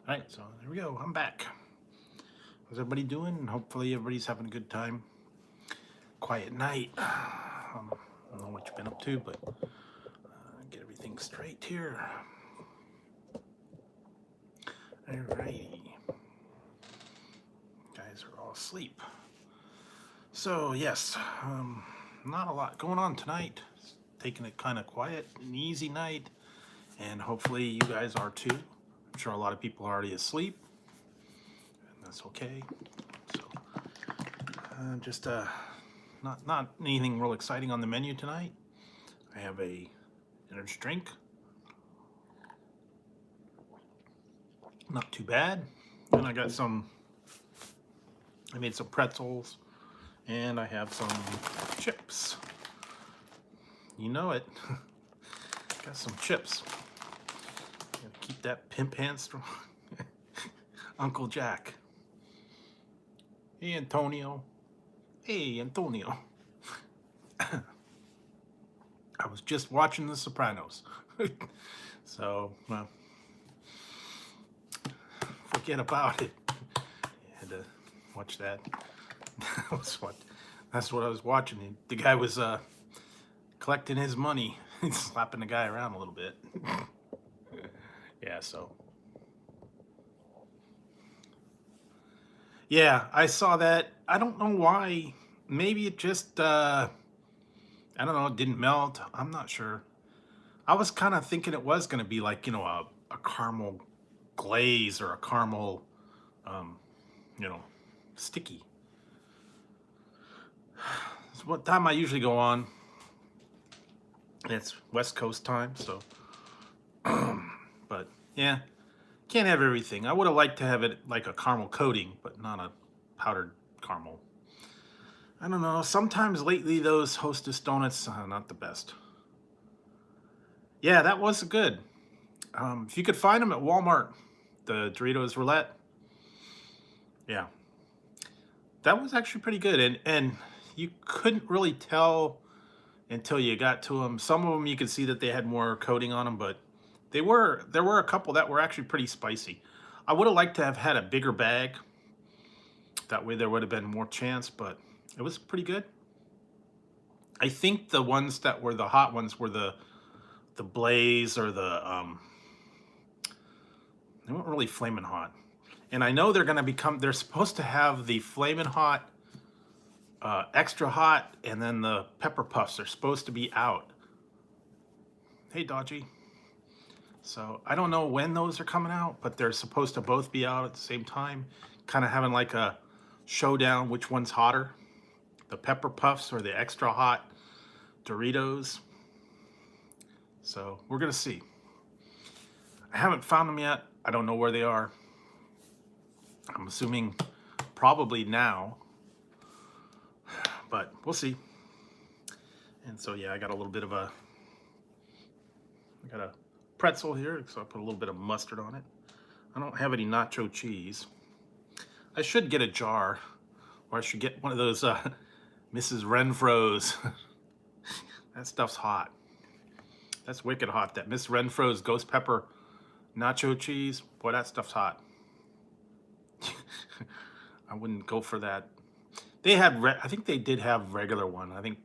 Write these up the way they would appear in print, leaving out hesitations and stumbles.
All right, so there we go. I'm back. How's everybody doing? Hopefully everybody's having a good time. Quiet night. I don't know what you've been up to, but get everything straight here. Alrighty. Guys are all asleep. So yes, not a lot going on tonight. Taking it kind of quiet, an easy night, and hopefully you guys are too. I'm sure a lot of people are already asleep, and that's okay. So just not anything real exciting on the menu tonight. I have a energy drink. Not too bad. And I got I made some pretzels, and I have some chips. You know it. Got some chips. Gotta keep that pimp hand strong. Uncle Jack. Hey, Antonio. Hey, Antonio. I was just watching The Sopranos. So, forget about it. I had to watch that. That's what I was watching. The guy was collecting his money. Slapping the guy around a little bit. Yeah, so. Yeah, I saw that. I don't know why. Maybe it just, I don't know, it didn't melt. I'm not sure. I was kind of thinking it was going to be like, a caramel glaze or a caramel, you know, sticky. It's what time I usually go on. It's West Coast time, so. But, yeah, can't have everything. I would have liked to have it like a caramel coating, but not a powdered caramel. I don't know. Sometimes lately those Hostess donuts are not the best. Yeah, that was good. If you could find them at Walmart, the Doritos Roulette. Yeah, that was actually pretty good, and you couldn't really tell until you got to them. Some of them you could see that they had more coating on them, but there were a couple that were actually pretty spicy. I would have liked to have had a bigger bag. That way there would have been more chance, but it was pretty good. I think the ones that were the hot ones were the Blaze or they weren't really flaming hot. And I know they're supposed to have the flaming hot, extra hot, and then the pepper puffs are supposed to be out. Hey, Dodgy. So I don't know when those are coming out, but they're supposed to both be out at the same time. Kind of having like a showdown, which one's hotter, the pepper puffs or the extra hot Doritos. So we're gonna see. I haven't found them yet. I don't know where they are. I'm assuming probably now, but we'll see. And so yeah, I got a pretzel here, so I put a little bit of mustard on it. I don't have any nacho cheese. I should get a jar, or I should get one of those Mrs. Renfro's. That stuff's hot. That's wicked hot. That Miss Renfro's ghost pepper nacho cheese. Boy, that stuff's hot. I wouldn't go for that. They had, I think they did have regular one. I think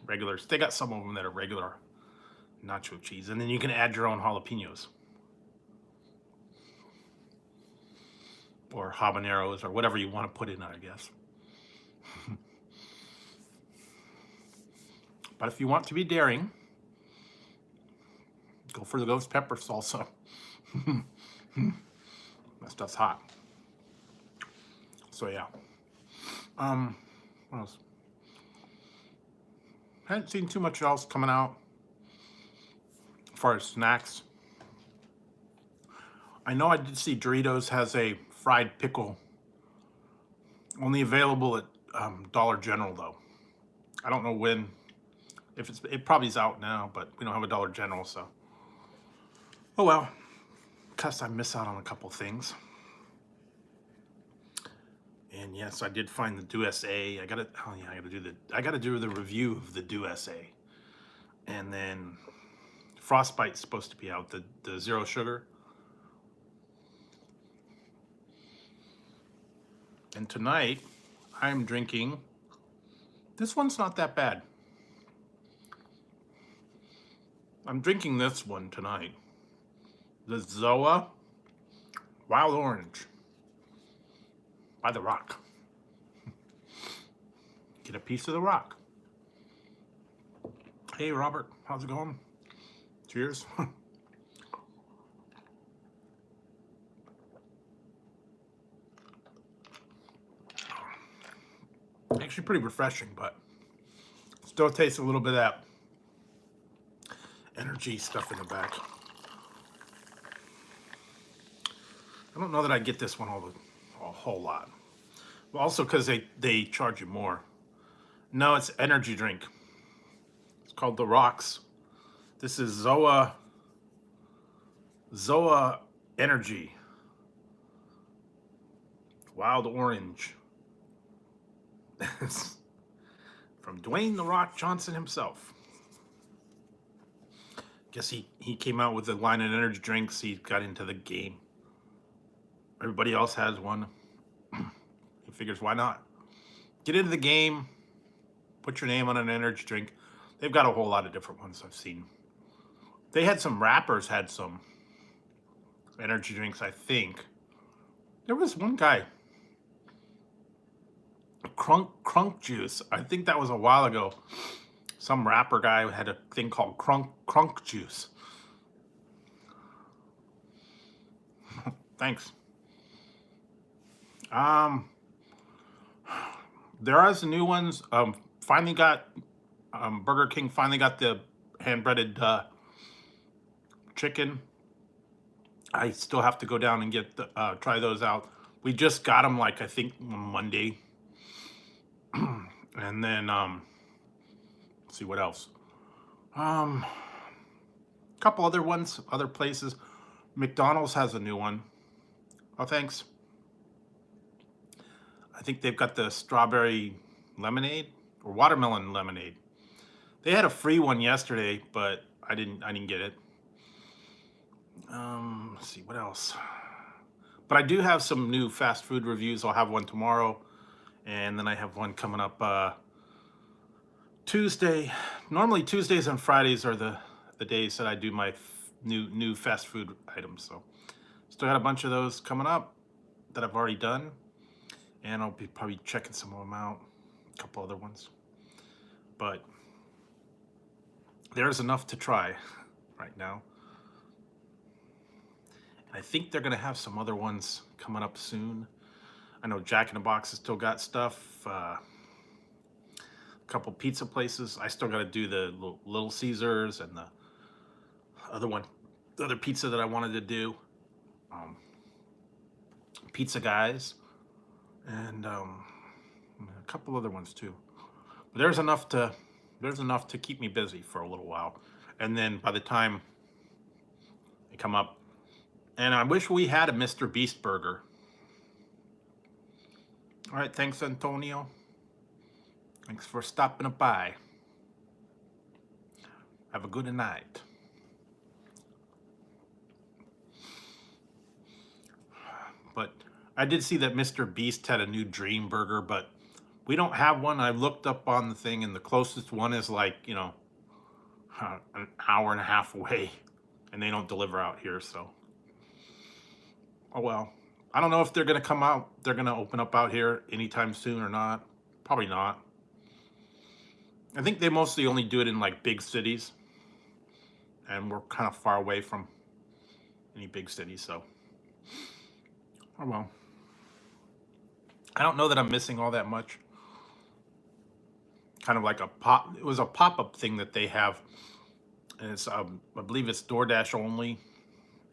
regulars. They got some of them that are regular nacho cheese, and then you can add your own jalapenos or habaneros or whatever you want to put in it, I guess. But if you want to be daring, go for the ghost pepper salsa. That stuff's hot. So yeah. What else? Haven't seen too much else coming out as far as snacks. I know I did see Doritos has a fried pickle, only available at Dollar General though. I don't know when. It probably is out now, but we don't have a Dollar General, so. Oh well, guess I miss out on a couple things. And yes, I did find the DuSA. I gotta do the review of the DuSA. And then Frostbite's supposed to be out, the zero sugar. And tonight, I'm drinking, this one's not that bad. I'm drinking this one tonight. The Zoa Wild Orange by The Rock. Get a piece of The Rock. Hey, Robert, how's it going? Cheers. Actually pretty refreshing, but still tastes a little bit of that energy stuff in the back. I don't know that I get this one a whole lot. But also because they charge you more. No, it's energy drink. It's called The Rocks. This is Zoa Energy. Wild Orange. From Dwayne The Rock Johnson himself. Guess he came out with a line of energy drinks. He got into the game. Everybody else has one. He figures, why not? Get into the game. Put your name on an energy drink. They've got a whole lot of different ones I've seen. They had some rappers had some energy drinks, I think. There was one guy, Crunk Juice. I think that was a while ago. Some rapper guy had a thing called Crunk Juice. Thanks. There is new ones. Finally got Burger King finally got the hand-breaded chicken. I still have to go down and get the, try those out. We just got them, like, I think Monday. And then let's see what else. A couple other ones, other places. McDonald's has a new one. Oh, thanks. I think they've got the strawberry lemonade or watermelon lemonade. They had a free one yesterday, but I didn't get it. Let's see what else. But I do have some new fast food reviews. I'll have one tomorrow, and then I have one coming up Tuesday. Normally Tuesdays and Fridays are the days that I do my new fast food items. So still got a bunch of those coming up that I've already done. And I'll be probably checking some of them out, a couple other ones. But there's enough to try right now. And I think they're going to have some other ones coming up soon. I know Jack in the Box has still got stuff. A couple pizza places. I still got to do the Little Caesars and the other pizza that I wanted to do. Pizza Guys. And a couple other ones too. But there's enough to keep me busy for a little while. And then by the time they come up, and I wish we had a Mr. Beast burger. All right, thanks, Antonio. Thanks for stopping by. Have a good night. But I did see that Mr. Beast had a new Dream Burger, but we don't have one. I looked up on the thing, and the closest one is like, you know, an hour and a half away, and they don't deliver out here, so. Oh well. I don't know if they're going to come out, they're going to open up out here anytime soon or not. Probably not. I think they mostly only do it in like big cities, and we're kind of far away from any big cities, so. Oh well. I don't know that I'm missing all that much. Kind of like it was a pop-up thing that they have. And it's, I believe it's DoorDash only.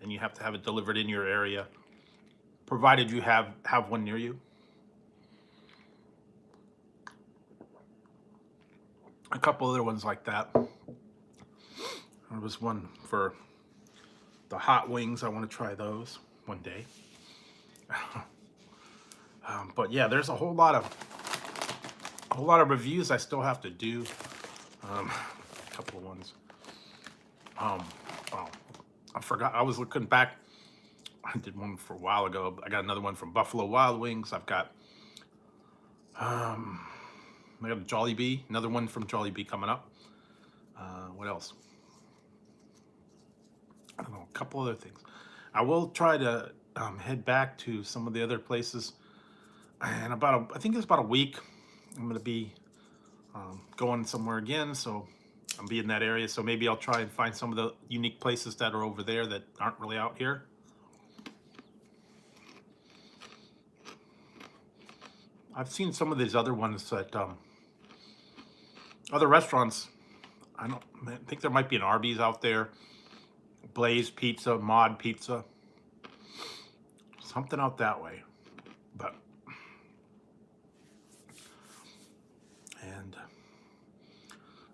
And you have to have it delivered in your area, provided you have one near you. A couple other ones like that. There was one for the hot wings. I want to try those one day. But yeah, there's a whole lot of reviews I still have to do. A couple of ones. Oh, I forgot. I was looking back. I did one for a while ago. I got another one from Buffalo Wild Wings. I've got I got a Jollibee, another one from Jollibee coming up. What else? I don't know, a couple other things. I will try to head back to some of the other places. And I think it's about a week. I'm going to be going somewhere again, so I'll be in that area. So maybe I'll try and find some of the unique places that are over there that aren't really out here. I've seen some of these other ones that other restaurants. I think there might be an Arby's out there, Blaze Pizza, Mod Pizza, something out that way. But and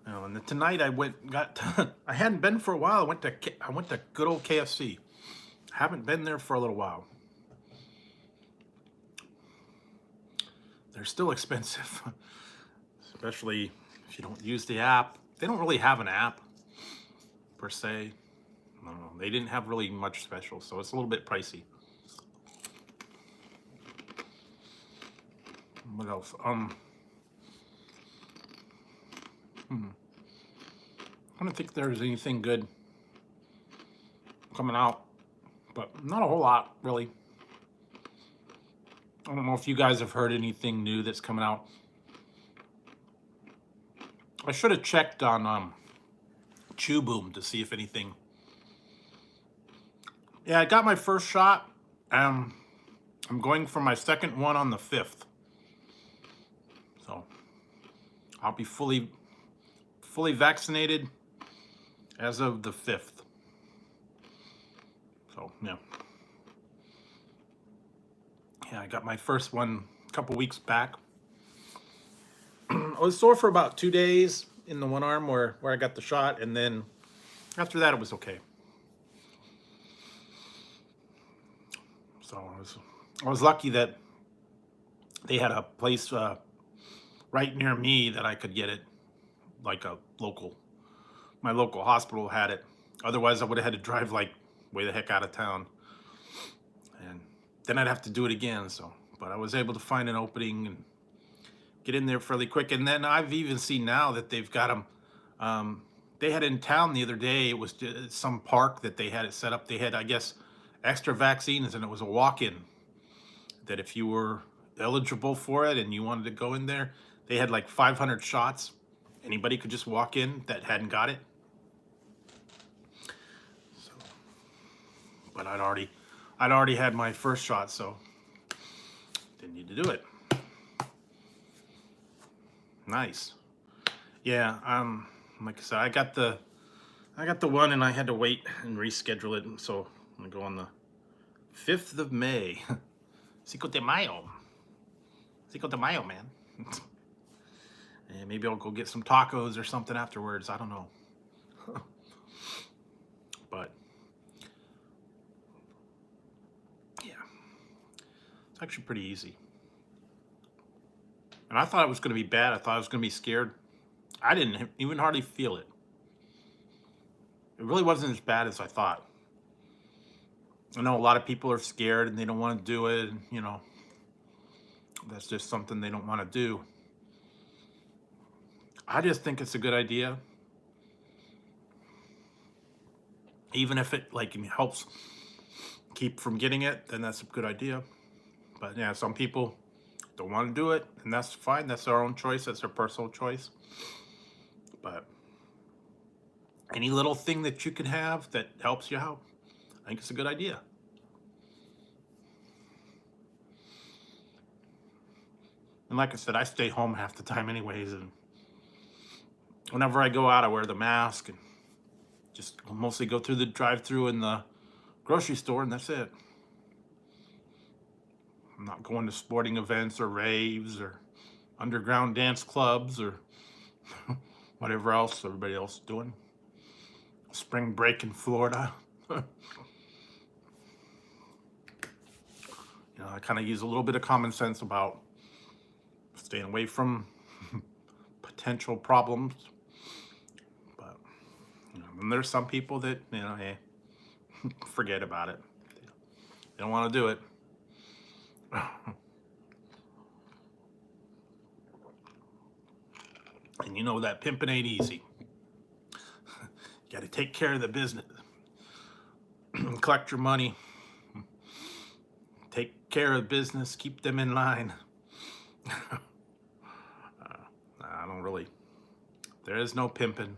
you know, and then tonight I I hadn't been for a while. I went to good old KFC. Haven't been there for a little while. They're still expensive, especially if you don't use the app. They don't really have an app per se. I don't know. They didn't have really much special, so it's a little bit pricey. What else? I don't think there's anything good coming out, but not a whole lot, really. I don't know if you guys have heard anything new that's coming out. I should have checked on Chew Boom to see if anything. Yeah, I got my first shot. I'm going for my second one on the 5th. So I'll be fully vaccinated as of the 5th. So yeah. Yeah, I got my first one a couple weeks back. I was sore for about 2 days in the one arm where I got the shot, and then after that it was okay. So I was lucky that they had a place right near me that I could get it, like my local hospital had it. Otherwise I would have had to drive like way the heck out of town, and then I'd have to do it again. So, but I was able to find an opening and get in there fairly quick. And then I've even seen now that they've got them. They had in town the other day. It was some park that they had it set up. They had, I guess, extra vaccines, and it was a walk-in. That if you were eligible for it and you wanted to go in there, they had like 500 shots. Anybody could just walk in that hadn't got it. So, but I'd already had my first shot, so didn't need to do it. Nice. Yeah, like I said, I got the one, and I had to wait and reschedule it, and so I'm gonna go on the 5th of May. Cinco de Mayo. Cinco de Mayo, man. And maybe I'll go get some tacos or something afterwards. I don't know. But yeah, it's actually pretty easy. And I thought it was going to be bad. I thought I was going to be scared. I didn't even hardly feel it. It really wasn't as bad as I thought. I know a lot of people are scared and they don't want to do it. And, you know, that's just something they don't want to do. I just think it's a good idea. Even if it helps keep from getting it, then that's a good idea. But yeah, some people don't want to do it, and that's fine. That's their own choice. That's their personal choice. But any little thing that you can have that helps you out, I think it's a good idea. And like I said, I stay home half the time anyways, and whenever I go out, I wear the mask and just mostly go through the drive-through in the grocery store, and that's it. I'm not going to sporting events or raves or underground dance clubs or whatever else everybody else is doing. Spring break in Florida. You know, I kind of use a little bit of common sense about staying away from potential problems. But you know, and there's some people that, you know, hey, forget about it. They don't want to do it. And you know that pimping ain't easy. You got to take care of the business, collect your money, take care of business, keep them in line. I don't really. There is no pimping.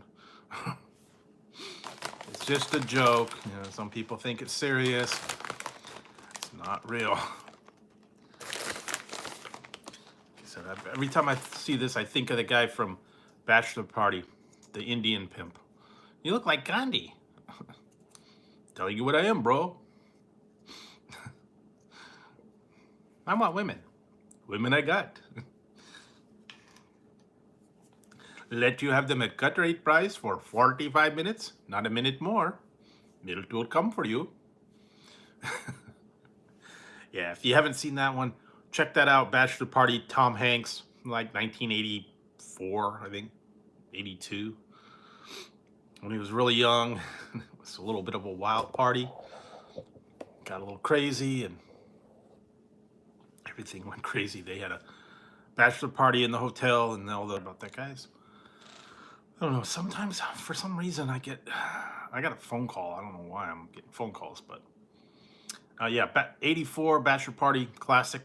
It's just a joke. You know, some people think it's serious. It's not real. So every time I see this, I think of the guy from Bachelor Party, the Indian pimp. You look like Gandhi. Telling you what I am, bro. I want women. Women I got. Let you have them at cut rate price for 45 minutes, not a minute more. Milk will come for you. Yeah, if you haven't seen that one, check that out. Bachelor Party, Tom Hanks, like 1984, I think, 82. When he was really young, it was a little bit of a wild party. Got a little crazy and everything went crazy. They had a bachelor party in the hotel and all that about that, guys. I don't know. Sometimes, for some reason, I got a phone call. I don't know why I'm getting phone calls, but yeah, 84 Bachelor Party classic.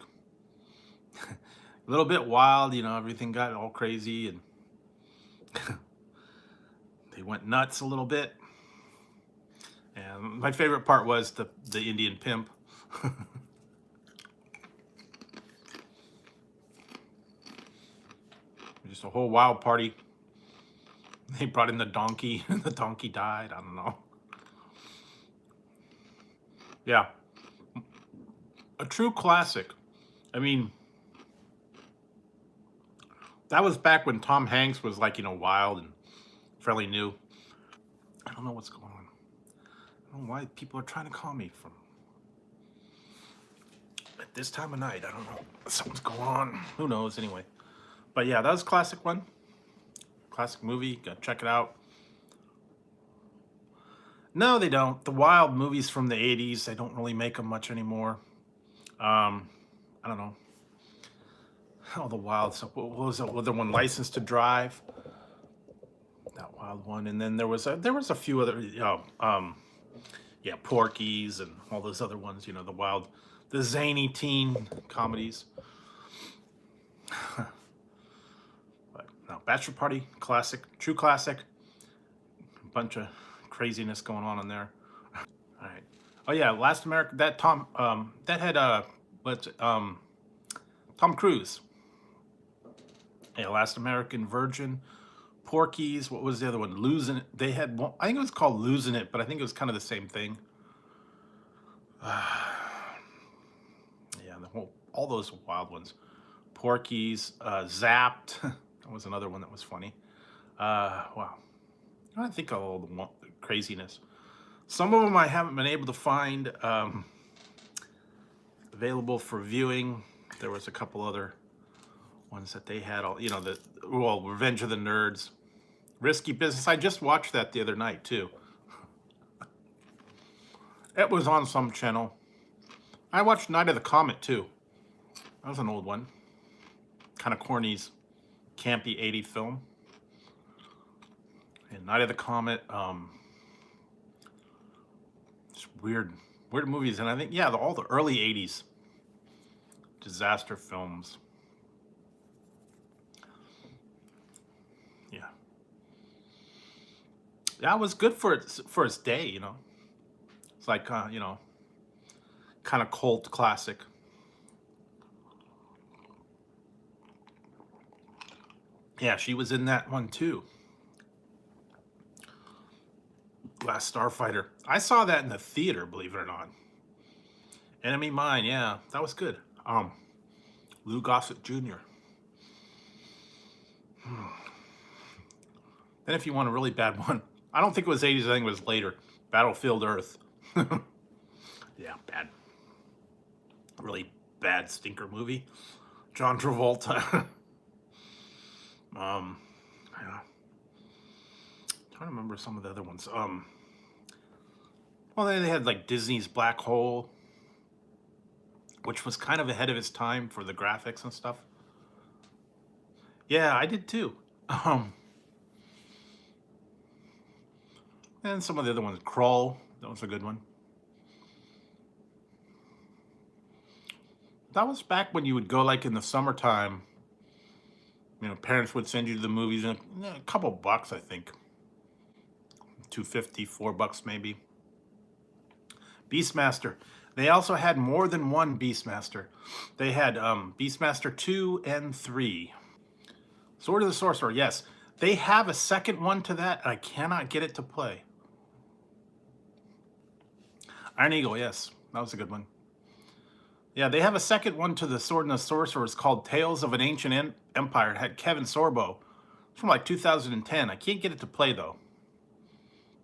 A little bit wild, you know. Everything got all crazy, and they went nuts a little bit. And my favorite part was the Indian pimp. Just a whole wild party. They brought in the donkey, and the donkey died. I don't know. Yeah. A true classic. I mean, that was back when Tom Hanks was like, you know, wild and fairly new. I don't know what's going on. I don't know why people are trying to call me from at this time of night. I don't know. Something's going on. Who knows anyway. But yeah, that was a classic one. Classic movie. Gotta check it out. No, they don't. The wild movies from the 80s, they don't really make them much anymore. I don't know. Oh, the wild stuff. What was the other one? License to Drive. That wild one. And then there was a few other, yeah, Porky's and all those other ones. You know, the zany teen comedies. But no, Bachelor Party, classic, true classic. A bunch of craziness going on in there. All right. Oh yeah, Last American. That that had Tom Cruise. Yeah, Last American Virgin, Porky's. What was the other one? Losing It. They had one, I think it was called Losing It, but I think it was kind of the same thing. Yeah, all those wild ones. Porky's, Zapped. That was another one that was funny. Wow. I think of all the craziness. Some of them I haven't been able to find available for viewing. There was a couple other ones that they had, all, you know, Revenge of the Nerds, Risky Business. I just watched that the other night too. It was on some channel. I watched Night of the Comet too. That was an old one. Kind of corny's campy 80s film. And Night of the Comet, just weird movies. And I think, yeah, all the early 80s disaster films. Yeah. That was good for its day, you know. It's like, you know, kind of cult classic. Yeah, she was in that one too. Last Starfighter. I saw that in the theater, believe it or not. Enemy Mine, yeah, that was good. Lou Gossett Jr. Then if you want a really bad one, I don't think it was 80s, I think it was later. Battlefield Earth. Yeah, bad. Really bad stinker movie. John Travolta. Yeah. I remember some of the other ones. Well, they had like Disney's Black Hole, which was kind of ahead of its time for the graphics and stuff. Yeah, I did too. Um, and some of the other ones, Crawl, that was a good one. That was back when you would go like in the summertime. You know, parents would send you to the movies, and a couple bucks, I think. $2.50, $4 maybe. Beastmaster. They also had more than one Beastmaster. They had Beastmaster 2 and 3. Sword of the Sorcerer, yes. They have a second one to that, and I cannot get it to play. Iron Eagle, yes. That was a good one. Yeah, they have a second one to the Sword and the Sorcerer. It's called Tales of an Ancient Empire. It had Kevin Sorbo. It's from like 2010. I can't get it to play, though.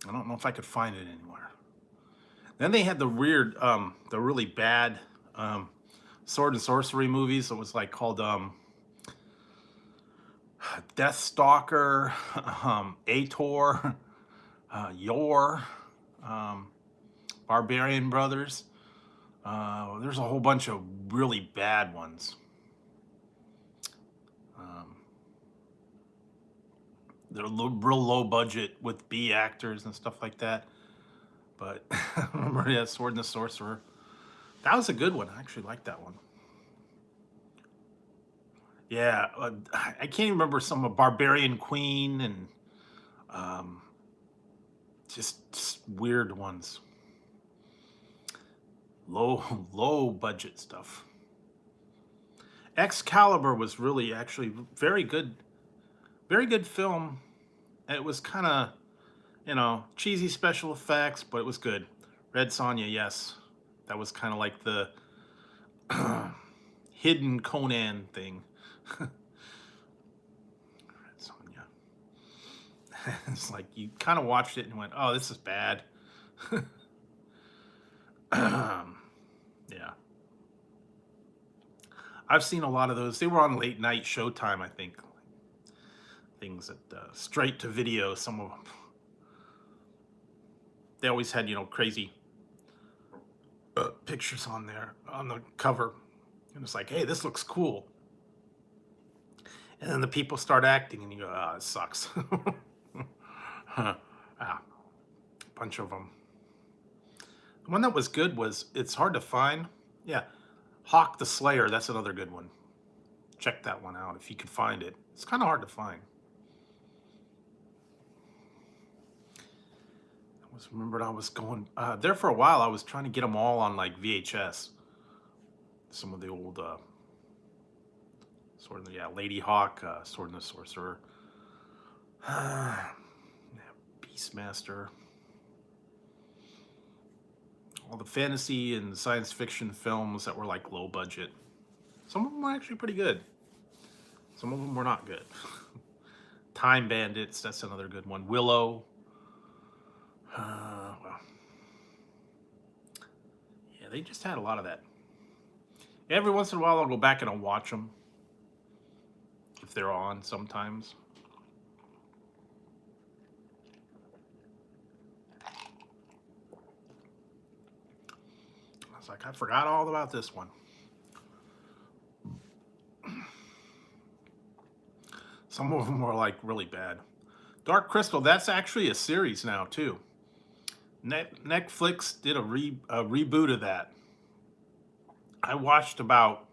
I don't know if I could find it anywhere. Then they had the weird, the really bad sword and sorcery movies. It was like called Deathstalker, Ator, Yor, Barbarian Brothers. There's a whole bunch of really bad ones. They're real low budget with B actors and stuff like that. But remember that Sword and the Sorcerer? That was a good one. I actually liked that one. Yeah, I can't even remember some of Barbarian Queen and just weird ones. Low budget stuff. Excalibur was really actually very good film. It was kind of, you know, cheesy special effects, but it was good. Red Sonja, yes. That was kind of like the hidden Conan thing. Red Sonja. It's like you kind of watched it and went, oh, this is bad. Yeah. I've seen a lot of those. They were on late night Showtime, I think. Things that straight to video, some of them. They always had, you know, crazy pictures on there, on the cover. And it's like, hey, this looks cool. And then the people start acting and you go, ah, oh, it sucks. Bunch of them. The one that was good was, it's hard to find. Yeah, Hawk the Slayer, that's another good one. Check that one out if you can find it. It's kind of hard to find. Remembered I was going there for a while. I was trying to get them all on like VHS. Some of the old sort of, yeah, Lady Hawk, Sword and the Sorcerer, Beastmaster, all the fantasy and science fiction films that were like low budget. Some of them were actually pretty good. Some of them were not good. Time Bandits, that's another good one. Willow. Well, yeah, they just had a lot of that. Every once in a while, I'll go back and I'll watch them if they're on sometimes. I was like, I forgot all about this one. Some of them were like really bad. Dark Crystal, that's actually a series now too. Netflix did a reboot of that. I watched about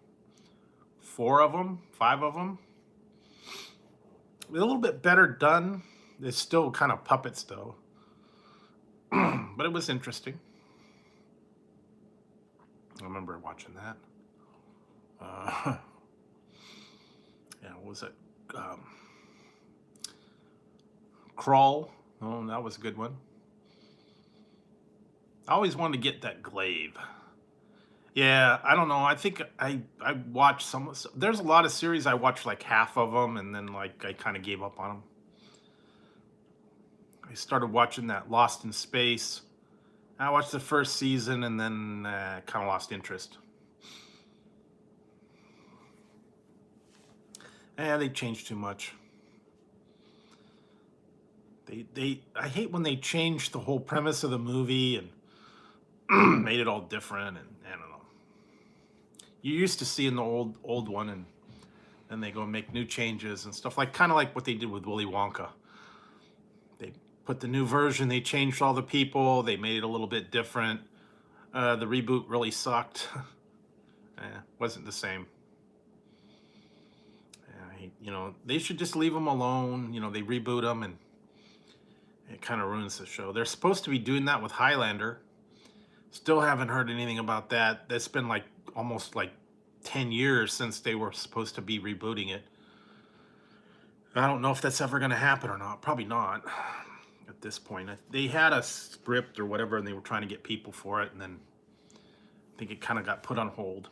4 of them, 5 of them. A little bit better done. It's still kind of puppets though. But it was interesting. I remember watching that. Yeah, what was it? Crawl. Oh, that was a good one. I always wanted to get that glaive. Yeah, I don't know. I think I watched some. There's a lot of series I watched like half of them, and then like I kind of gave up on them. I started watching that Lost in Space. I watched the first season, and then kind of lost interest. Yeah, they changed too much. I hate when they change the whole premise of the movie and made it all different, and I don't know. You used to see in the old one, and and they go and make new changes and stuff, like kind of like what they did with Willy Wonka. They put the new version, they changed all the people, they made it a little bit different. The reboot really sucked. Wasn't the same. You know, they should just leave them alone. You know, they reboot them and it kind of ruins the show. They're supposed to be doing that with Highlander. Still haven't heard anything about that. That's been like almost like 10 years since they were supposed to be rebooting it. I don't know if that's ever going to happen or not. Probably not at this point. They had a script or whatever, and they were trying to get people for it, and then I think it kind of got put on hold.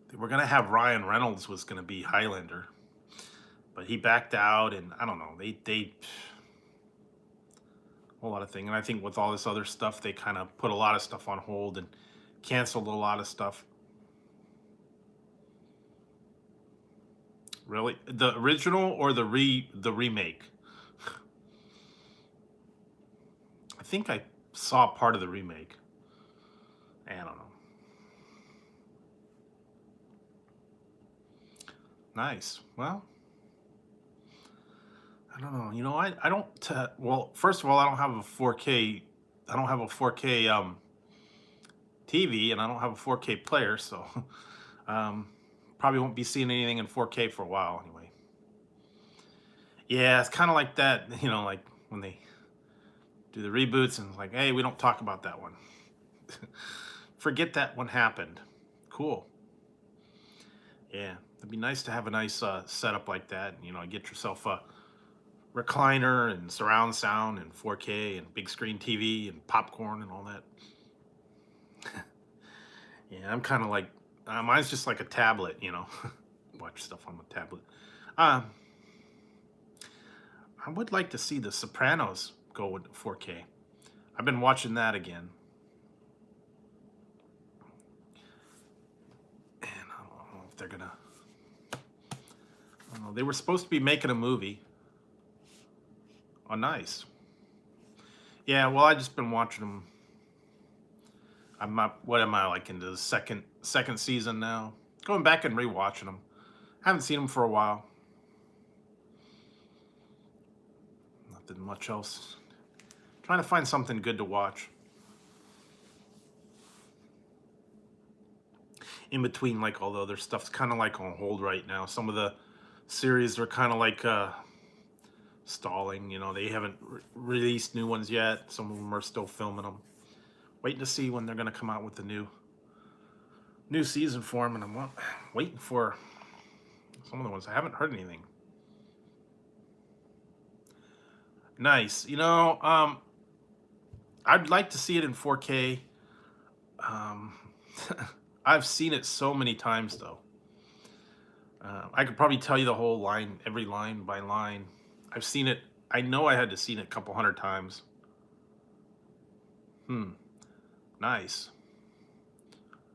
They were going to have Ryan Reynolds was going to be Highlander, but he backed out, and I don't know. They a whole lot of things. And I think with all this other stuff, they kind of put a lot of stuff on hold and canceled a lot of stuff. Really? The original or the remake? I think I saw part of the remake. I don't know. Nice. Well, I don't know. You know, I don't. Well, first of all, I don't have a 4K. I don't have a 4K TV, and I don't have a 4K player, so probably won't be seeing anything in 4K for a while anyway. Yeah, it's kind of like that. You know, like when they do the reboots and it's like, hey, we don't talk about that one. Forget that one happened. Cool. Yeah, it'd be nice to have a nice setup like that. You know, get yourself a recliner and surround sound and 4K and big screen TV and popcorn and all that. Yeah, I'm kind of like, mine's just like a tablet, you know. Watch stuff on the tablet. I would like to see the Sopranos go with 4K. I've been watching that again. And I don't know if they're gonna, I don't know, they were supposed to be making a movie. Oh, nice. Yeah, well, I just been watching them. I'm not, what am I, like into the second season now? Going back and rewatching them. Haven't seen them for a while. Nothing much else. Trying to find something good to watch. In between, like, all the other stuff's kind of like on hold right now. Some of the series are kind of like stalling, you know. They haven't released new ones yet. Some of them are still filming them. Waiting to see when they're going to come out with the new season for them, and I'm waiting for some of the ones. I haven't heard anything. Nice. You know, I'd like to see it in 4K. I've seen it so many times, though. I could probably tell you the whole line, every line by line. I've seen it. I know I had to see it a couple hundred times. Nice.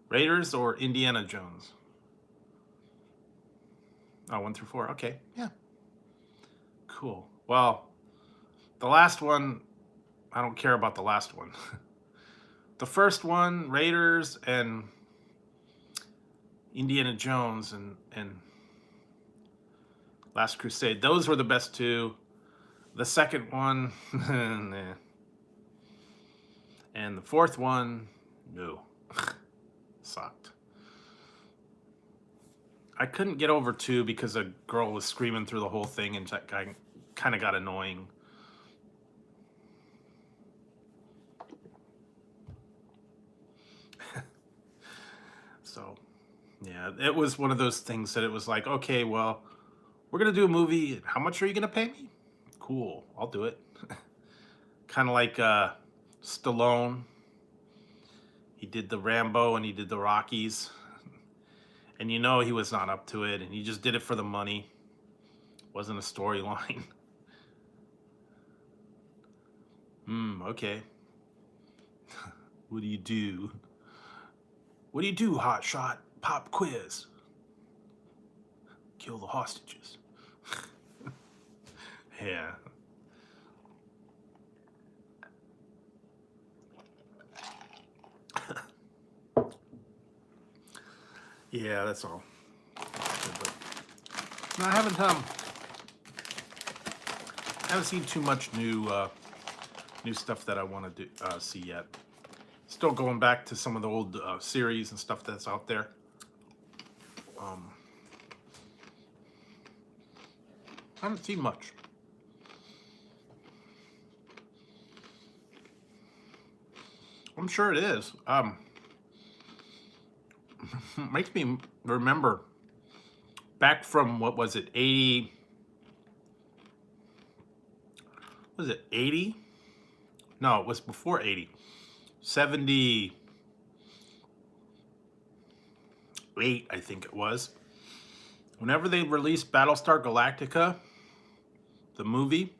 Raiders or Indiana Jones? Oh, 1 through 4. Okay. Yeah. Cool. Well, the last one, I don't care about the last one. The first one, Raiders and Indiana Jones and Last Crusade. Those were the best two. The second one, nah. And the fourth one, no. Sucked. I couldn't get over 2 because a girl was screaming through the whole thing, and that guy kind of got annoying. So, yeah, it was one of those things that it was like, okay, well, we're going to do a movie. How much are you going to pay me? Cool, I'll do it. Kind of like Stallone. He did the Rambo and he did the Rockies. And you know he was not up to it, and he just did it for the money. Wasn't a storyline. Okay. What do you do? What do you do, hotshot? Pop quiz. Kill the hostages. Yeah. Yeah, that's all. I haven't seen too much new stuff that I want to see yet. Still going back to some of the old series and stuff that's out there. I haven't seen much. I'm sure it is. Makes me remember back from, what was it, 80? Was it 80? No, it was before 80. 78, I think it was. Whenever they released Battlestar Galactica, the movie,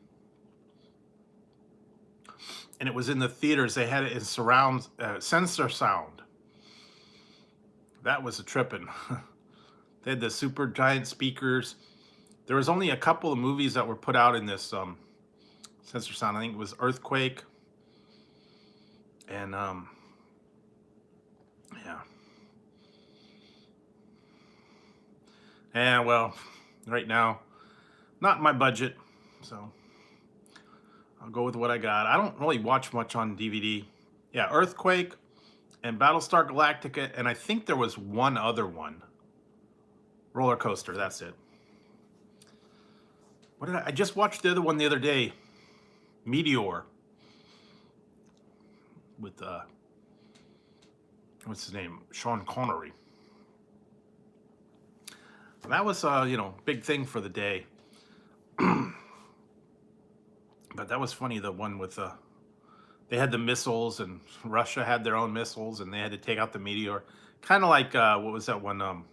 and it was in the theaters, they had it in surround sensor sound. That was a trippin'. They had the super giant speakers. There was only a couple of movies that were put out in this sensor sound. I think it was Earthquake. And yeah. Yeah, well, right now, not my budget, so I'll go with what I got. I don't really watch much on DVD. Yeah, Earthquake and Battlestar Galactica, and I think there was one other one. Roller Coaster, that's it. What did I just watched the other one the other day. Meteor. With what's his name? Sean Connery. That was big thing for the day. But that was funny, the one with they had the missiles, and Russia had their own missiles, and they had to take out the meteor. Kind of like what was that one?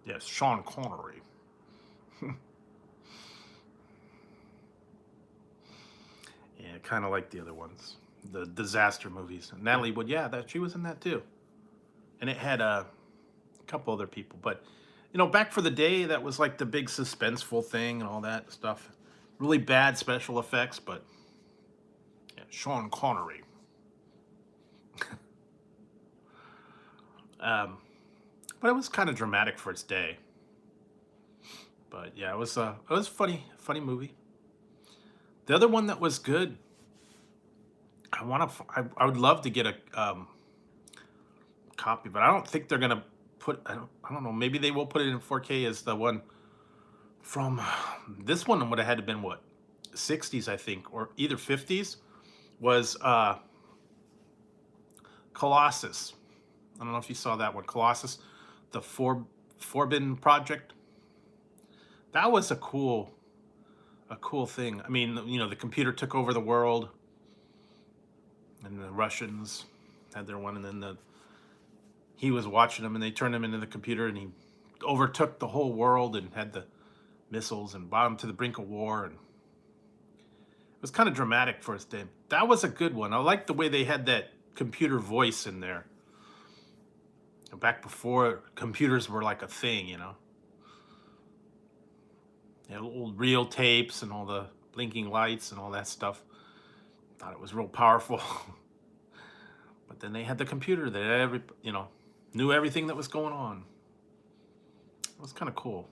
Yes, Sean Connery. Yeah, kind of like the other ones, the disaster movies. And Natalie Wood, yeah, she was in that too. And it had a couple other people, but back for the day, that was like the big suspenseful thing and all that stuff. Really bad special effects, but yeah, Sean Connery. But it was kind of dramatic for its day. But yeah, it was funny movie. The other one that was good, I would love to get a copy, but I don't think they're gonna put. I don't know. Maybe they will put it in 4K. As the one from this one would have had to been what, 60s, I think, or either 50s. Was Colossus. I don't know if you saw that one, Colossus, the Forbidden Project. That was a cool thing. I mean, the computer took over the world, and the Russians had their one, and then he was watching them, and they turned him into the computer, and he overtook the whole world and had the missiles and brought him to the brink of war, and it was kind of dramatic for its day. That was a good one. I liked the way they had that computer voice in there. Back before computers were like a thing, old reel tapes and all the blinking lights and all that stuff. Thought it was real powerful. But then they had the computer that knew everything that was going on. It was kind of cool.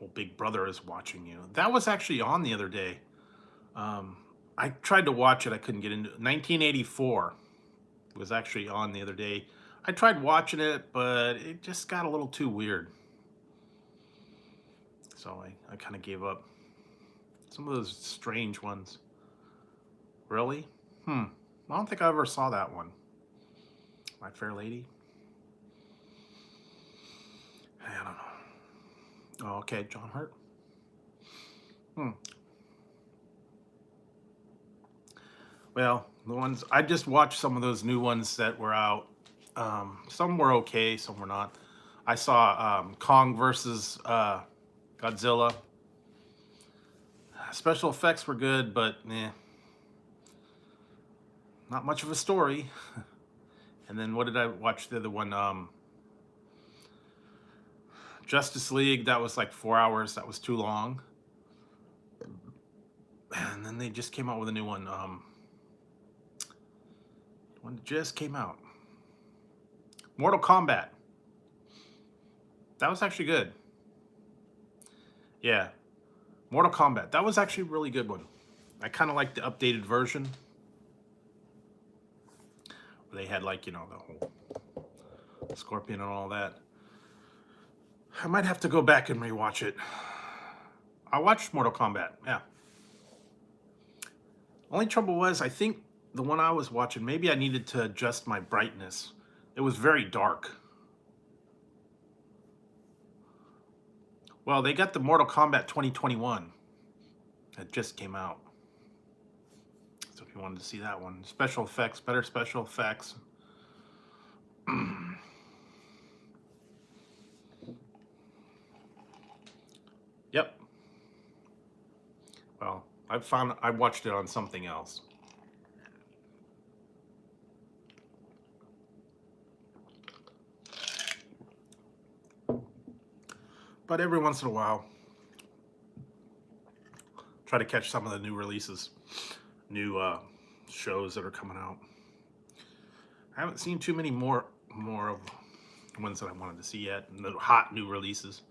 Old Big Brother is watching you. That was actually on the other day. I tried to watch it. I couldn't get into it. 1984 was actually on the other day. I tried watching it, but it just got a little too weird. So I kind of gave up. Some of those strange ones. Really? I don't think I ever saw that one. My Fair Lady? I don't know. Oh, okay, John Hurt. Well, the ones I just watched, some of those new ones that were out. Some were okay, some were not. I saw Kong versus Godzilla. Special effects were good, but not much of a story. And then what did I watch the other one? Justice League, that was like 4 hours. That was too long. And then they just came out with a new one. One that just came out. Mortal Kombat. That was actually good. Yeah. Mortal Kombat. That was actually a really good one. I kind of like the updated version. They had, like, you know, the whole Scorpion and all that. I might have to go back and rewatch it. I watched Mortal Kombat, yeah. Only trouble was, I think the one I was watching, maybe I needed to adjust my brightness. It was very dark. Well, they got the Mortal Kombat 2021. That just came out. So if you wanted to see that one. Special effects, better special effects. Yep. Well, I watched it on something else. But every once in a while, try to catch some of the new releases, new shows that are coming out. I haven't seen too many more of the ones that I wanted to see yet, and the hot new releases.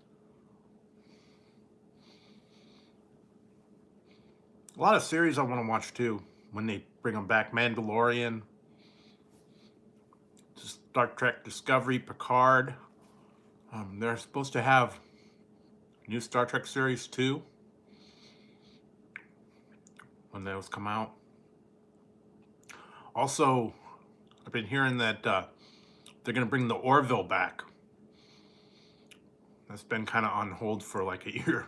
A lot of series I want to watch too when they bring them back. Mandalorian, Star Trek Discovery, Picard. They're supposed to have new Star Trek series too when those come out. Also, I've been hearing that they're going to bring the Orville back. That's been kind of on hold for like a year.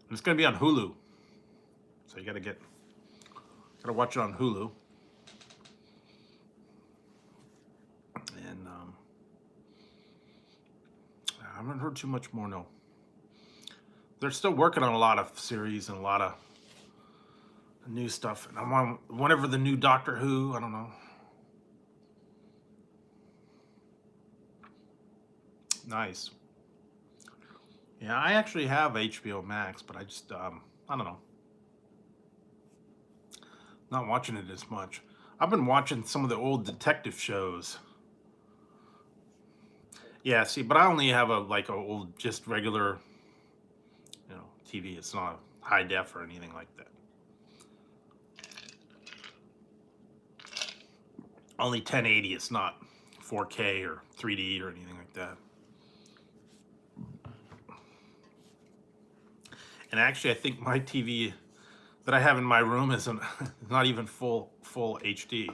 And it's going to be on Hulu. So you gotta watch it on Hulu. And I haven't heard too much more, no. They're still working on a lot of series and a lot of new stuff. And I'm on whenever the new Doctor Who, I don't know. Nice. Yeah, I actually have HBO Max, but I just, I don't know. Not watching it as much. I've been watching some of the old detective shows. Yeah, see, but I only have a old, just regular, you know, TV. It's not high def or anything like that. Only 1080. It's not 4K or 3D or anything like that. And actually, I think my TV that I have in my room is not even full HD.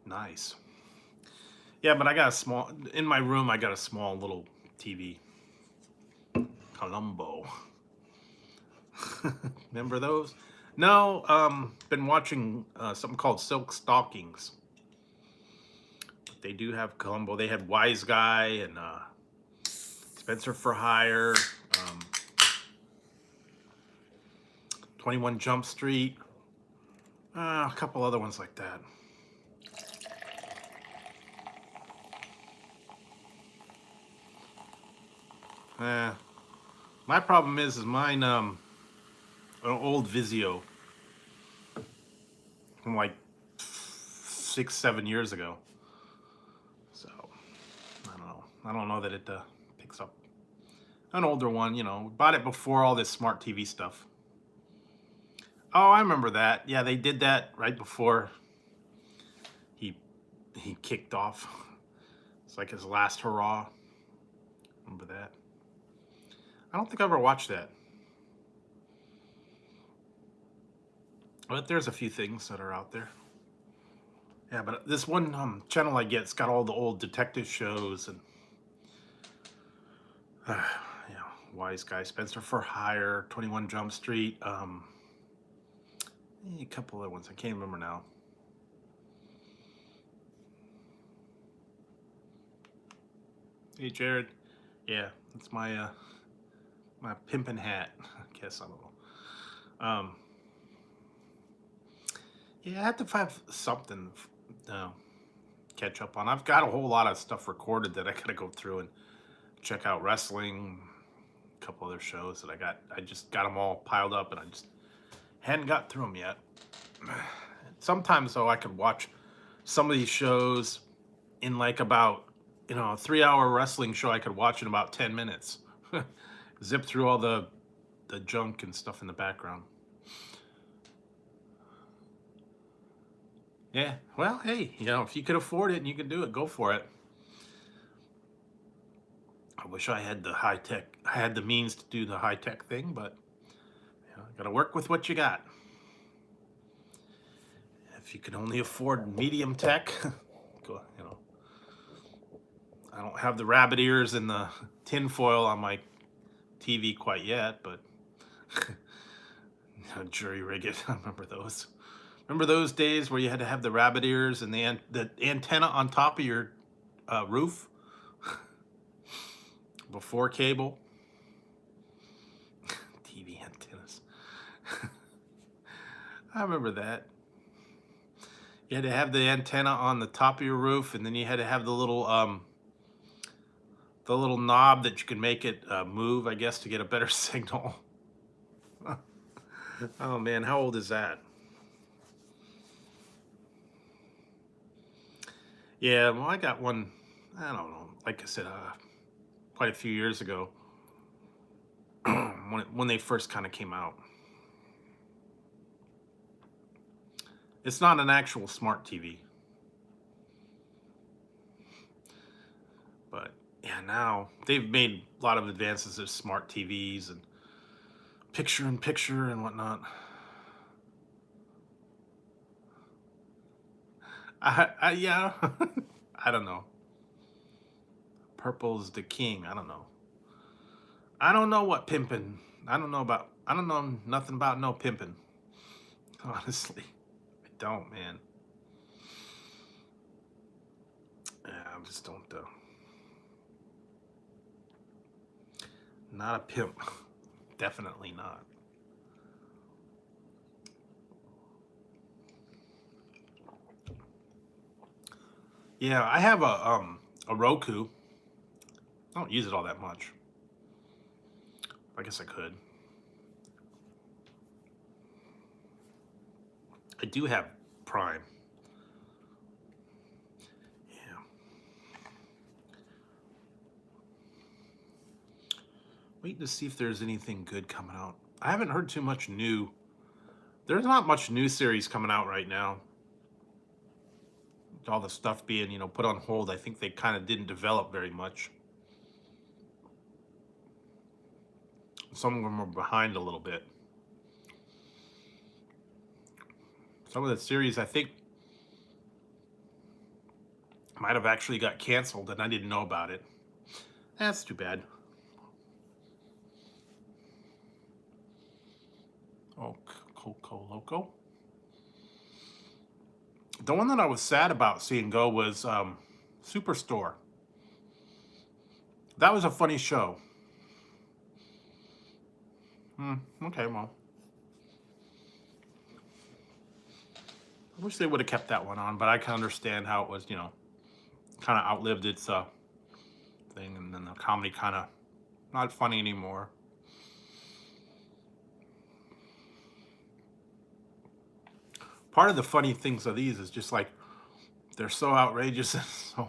Nice. Yeah, but I got in my room I got a small little TV. Columbo. Remember those? No, been watching something called Silk Stockings. They do have Columbo. They had Wise Guy and Spencer for Hire. 21 Jump Street, a couple other ones like that. My problem is mine an old Vizio from like 6-7 years ago. So I don't know that it picks up. An older one, you know, bought it before all this smart TV stuff. Oh, I remember that. Yeah, they did that right before he kicked off. It's like his last hurrah. Remember that? I don't think I ever watched that. But there's a few things that are out there. Yeah, but this one channel I get, it's got all the old detective shows and you know, Wise Guy, Spencer for Hire, 21 Jump Street, a couple other ones I can't remember now. Hey Jared, yeah, that's my my pimping hat. I guess I don't know. Yeah, I have to have something catch up on. I've got a whole lot of stuff recorded that I gotta go through and check out. Wrestling, a couple other shows that I just got them all piled up and I just hadn't got through them yet. Sometimes though I could watch some of these shows in like about, a 3-hour wrestling show I could watch in about 10 minutes. Zip through all the junk and stuff in the background. Yeah, well, hey, if you could afford it and you can do it, go for it. I wish I had the means to do the high tech thing, but got to work with what you got. If you can only afford medium tech, I don't have the rabbit ears and the tinfoil on my TV quite yet, but jury rig it. I remember those. Remember those days where you had to have the rabbit ears and the antenna on top of your roof before cable? TV antennas. I remember that. You had to have the antenna on the top of your roof, and then you had to have the little knob that you could make it move, I guess, to get a better signal. Oh man, how old is that? Yeah, well, I got one, I don't know, like I said, quite a few years ago, when they first kind of came out. It's not an actual smart TV. But yeah, now they've made a lot of advances of smart TVs and picture-in-picture and whatnot. Yeah, I don't know. Purple's the king. I don't know. I don't know what pimping. I don't know nothing about no pimping. Honestly, I don't, man. Yeah, I just don't. Not a pimp. Definitely not. Yeah, I have a Roku. I don't use it all that much. I guess I could. I do have Prime. Yeah. Waiting to see if there's anything good coming out. I haven't heard too much new. There's not much new series coming out right now. All the stuff being, put on hold. I think they kind of didn't develop very much. Some of them are behind a little bit. Some of the series, I think, might have actually got canceled and I didn't know about it. That's too bad. Oh, Coco Loco. The one that I was sad about seeing go was Superstore. That was a funny show. Okay, well. I wish they would have kept that one on, but I can understand how it was, kind of outlived its thing, and then the comedy kind of not funny anymore. Part of the funny things of these is just like they're so outrageous and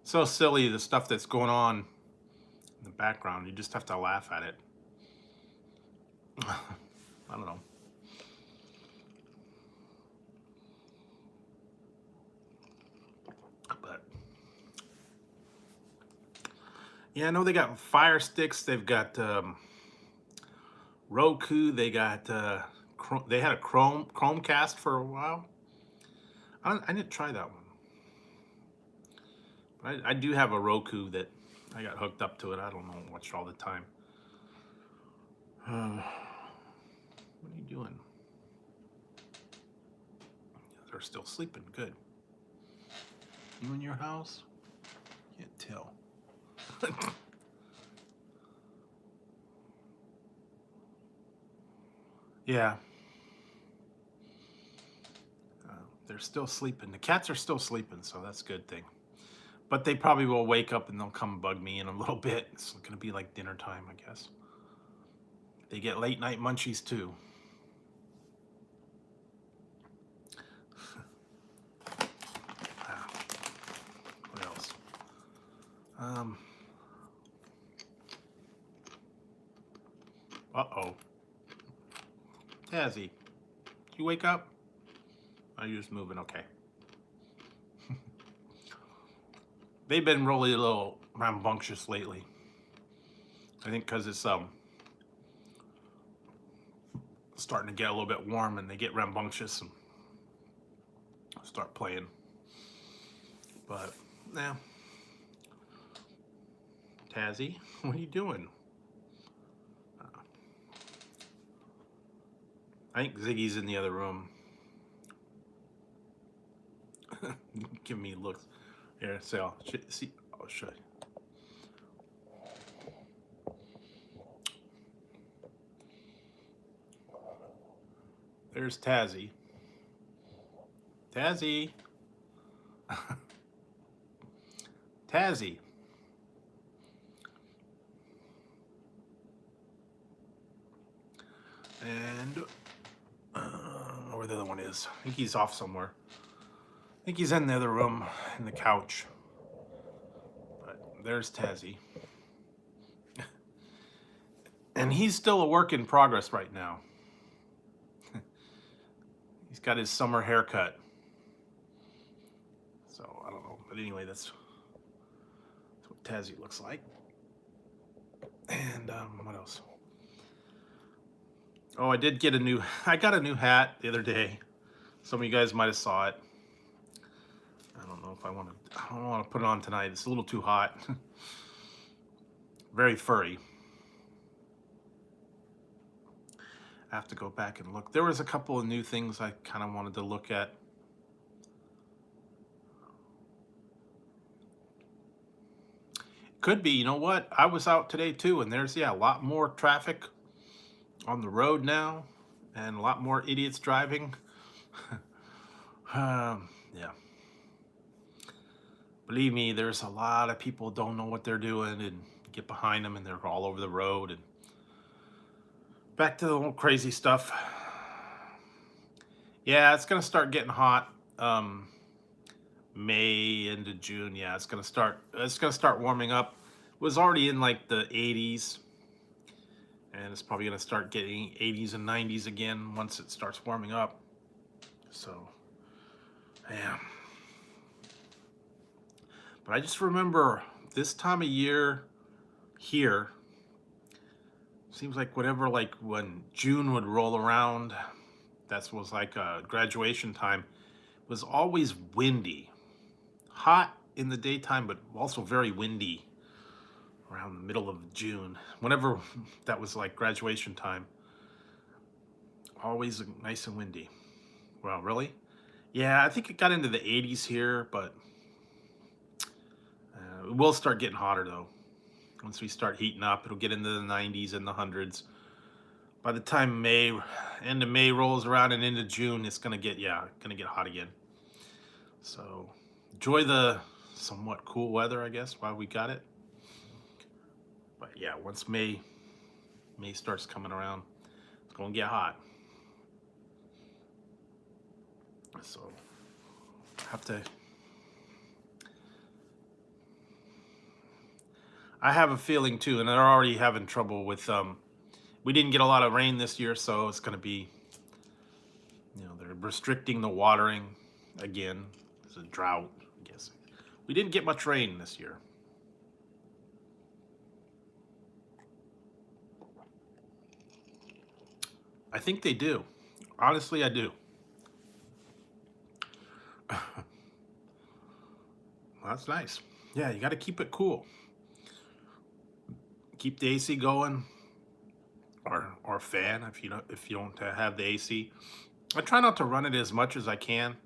so silly, the stuff that's going on in the background. You just have to laugh at it. I don't know. But yeah, I know they got Fire Sticks. They've got Roku. They got they had a Chromecast for a while. I didn't try that one. But I do have a Roku that I got hooked up to it. I don't know, watch it all the time. What are you doing? They're still sleeping. Good. You in your house? Can't tell. Yeah. They're still sleeping. The cats are still sleeping, so that's a good thing. But they probably will wake up and they'll come bug me in a little bit. It's going to be like dinner time, I guess. They get late night munchies too. Uh-oh. Tazzy, did you wake up? Are you just moving? Okay. They've been really a little rambunctious lately. I think because it's starting to get a little bit warm and they get rambunctious and start playing. But, yeah. Tazzy, what are you doing? I think Ziggy's in the other room. Give me looks. Here, so I'll see. I'll show you. There's Tazzy. Tazzy. Tazzy. And where the other one is. I think he's off somewhere. I think he's in the other room, in the couch. But there's Tazzy. And he's still a work in progress right now. He's got his summer haircut. So, I don't know. But anyway, that's what Tazzy looks like. And what else? Oh, I got a new hat the other day. Some of you guys might have saw it. I don't know if I don't want to put it on tonight. It's a little too hot. Very furry. I have to go back and look. There was a couple of new things I kind of wanted to look at. Could be, you know what? I was out today too, and there's, yeah, a lot more traffic on the road now, and a lot more idiots driving. Yeah. Believe me, there's a lot of people don't know what they're doing and get behind them, and they're all over the road. And back to the old crazy stuff. Yeah, it's gonna start getting hot. May into June. Yeah, it's gonna start warming up. It was already in like the 80s, and it's probably gonna start getting 80s and 90s again once it starts warming up. So, yeah. But I just remember this time of year here, seems like whenever, like when June would roll around, that was like graduation time, it was always windy. Hot in the daytime, but also very windy around the middle of June. Whenever that was like graduation time, always nice and windy. Well, really? Yeah, I think it got into the 80s here, but it will start getting hotter though. Once we start heating up, it'll get into the 90s and the hundreds. By the time end of May rolls around and into June, it's gonna get hot again. So enjoy the somewhat cool weather, I guess, while we got it. But yeah, once May starts coming around, it's gonna get hot. So I have a feeling too, and they're already having trouble with we didn't get a lot of rain this year, so it's gonna be, they're restricting the watering again. It's a drought, I guess. We didn't get much rain this year. I think they do. Honestly, I do. Well, that's nice. Yeah, you got to keep it cool. Keep the AC going, or fan if you don't have the AC. I try not to run it as much as I can.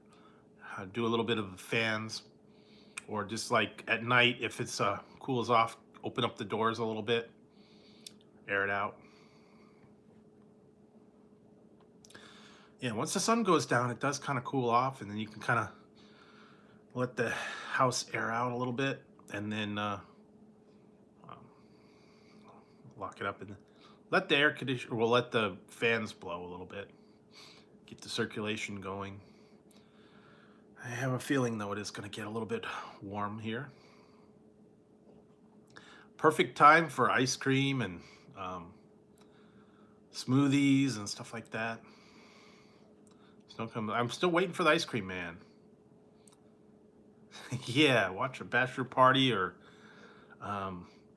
Do a little bit of fans, or just like at night if it's cools off, open up the doors a little bit, air it out. Yeah, once the sun goes down, it does kind of cool off, and then you can kind of let the house air out a little bit, and then lock it up and let the air conditioner, we'll let the fans blow a little bit, get the circulation going. I have a feeling though it is going to get a little bit warm here. perfect time for ice cream and smoothies and stuff like that. I'm still waiting for the ice cream man. Yeah, watch a bachelor party or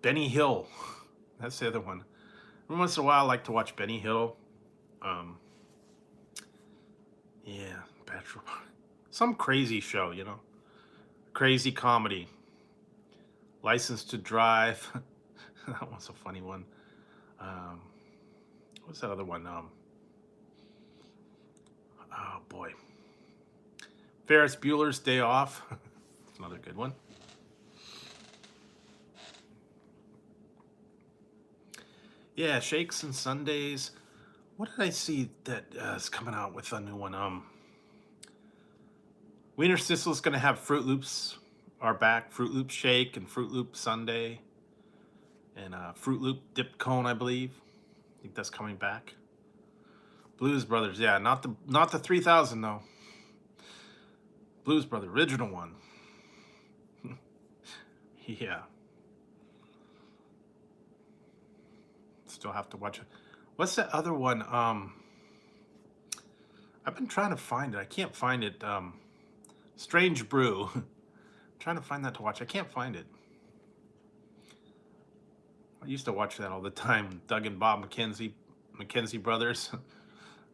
Benny Hill. That's the other one. Every once in a while, I like to watch Benny Hill. Yeah, bachelor party. Some crazy show, you know. Crazy comedy. License to Drive. That was a funny one. What's that other one? Oh boy. Ferris Bueller's Day Off. That's another good one. Yeah, Shakes and Sundays. What did I see that is coming out with a new one? Wiener Schnitzel's gonna have Fruit Loops are back. Fruit Loop Shake and Fruit Loop Sundae. And Fruit Loop Dip Cone, I believe. I think that's coming back. Blues Brothers, yeah, not the 3000 though. Blues Brothers, original one. Yeah. Still have to watch it. What's the other one? I've been trying to find it. I can't find it. Strange Brew. Trying to find that to watch. I can't find it. I used to watch that all the time. Doug and Bob McKenzie brothers.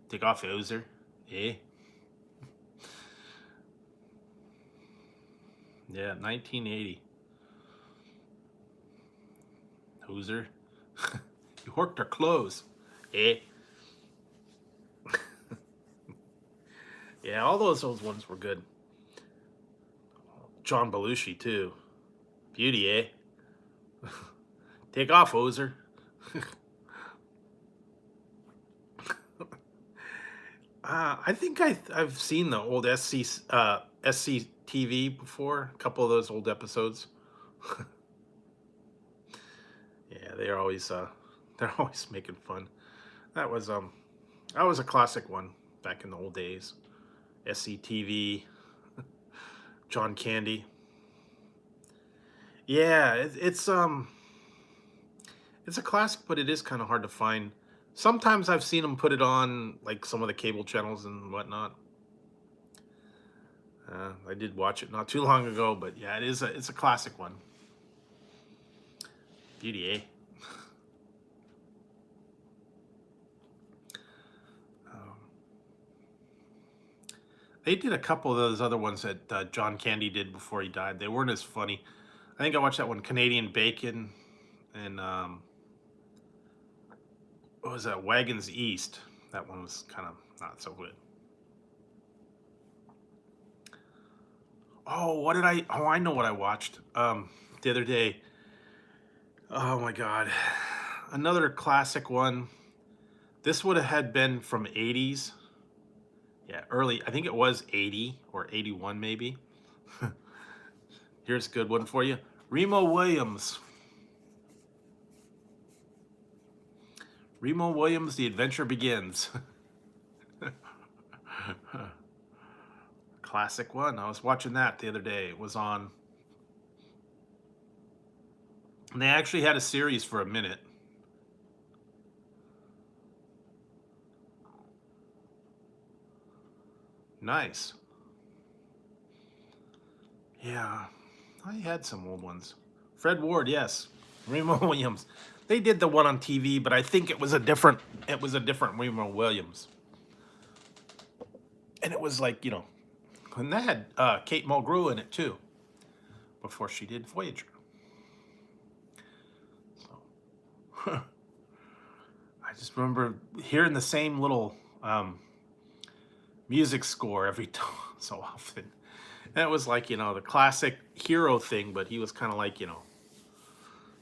Take off Ozer. Eh? Yeah, 1980. Hoser. You horked our clothes. Eh? Yeah, all those old ones were good. John Belushi, too. Beauty, eh? Take off, Hoser. I think I've seen the old SCTV before. A couple of those old episodes. Yeah, they're always making fun. That was a classic one back in the old days. SCTV, John Candy. Yeah, it's a classic, but it is kind of hard to find. Sometimes I've seen them put it on like some of the cable channels and whatnot. I did watch it not too long ago, but yeah, it's a classic one. Beauty, eh? They did a couple of those other ones that John Candy did before he died. They weren't as funny. I think I watched that one, Canadian Bacon, and what was that, Wagons East. That one was kind of not so good. Oh, I know what I watched the other day. Oh my God. Another classic one. This would have had been from 80s. Yeah, early, I think it was 80 or 81 maybe. Here's a good one for you. Remo Williams. Remo Williams, The Adventure Begins. Classic one. I was watching that the other day. It was on. And they actually had a series for a minute. Nice. Yeah, I had some old ones. Fred Ward, yes. Remo Williams. They did the one on TV, but I think it was a different Remo Williams. And it was like, and that had Kate Mulgrew in it too, before she did Voyager. So, I just remember hearing the same little music score every time so often. And it was like, the classic hero thing, but he was kind of like,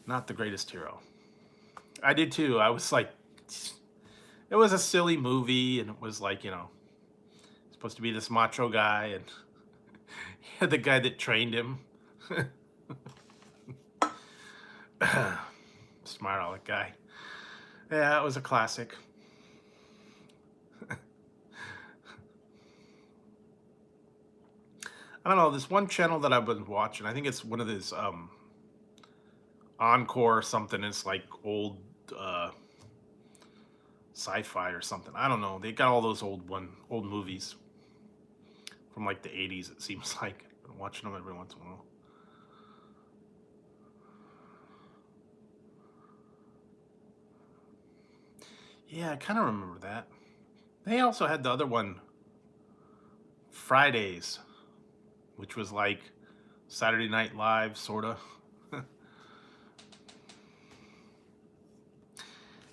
not the greatest hero. I did too. I was like, it was a silly movie, and it was like, supposed to be this macho guy, and he had the guy that trained him. Smart aleck guy. Yeah, it was a classic. I don't know, this one channel that I've been watching, I think it's one of these Encore or something. It's like old sci-fi or something. I don't know. They got all those old movies from like the 80s, it seems like. I'm watching them every once in a while. Yeah, I kind of remember that. They also had the other one, Fridays, which was like Saturday Night Live, sorta.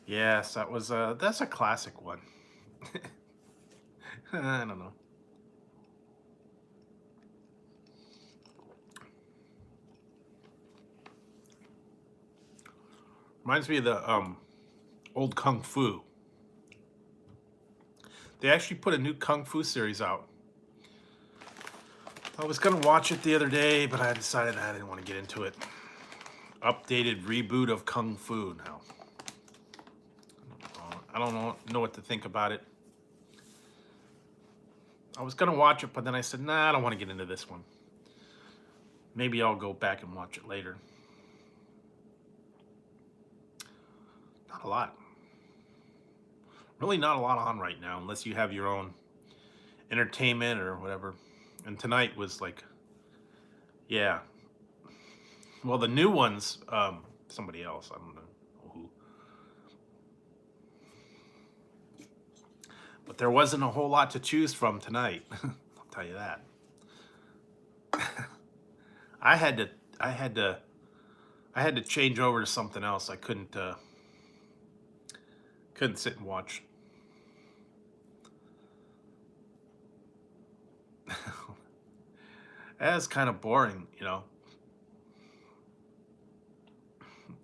Yes, that's a classic one. I don't know. Reminds me of the old Kung Fu. They actually put a new Kung Fu series out. I was gonna watch it the other day, but I decided I didn't want to get into it. Updated reboot of Kung Fu now. I don't know what to think about it. I was gonna watch it, but then I said, nah, I don't want to get into this one. Maybe I'll go back and watch it later. Not a lot. Really not a lot on right now, unless you have your own entertainment or whatever. And tonight was like, yeah. Well, the new ones, somebody else, I don't know who. But there wasn't a whole lot to choose from tonight. I'll tell you that. I had to change over to something else. I couldn't sit and watch. That's kind of boring, you know.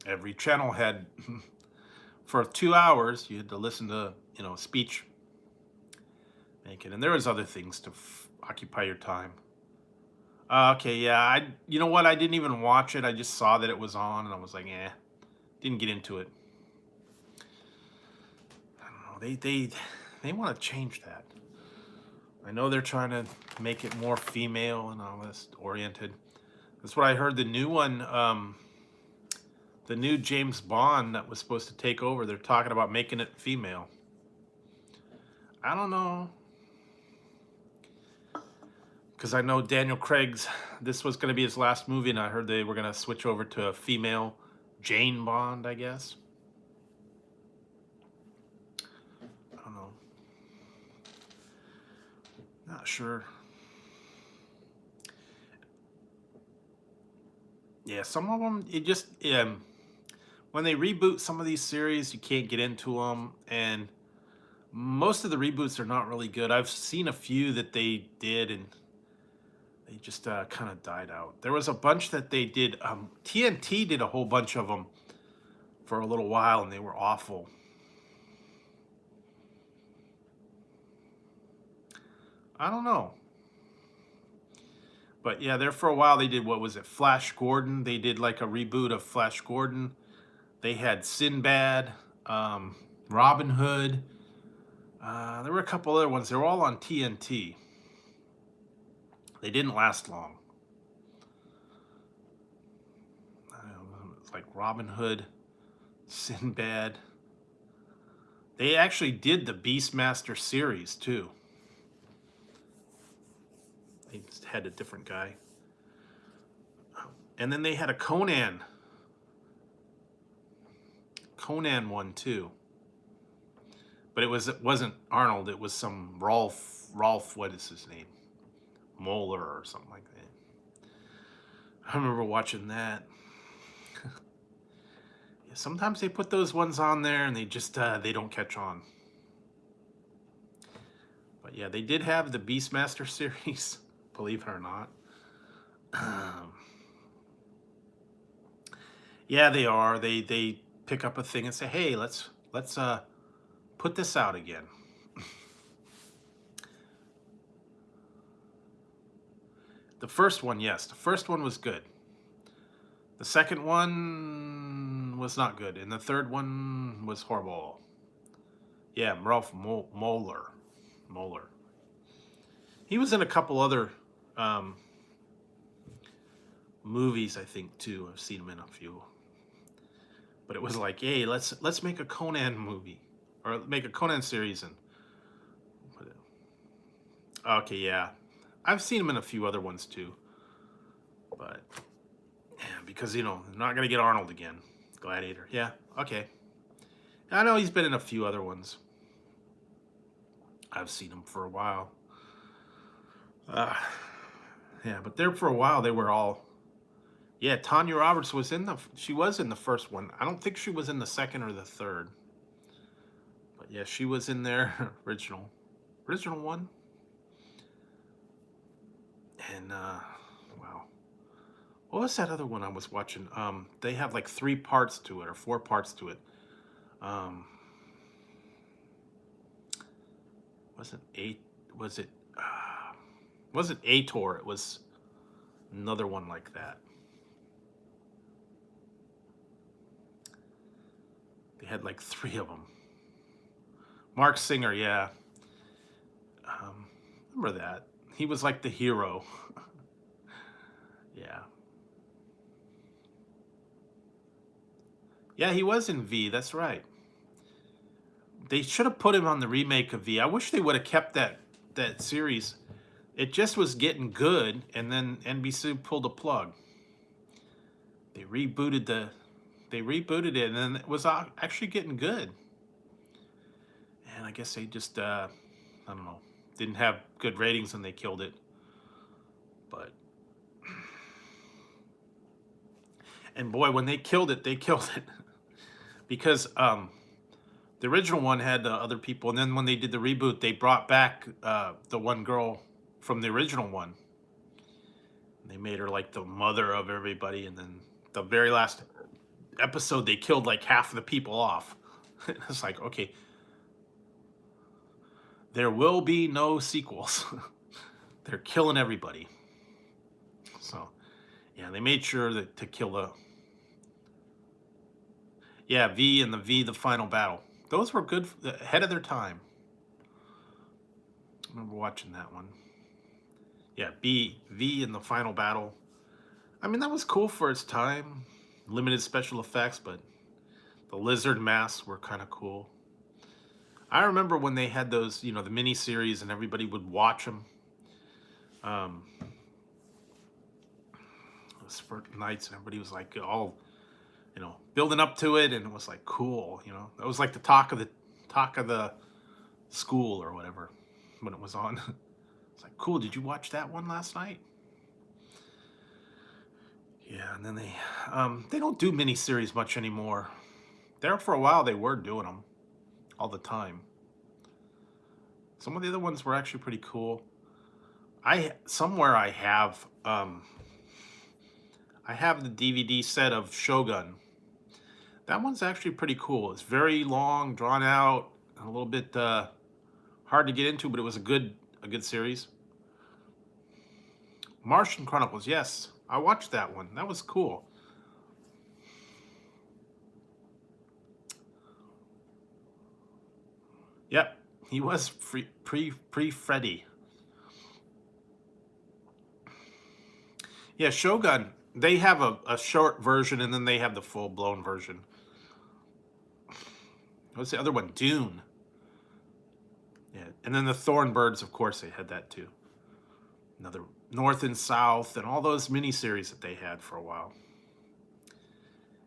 Every channel had, for 2 hours, you had to listen to, you know, speech making, and there was other things to occupy your time. Okay, yeah, you know what? I didn't even watch it. I just saw that it was on, and I was like, eh, didn't get into it. I don't know. They want to change that. I know they're trying to make it more female and all this oriented. That's what I heard. The new one, the new James Bond that was supposed to take over, they're talking about making it female. I don't know. Because I know Daniel Craig's, this was going to be his last movie, and I heard they were going to switch over to a female Jane Bond, I guess. I don't know. Not sure. Yeah, some of them, it just, when they reboot some of these series, you can't get into them, and most of the reboots are not really good. I've seen a few that they did, and they just kind of died out. There was a bunch that they did. TNT did a whole bunch of them for a little while, and they were awful. I don't know. But yeah, there for a while they did, what was it, Flash Gordon? They did like a reboot of Flash Gordon. They had Sinbad, Robin Hood. There were a couple other ones. They were all on TNT. They didn't last long. It's like Robin Hood, Sinbad. They actually did the Beastmaster series too. They just had a different guy. And then they had a Conan one too. But it wasn't Arnold, it was some Rolf, what is his name? Moeller or something like that. I remember watching that. Yeah, sometimes they put those ones on there and they just they don't catch on. But yeah, they did have the Beastmaster series, believe it or not. Yeah, they are. They pick up a thing and say, "Hey, let's put this out again." The first one, yes, the first one was good. The second one was not good, and the third one was horrible. Yeah, Ralph Moeller. He was in a couple other movies, I think, too. I've seen him in a few. But it was like, hey, let's make a Conan movie or make a Conan series. And okay, yeah, I've seen him in a few other ones too. But yeah, because they're not gonna get Arnold again. Gladiator, yeah, okay. I know he's been in a few other ones. I've seen him for a while. Yeah, but there for a while they were all. Yeah, Tanya Roberts was in the. She was in the first one. I don't think she was in the second or the third. But yeah, she was in there original one. And wow, what was that other one I was watching? They have like 3 parts to it or 4 parts to it. Um, wasn't eight? Was it? Wasn't Ator? It was another one like that. They had like 3 of them. Mark Singer, yeah. Remember that? He was like the hero. Yeah. Yeah, he was in V. That's right. They should have put him on the remake of V. I wish they would have kept that series. It just was getting good, and then NBC pulled a plug. They rebooted it, and then it was actually getting good. And I guess they just, I don't know, didn't have good ratings, and they killed it. But, and boy, when they killed it, because the original one had other people, and then when they did the reboot, they brought back the one girl from the original one. They made her like the mother of everybody, and then the very last episode, they killed like half of the people off. It's like, okay, there will be no sequels. They're killing everybody. So, yeah, they made sure to kill the. Yeah, V and the Final Battle. Those were good, ahead of their time. I remember watching that one. Yeah, V in the Final Battle. I mean, that was cool for its time. Limited special effects, but the lizard masks were kind of cool. I remember when they had those, the mini series, and everybody would watch them. For nights, and everybody was like all, building up to it, and it was like cool. That was like the talk of the school or whatever when it was on. It's like, cool. Did you watch that one last night? Yeah, and then they don't do miniseries much anymore. There for a while they were doing them all the time. Some of the other ones were actually pretty cool. Somewhere I have the DVD set of Shogun. That one's actually pretty cool. It's very long, drawn out, a little bit hard to get into, but it was a good series. Martian Chronicles, yes. I watched that one. That was cool. Yep, he was pre-Freddy. Yeah, Shogun, they have a short version, and then they have the full-blown version. What's the other one? Dune. Yeah, and then the Thornbirds, of course, they had that too. Another North and South, and all those miniseries that they had for a while.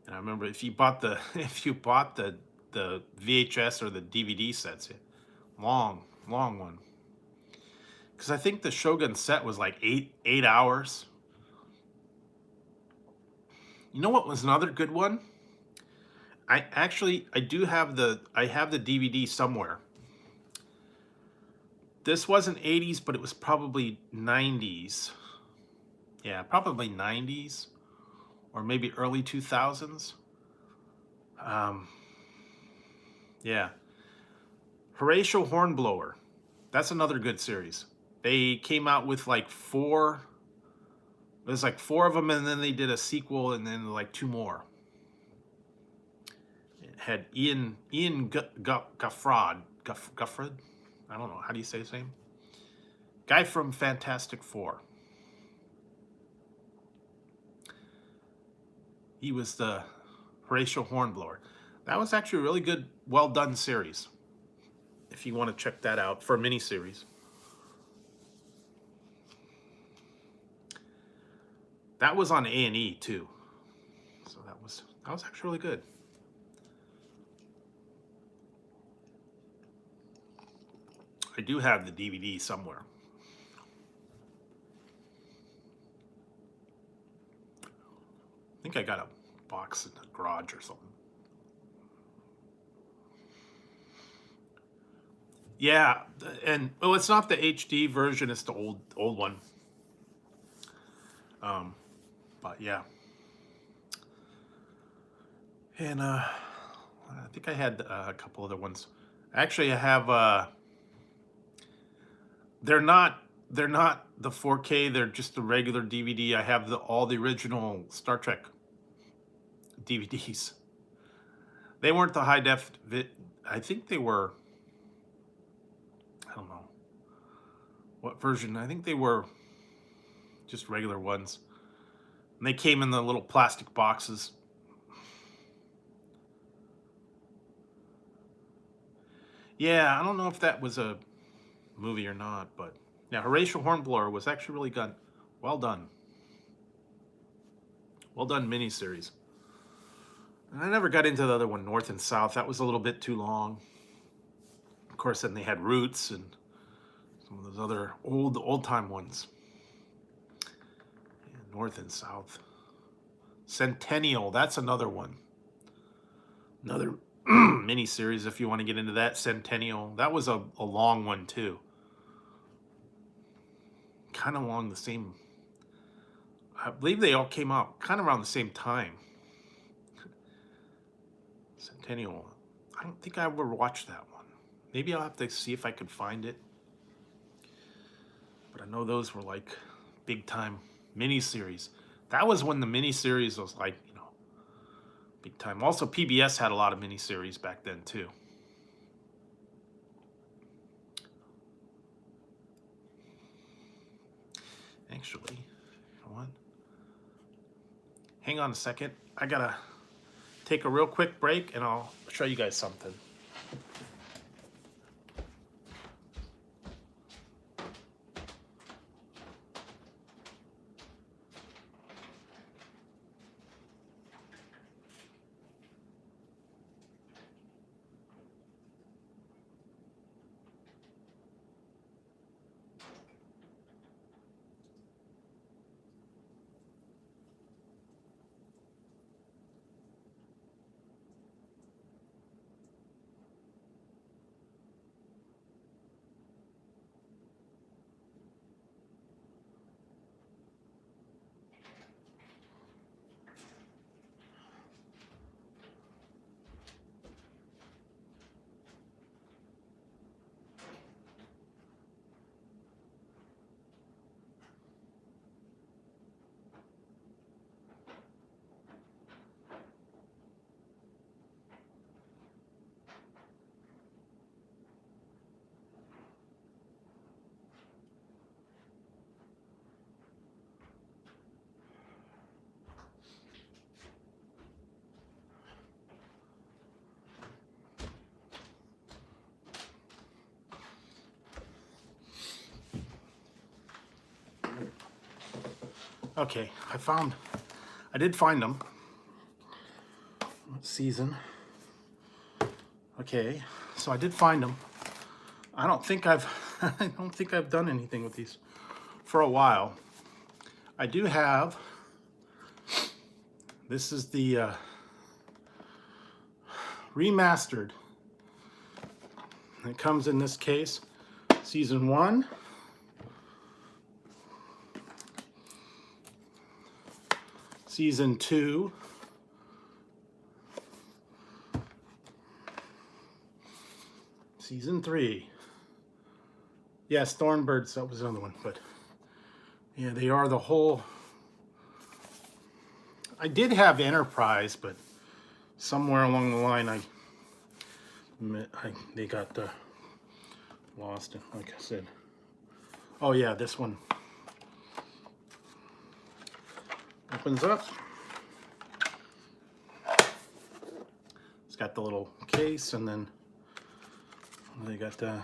And I remember if you bought the VHS or the DVD sets, long one. Because I think the Shogun set was like 8 hours. You know what was another good one? I do have the DVD somewhere. This wasn't 80s, but it was probably 90s. Yeah, probably 90s or maybe early 2000s. Yeah. Horatio Hornblower. That's another good series. They came out with like 4. There's like 4 of them, and then they did a sequel, and then like 2 more. It had Ian Guffrod. I don't know. How do you say his name? Guy from Fantastic Four. He was the Horatio Hornblower. That was actually a really good, well done series. If you want to check that out for a miniseries. That was on A&E too. So that was actually really good. I do have the DVD somewhere. I think I got a box in the garage or something. Yeah, and well, it's not the HD version; it's the old one. But yeah, and I think I had a couple other ones. Actually, I have. They're not the 4K. They're just the regular DVD. I have all the original Star Trek DVDs. They weren't the high def. I think they were. I don't know what version. I think they were just regular ones. And they came in the little plastic boxes. Yeah, I don't know if that was a movie or not, but yeah, Horatio Hornblower was actually really good. Well done. Well done miniseries. And I never got into the other one, North and South. That was a little bit too long. Of course, then they had Roots and some of those other old time ones. Yeah, North and South. Centennial, that's another one. Another miniseries if you want to get into that. Centennial. That was a long one too. Kind of along the same. I believe they all came out kind of around the same time. Centennial. I don't think I ever watched that one. Maybe I'll have to see if I could find it. But I know those were like big time miniseries. That was when the miniseries was like, you know, big time. Also, PBS had a lot of miniseries back then too. Actually, you know what? Hang on a second. I gotta take a real quick break and I'll show you guys something. Okay, I did find them. What season? Okay, so I did find them. I don't think I've done anything with these for a while. I do have. This is the remastered. It comes in this case, season 1. Season 2, Season 3. Yes, Thornbirds, that was another one, but yeah, they are the whole. I did have Enterprise, but somewhere along the line, they got lost, like I said. Oh yeah, this one opens up. got the little case, and then they got the.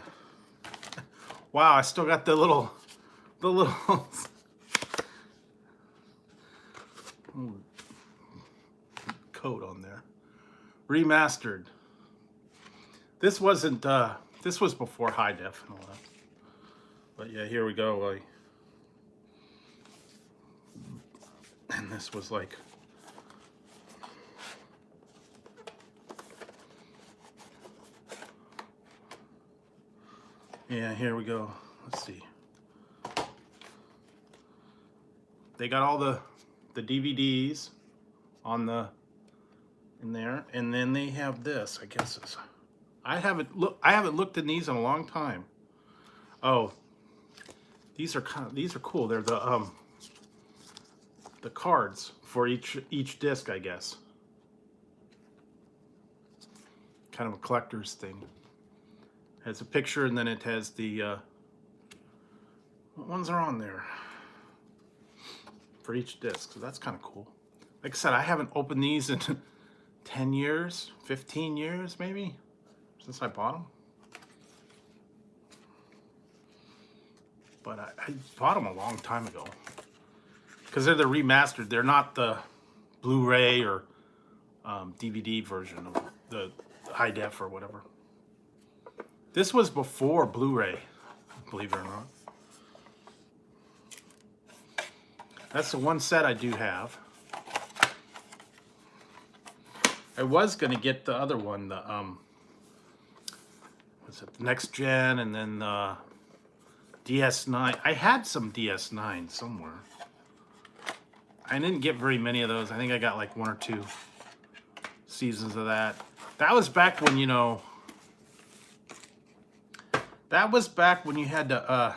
Wow, I still got the little coat on there. Remastered. This wasn't. This was before high def and all that. But yeah, here we go. And this was like. Yeah, here we go. Let's see. They got all the DVDs on in there, and then they have this. I guess it's. I haven't looked in these in a long time. Oh, these are cool. They're the cards for each disc, I guess. Kind of a collector's thing. Has a picture, and then it has the what ones are on there for each disc. So that's kind of cool. Like I said, I haven't opened these in 10 years, 15 years maybe, since I bought them. But I bought them a long time ago because they're the remastered. They're not the Blu-ray or DVD version of the high def or whatever. This was before Blu-ray, believe it or not. That's the one set I do have. I was gonna get the other one, the what's it, the Next Gen, and then the DS9. I had some DS9 somewhere. I didn't get very many of those. I think I got like 1 or 2 seasons of that. That was back when, you know, that was back when you had to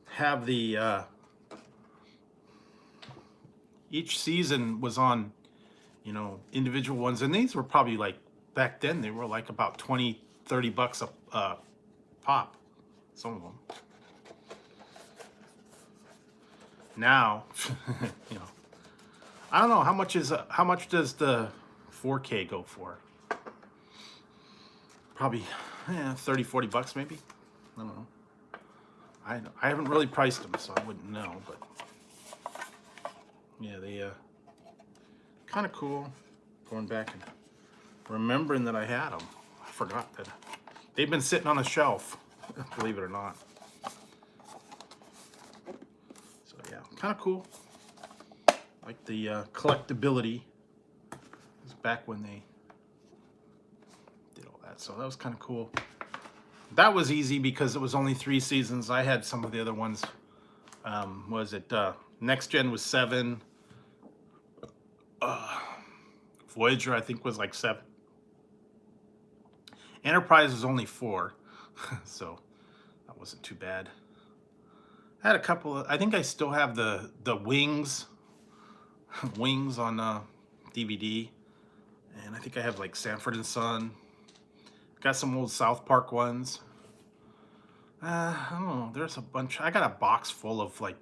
have the each season was on, you know, individual ones, and these were probably like, back then they were like about 20-30 bucks a pop, some of them. Now, you know, I don't know how much does the 4K go for? Probably 30-40 bucks maybe. I don't know. I haven't really priced them, so I wouldn't know, but yeah, they kind of cool. Going back and remembering that I had them. I forgot that they've been sitting on a shelf, believe it or not. So yeah, kind of cool. Like the collectability. It was back when they did all that, so that was kind of cool. That was easy because it was only 3 seasons. I had some of the other ones. Was it Next Gen was 7. Voyager, I think, was like 7. Enterprise was only 4, so that wasn't too bad. I had a couple of, I think I still have the Wings on DVD, and I think I have like Sanford and Son. Got some old South Park ones. I don't know. There's a bunch. I got a box full of like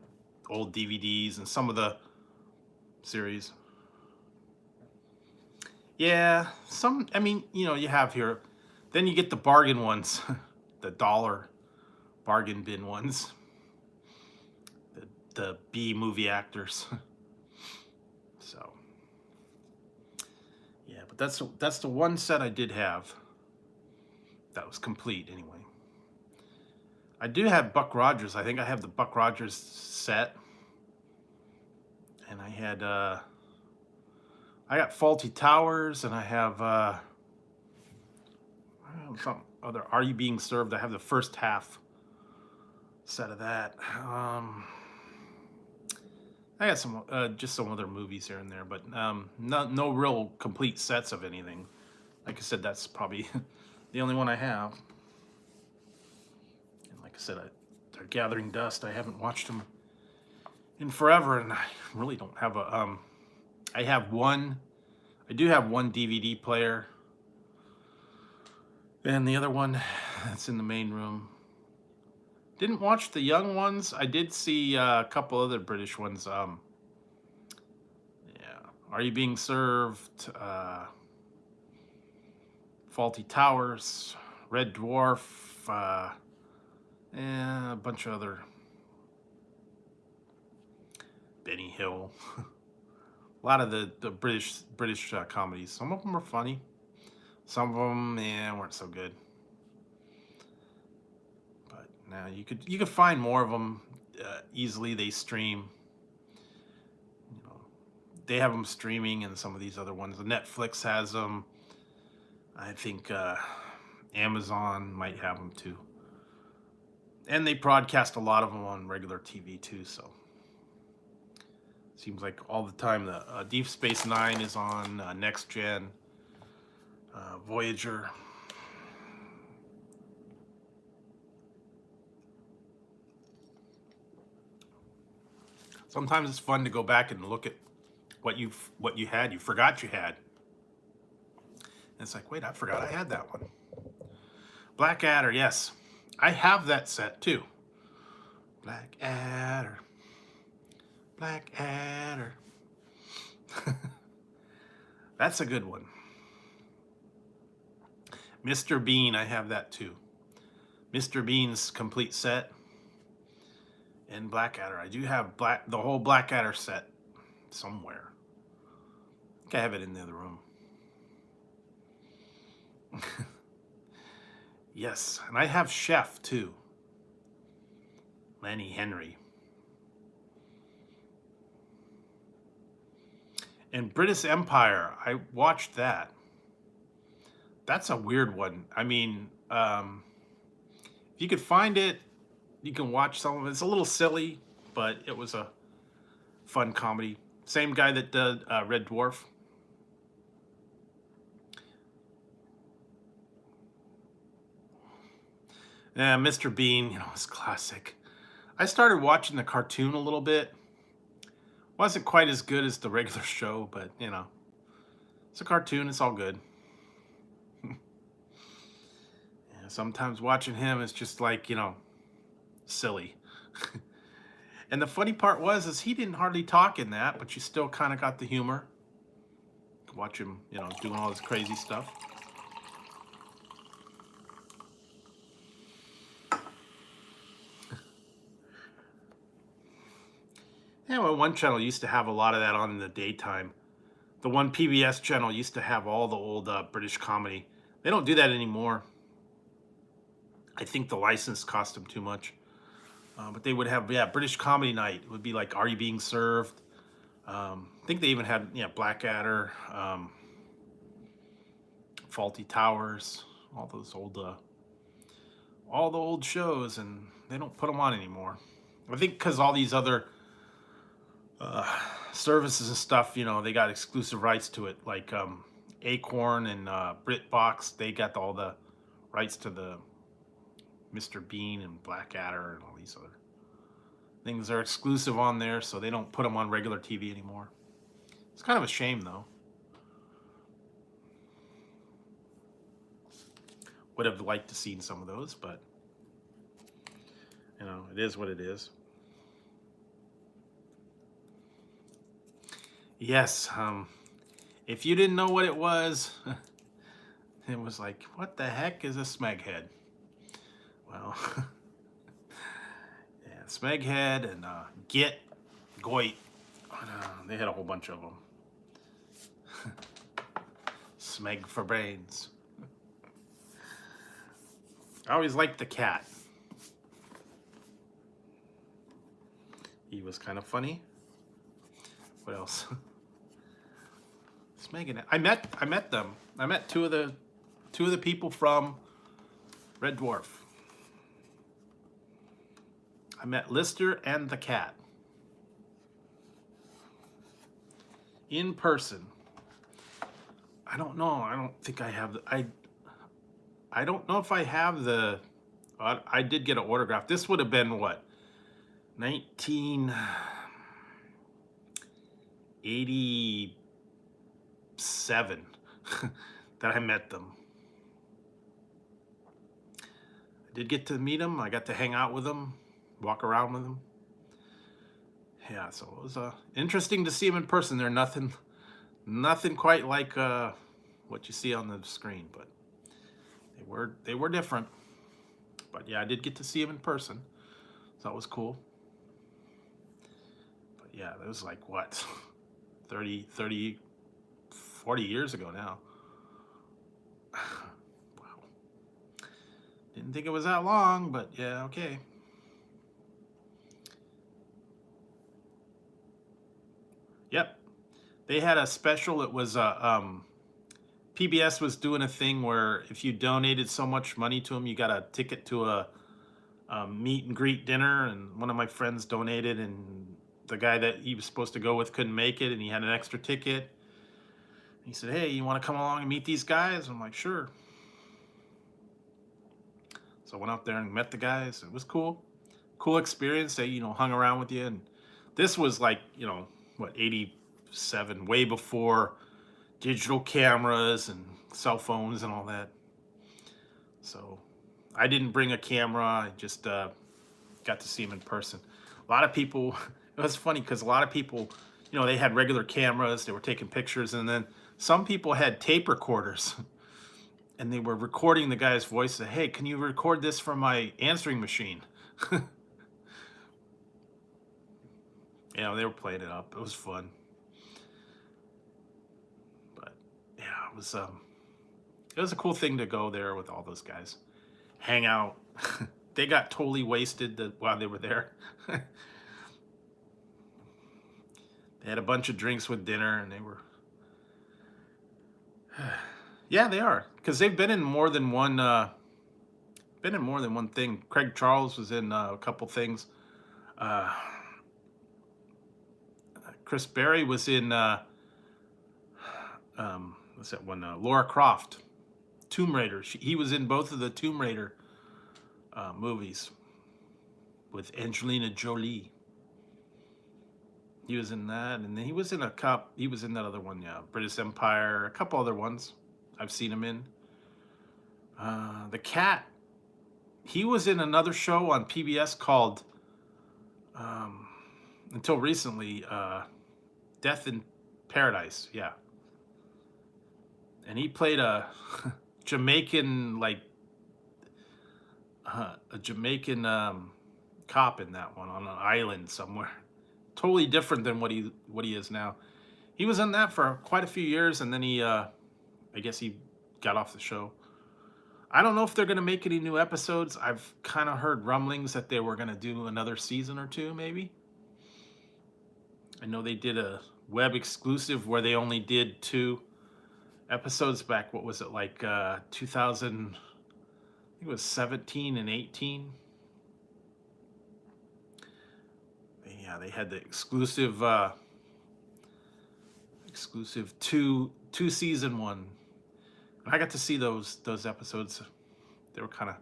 old DVDs and some of the series. Yeah, some. I mean, you know, you have here. Then you get the bargain ones, the dollar bargain bin ones. The B movie actors. So yeah, but that's the one set I did have. That was complete anyway. I do have Buck Rogers. I think I have the Buck Rogers set. And I had I got Faulty Towers, and I have some other Are You Being Served? I have the first half set of that. I got some just some other movies here and there, but no real complete sets of anything. Like I said, that's probably the only one I have. And like I said, they're gathering dust. I haven't watched them in forever, and I really don't have a. I do have one DVD player, and the other one that's in the main room. Didn't watch the young ones. I did see a couple other British ones. Yeah, Are You Being Served? Faulty Towers, Red Dwarf, and a bunch of other, Benny Hill. A lot of the British comedies. Some of them are funny. Some of them, weren't so good. But now you could find more of them easily. They stream. You know, they have them streaming, and some of these other ones. Netflix has them. I think Amazon might have them too. And they broadcast a lot of them on regular TV too. So seems like all the time. The Deep Space Nine is on Next Gen. Voyager. Sometimes it's fun to go back and look at what you forgot you had. And it's like, wait, I forgot I had that one. Blackadder, yes. I have that set too. Blackadder. Blackadder. That's a good one. Mr. Bean, I have that too. Mr. Bean's complete set. And Blackadder. I do have the whole Blackadder set somewhere. I think I have it in the other room. Yes, and I have Chef too. Lenny Henry. And British Empire, I watched that. That's a weird one. I mean, if you could find it, you can watch some of it. It's a little silly, but it was a fun comedy. Same guy that did Red Dwarf. Yeah, Mr. Bean, you know, it's classic. I started watching the cartoon a little bit. Wasn't quite as good as the regular show, but, you know, it's a cartoon. It's all good. Yeah, sometimes watching him is just like, you know, silly. And the funny part is he didn't hardly talk in that, but you still kind of got the humor. Watch him, you know, doing all this crazy stuff. Yeah, well, one channel used to have a lot of that on in the daytime. The one PBS channel used to have all the old British comedy. They don't do that anymore. I think the license cost them too much. But they would have, British Comedy Night. It would be like Are You Being Served? I think they even had, Blackadder, Faulty Towers, all those old, all the old shows, and they don't put them on anymore. I think because all these other services and stuff, you know, they got exclusive rights to it, like Acorn and BritBox. They got all the rights to the Mr. Bean and Blackadder and all these other things are exclusive on there, so they don't put them on regular TV anymore. It's kind of a shame, though. Would have liked to seen some of those, but you know, it is what it is. Yes, if you didn't know what it was, it was like, what the heck is a smeghead? Well, yeah, smeghead and Git, Goit, they had a whole bunch of them. Smeg for brains. I always liked the cat. He was kind of funny. What else? Smeg. I met them. I met two of the people from Red Dwarf. I met Lister and the cat in person. I don't know. I don't think I have I don't know if I have the. I did get an autograph. This would have been what, 1987 that I met them. I did get to meet them. I got to hang out with them, walk around with them. Yeah, so it was interesting to see them in person. They're nothing quite like what you see on the screen, but They were different. But yeah, I did get to see him in person. So that was cool. But yeah, that was like what? 30, 40 years ago now. Wow. Didn't think it was that long, but yeah, okay. Yep. They had a special. It was PBS was doing a thing where if you donated so much money to them, you got a ticket to a meet and greet dinner. And one of my friends donated, and the guy that he was supposed to go with couldn't make it, and he had an extra ticket. He said, "Hey, you want to come along and meet these guys?" I'm like, "Sure." So I went out there and met the guys. It was cool experience. They hung around with you, and this was like what 87, way before digital cameras and cell phones and all that. So I didn't bring a camera. I just got to see him in person. A lot of people, it was funny because a lot of people, they had regular cameras. They were taking pictures. And then some people had tape recorders. And they were recording the guy's voice. Say, "Hey, can you record this from my answering machine?" They were playing it up. It was fun. But yeah, it was a cool thing to go there with all those guys, hang out. They got totally wasted while they were there. They had a bunch of drinks with dinner, and they were. Yeah, they are, because they've been in more than one. Thing. Craig Charles was in a couple things. Chris Berry was in. What's that one? Laura Croft, Tomb Raider. He was in both of the Tomb Raider movies with Angelina Jolie. He was in that, and then he was in He was in that other one, yeah, British Empire. A couple other ones I've seen him in. The Cat. He was in another show on PBS called, until recently, Death in Paradise. Yeah, and he played a Jamaican a Jamaican cop in that one on an island somewhere. Totally different than what he is now. He was in that for quite a few years, and then I guess he got off the show. I don't know if they're going to make any new episodes. I've kind of heard rumblings that they were going to do another season or two, maybe. I know they did a web exclusive where they only did 2 episodes back. What was it, like 2000? I think it was 17 and 18. Yeah, they had the exclusive two season one. I got to see those episodes. They were kind of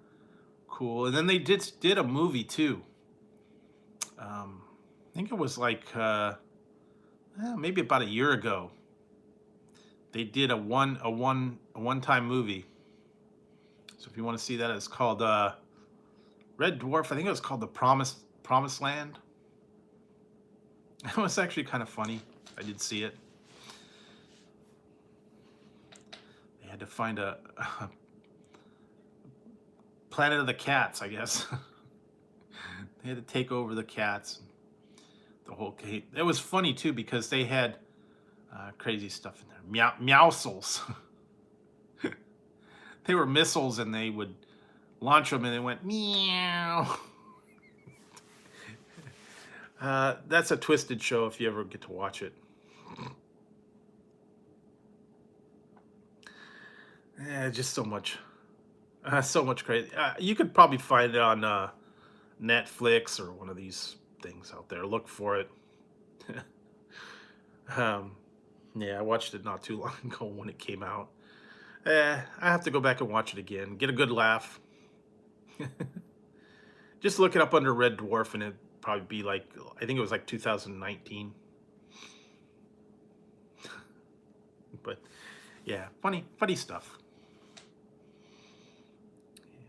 cool. And then they did a movie too. I think it was like maybe about a year ago. They did a one-time movie. So if you want to see that, it's called Red Dwarf. I think it was called The Promised Land. It was actually kind of funny. I did see it. They had to find a Planet of the Cats, I guess. They had to take over the cats. The whole cave. It was funny too because they had crazy stuff in there. Meowsles. They were missiles, and they would launch them, and they went meow. That's a twisted show if you ever get to watch it. Just so much crazy. You could probably find it on Netflix or one of these things out there. Look for it. Yeah, I watched it not too long ago when it came out. I have to go back and watch it again. Get a good laugh. Just look it up under Red Dwarf, and it'd probably be like, I think it was like 2019. But yeah, funny stuff.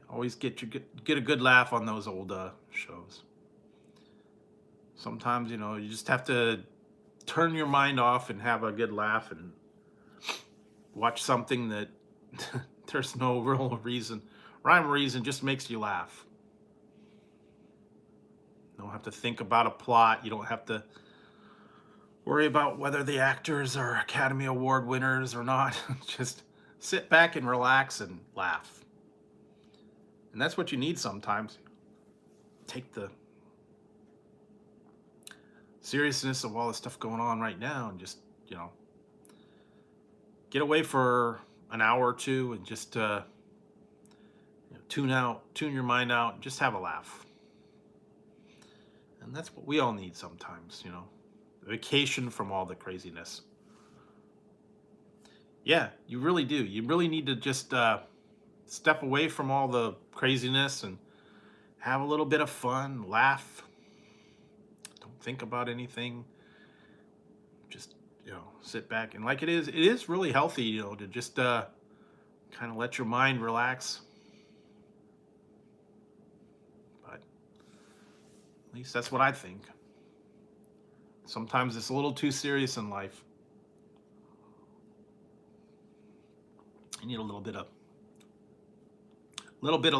Always get a good laugh on those old shows. Sometimes you just have to turn your mind off and have a good laugh and watch something that There's no real reason. Rhyme or reason just makes you laugh. You don't have to think about a plot. You don't have to worry about whether the actors are Academy Award winners or not. Just sit back and relax and laugh. And that's what you need sometimes. Take the seriousness of all the stuff going on right now and just, get away for an hour or two and just tune your mind out, and just have a laugh. And that's what we all need sometimes, a vacation from all the craziness. Yeah, you really do. You really need to just step away from all the craziness and have a little bit of fun, laugh. Don't think about anything. Just, sit back. And like it is really healthy, to just kind of let your mind relax. But at least that's what I think. Sometimes it's a little too serious in life. You need a little bit of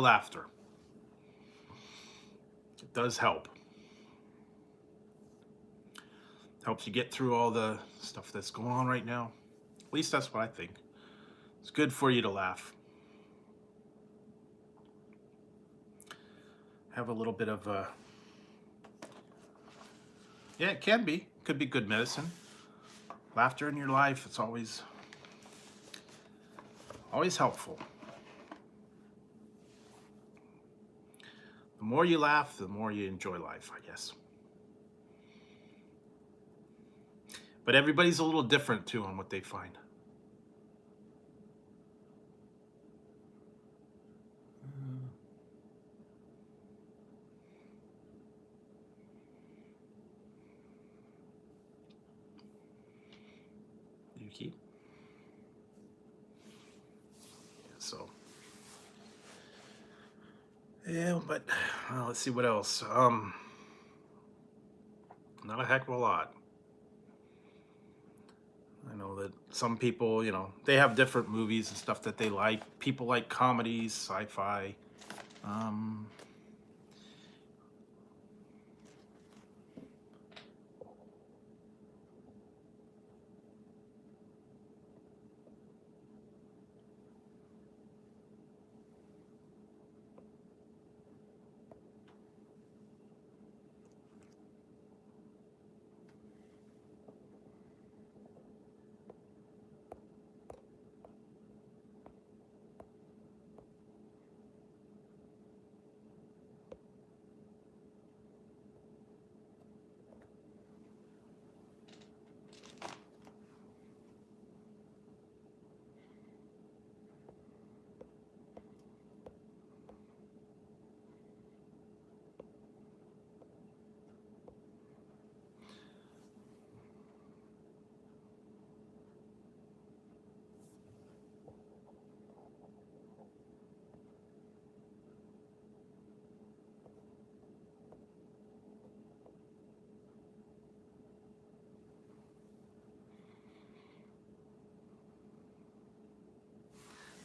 laughter. It does help. Helps you get through all the stuff that's going on right now. At least that's what I think. It's good for you to laugh. Have a little bit of yeah, it can be. Could be good medicine. Laughter in your life, it's always helpful. The more you laugh, the more you enjoy life, I guess. But everybody's a little different too on what they find. You keep. So. Yeah, but let's see what else. Not a heck of a lot. I know that some people, they have different movies and stuff that they like. People like comedies, sci-fi.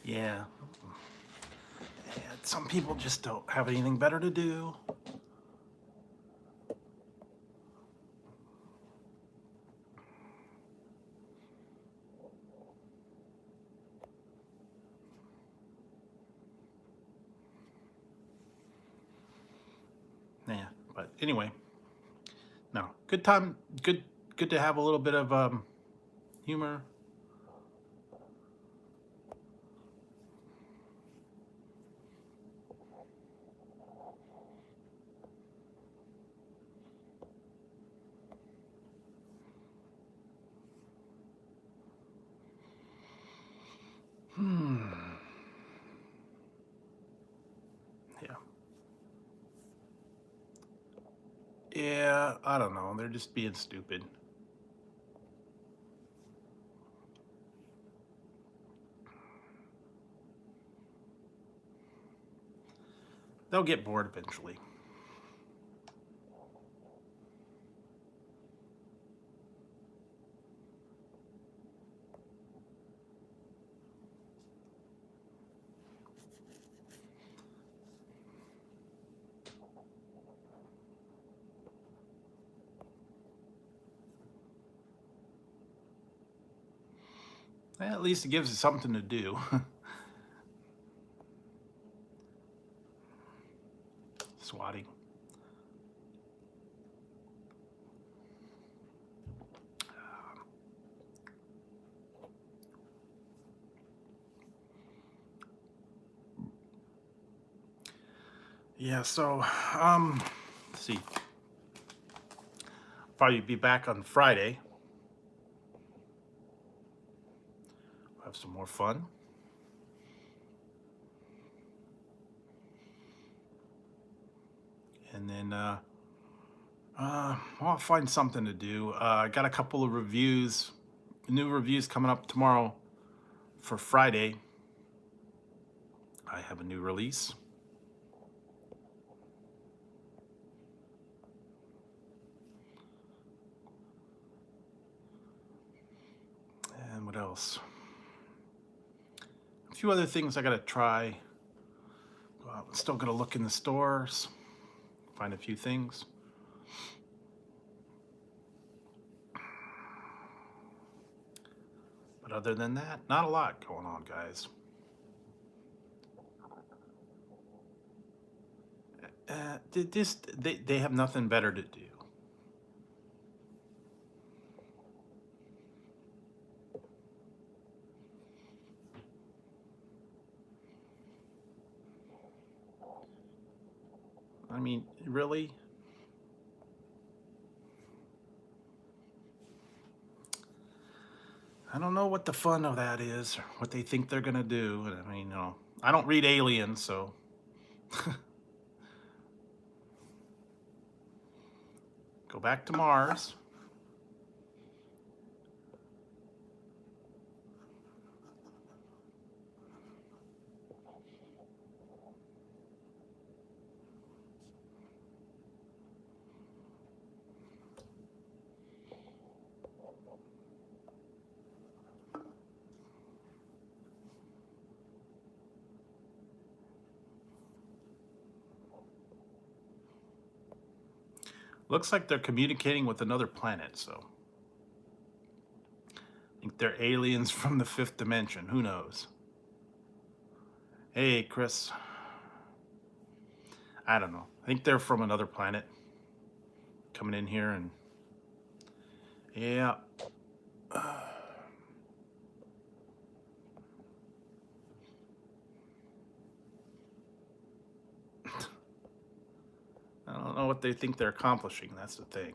Yeah. Some people just don't have anything better to do. Yeah, but anyway, no, good time, good to have a little bit of humor. Yeah. Yeah, I don't know. They're just being stupid. They'll get bored eventually. At least it gives us something to do. Swatting. Yeah, so let's see. Probably be back on Friday. Have some more fun. And then I'll find something to do. I got a couple of reviews, new reviews coming up tomorrow for Friday. I have a new release. And what else? A few other things I gotta try. Well, I'm still gonna look in the stores, find a few things. But other than that, not a lot going on, guys. They have nothing better to do. I mean, really? I don't know what the fun of that is, or what they think they're gonna do. I mean, you know, I don't read Alien, so go back to Mars. Looks like they're communicating with another planet, so I think they're aliens from the fifth dimension. Who knows? Hey, Chris. I don't know. I think they're from another planet coming in here, and yeah. I don't know what they think they're accomplishing. That's the thing.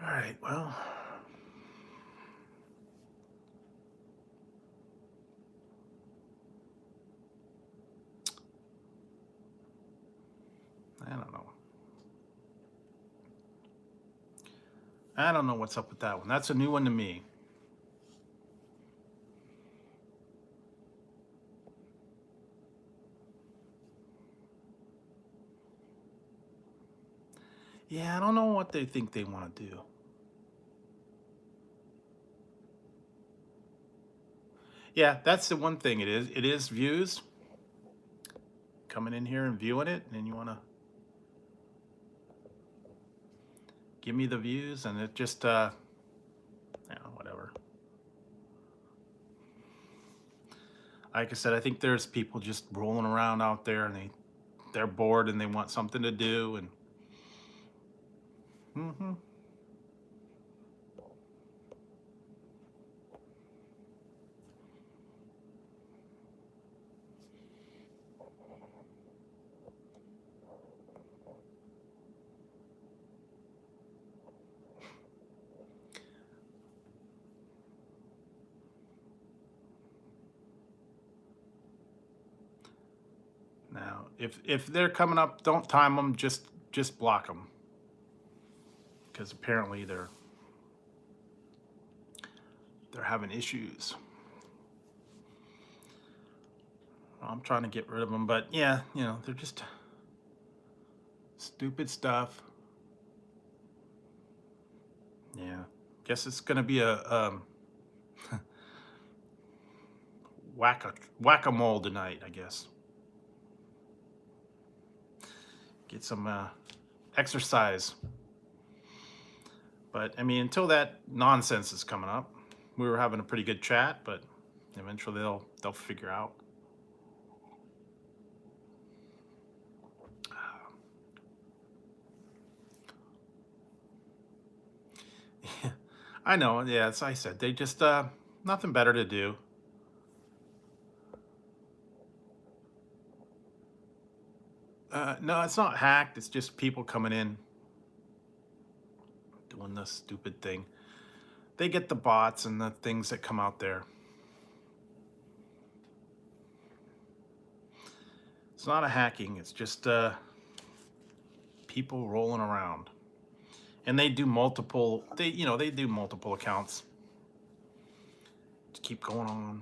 All right, well. I don't know. I don't know what's up with that one. That's a new one to me. Yeah, I don't know what they think they want to do. Yeah, that's the one thing. It is views. Coming in here and viewing it, and then you want to give me the views, and it just you know, whatever. Like I said, I think there's people just rolling around out there, and they're bored and they want something to do, and now if they're coming up, don't time them. Just block them, because apparently they're having issues. I'm trying to get rid of them, but yeah, you know, they're just stupid stuff. Yeah, Guess it's gonna be a whack-a-mole tonight, I guess. Get some exercise. But I mean, until that nonsense is coming up, we were having a pretty good chat, but eventually they'll figure out. I know, yeah, as I said, they just nothing better to do. No, it's not hacked. It's just people coming in doing this stupid thing. They get the bots and the things that come out there. It's not a hacking. It's just people rolling around, and they do multiple. They do multiple accounts to keep going on.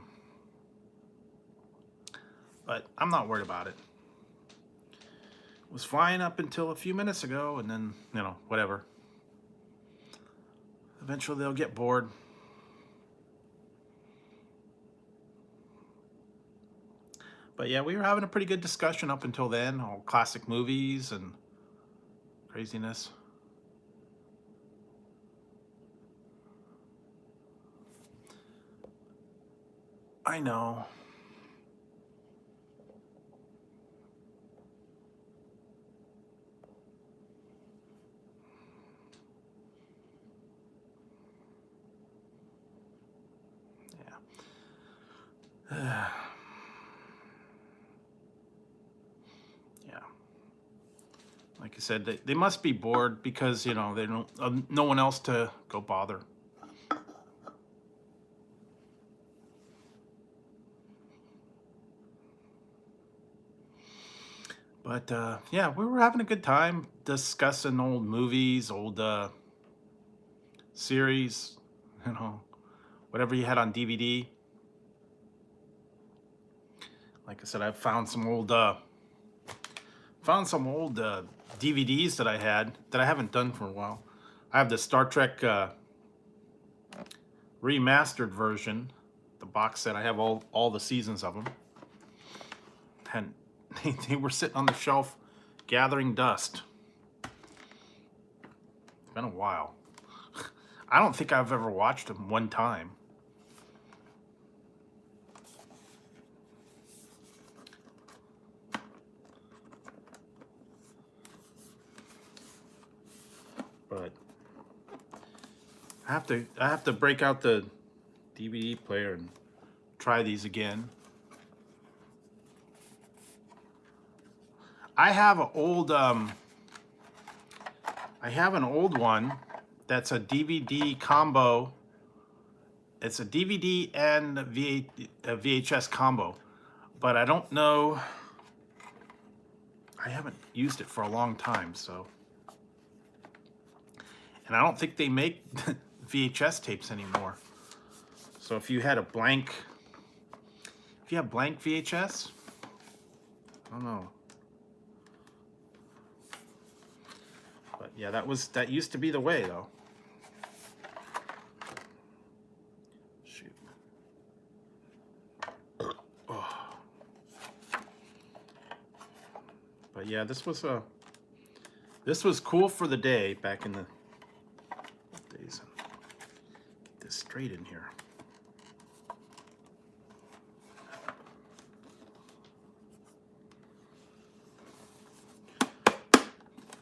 But I'm not worried about it. It was fine up until a few minutes ago, and then whatever. Eventually they'll get bored. But yeah, we were having a pretty good discussion up until then, all classic movies and craziness. I know. Yeah. Yeah. Like I said, they must be bored because, they don't, no one else to go bother. But yeah, we were having a good time discussing old movies, old series, whatever you had on DVD. Like I said, I found some old DVDs that I had that I haven't done for a while. I have the Star Trek remastered version, the box set. I have all the seasons of them, and they were sitting on the shelf gathering dust. It's been a while. I don't think I've ever watched them one time. But I have to break out the DVD player and try these again. I have an old one that's a DVD combo. It's a DVD and a VHS combo, but I don't know. I haven't used it for a long time, so. And I don't think they make VHS tapes anymore. So if you have blank VHS, I don't know. But yeah, that used to be the way, though. Shoot. Oh. But yeah, this was cool for the day back in the days. Get this straight in here.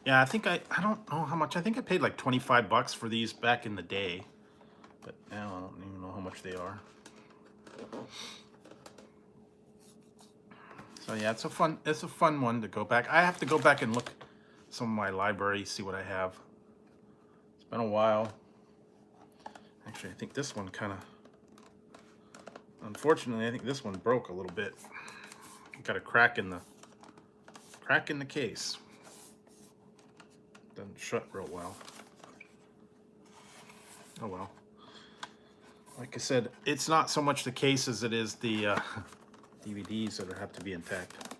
Yeah, I think I don't know how much. I think I paid like $25 for these back in the day, but now I don't even know how much they are. So yeah, it's a fun one to go back. I have to go back and look some of my library, see what I have. It's been a while. Actually, I think this one unfortunately, I think this one broke a little bit. Got a crack in the case. Doesn't shut real well. Oh well. Like I said, it's not so much the case as it is the DVDs that have to be intact.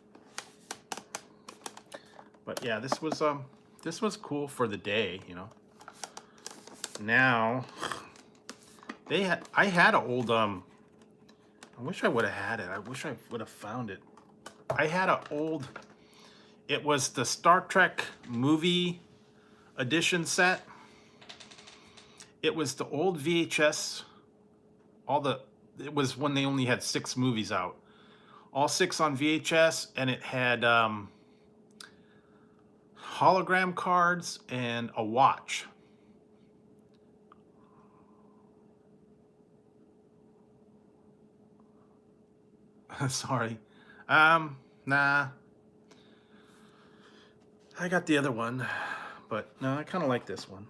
But yeah, this was cool for the day, Now I had an old I wish I would have had it. I wish I would have found it. I had an old. It was the Star Trek movie edition set. It was the old VHS. It was when they only had 6 movies out. All 6 on VHS, and it had hologram cards and a watch. Sorry. Nah. I got the other one, but no, I kind of like this one.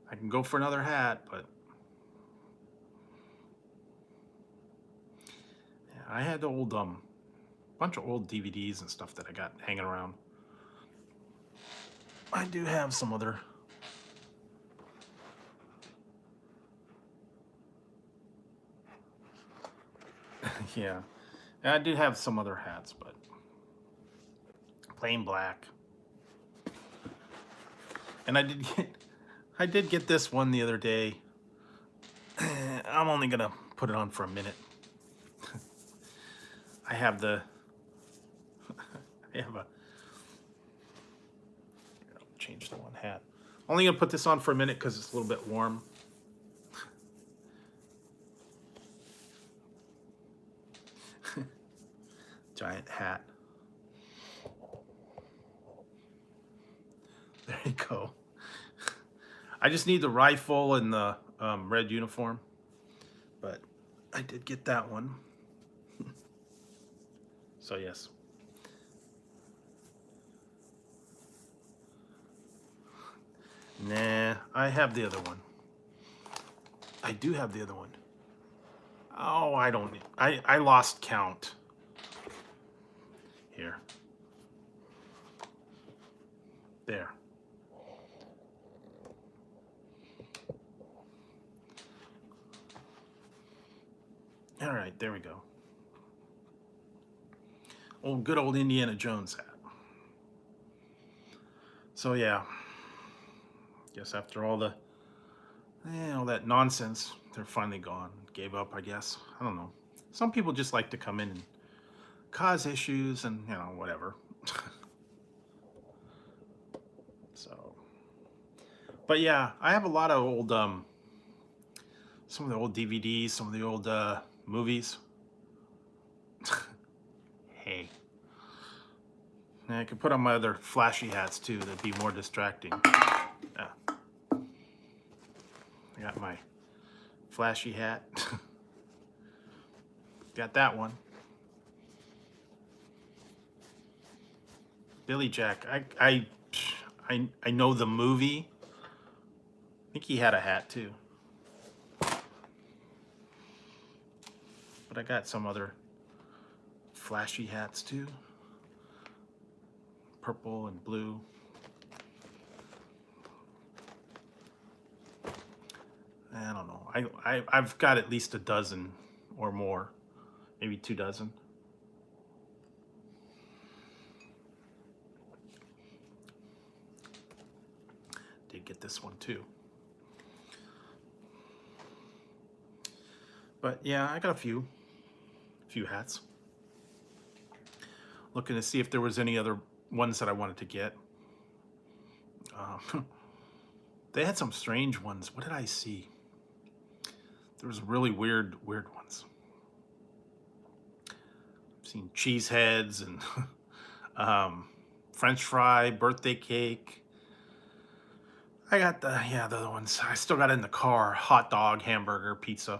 I can go for another hat, but yeah, I had the old bunch of old DVDs and stuff that I got hanging around. I do have some other. Yeah, I do have some other hats, but plain black. And I did get this one the other day. I'm only gonna put it on for a minute. I have a. I'll change the one hat. Only gonna put this on for a minute because it's a little bit warm. Giant hat. There you go. I just need the rifle and the red uniform, but I did get that one. So yes. Nah, I have the other one. I do have the other one. Oh, I don't need. I lost count. Here. There. All right, there we go. Good old Indiana Jones hat. So yeah, guess after all that nonsense, they're finally gone. Gave up, I guess. I don't know. Some people just like to come in and cause issues and, you know, whatever. So, but yeah, I have a lot of old, some of the old DVDs, some of the old movies. Hey. And I could put on my other flashy hats too. That'd be more distracting. Yeah. I got my flashy hat. Got that one. Billy Jack. I know the movie. I think he had a hat too. But I got some other flashy hats too. Purple and blue. I don't know. I've got at least a dozen or more, maybe 2 dozen. Did get this one too. But yeah, I got a few hats. Looking to see if there was any other ones that I wanted to get. They had some strange ones. What did I see? There was really weird ones. I've seen cheese heads and French fry, birthday cake. I got the other ones. I still got it in the car. Hot dog, hamburger, pizza.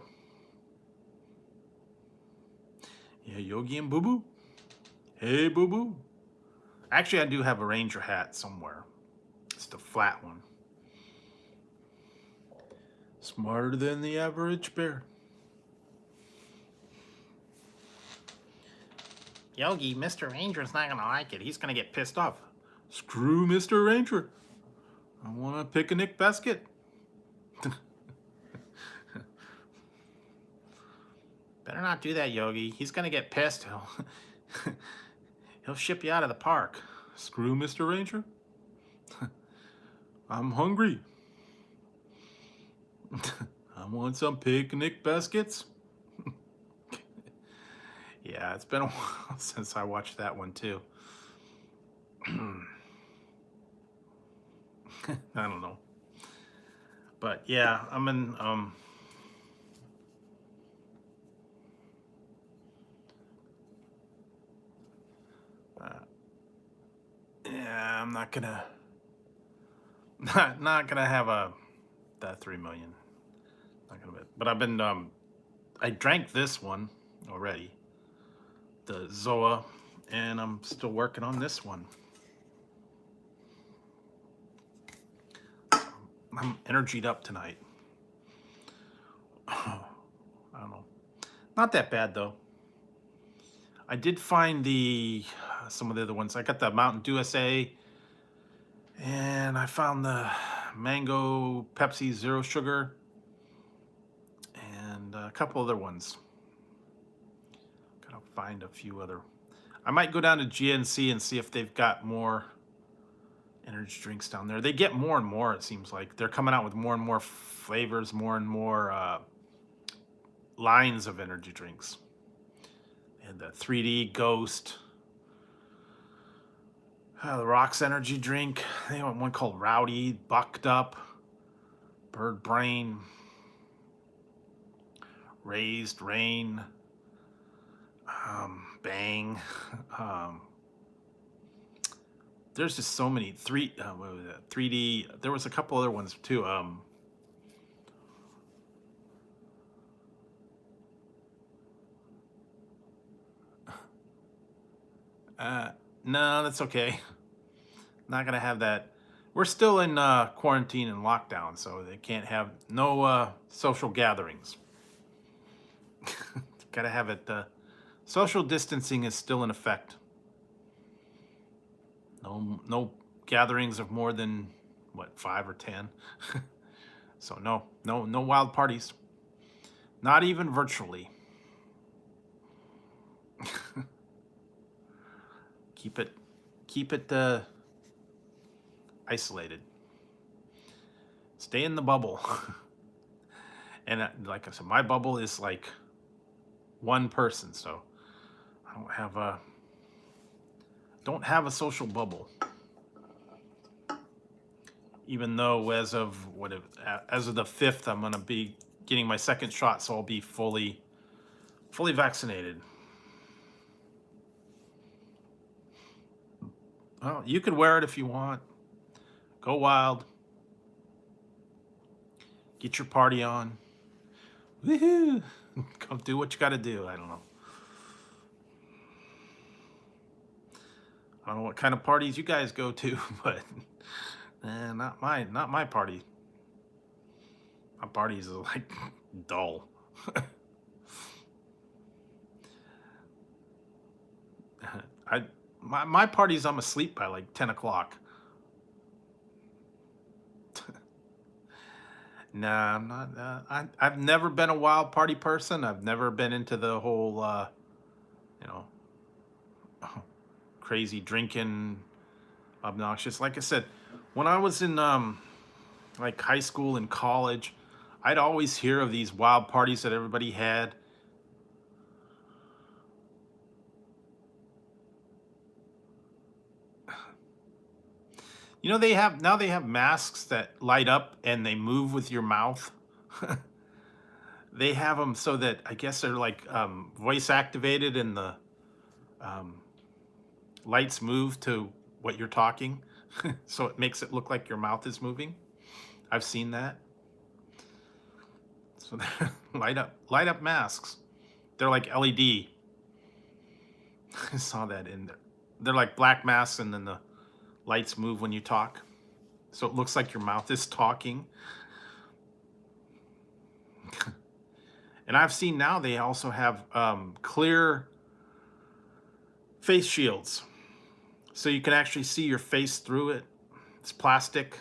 Yeah, Yogi and Boo Boo. Hey, Boo Boo. Actually, I do have a Ranger hat somewhere. It's the flat one. Smarter than the average bear. Yogi, Mr. Ranger's not gonna like it. He's gonna get pissed off. Screw Mr. Ranger. I want a picnic basket. Better not do that, Yogi. He's gonna get pissed. He'll ship you out of the park. Screw Mr. Ranger. I'm hungry. I want some picnic baskets. Yeah, it's been a while since I watched that one too. I don't know. But yeah, I'm in uh, yeah, I'm not gonna not gonna have that 3 million. Not gonna but I've been I drank this one already, the Zoa, and I'm still working on this one. I'm energied up tonight. I don't know. Not that bad though. I did find some of the other ones. I got the Mountain Dew SA, and I found the Mango Pepsi Zero Sugar, and a couple other ones. Gotta find a few other. I might go down to GNC and see if they've got more energy drinks down there. They get more and more, it seems like. They're coming out with more and more flavors, more and more lines of energy drinks. And the 3D Ghost, the Rocks energy drink. They have one called Rowdy, Bucked Up, Bird Brain, Raised Rain, Bang. There's just so many. What was that? 3D. There was a couple other ones too. No, that's okay. Not gonna have that. We're still in quarantine and lockdown, so they can't have no social gatherings. Gotta have it. Social distancing is still in effect. No gatherings of more than what, 5 or 10. So no wild parties. Not even virtually. Keep it isolated. Stay in the bubble. And like I said, my bubble is like one person, so I don't have a social bubble. Even though as of the 5th, I'm gonna be getting my second shot, so I'll be fully vaccinated. Well, you could wear it if you want. Go wild. Get your party on. Woohoo! Go do what you gotta do. I don't know. I don't know what kind of parties you guys go to, but not my party. My parties are like dull. My parties, I'm asleep by like 10 o'clock. Nah, I'm not. I've never been a wild party person. I've never been into the whole, you know, crazy drinking, obnoxious. Like I said, when I was in like high school and college, I'd always hear of these wild parties that everybody had. You know, they have masks that light up and they move with your mouth. They have them so that I guess they're like voice activated, and the um, lights move to what you're talking, so it makes it look like your mouth is moving. I've seen that. So light up masks. They're like LED. I saw that in there. They're like black masks, and then the lights move when you talk, so it looks like your mouth is talking. And I've seen now they also have clear face shields, so you can actually see your face through it. It's plastic.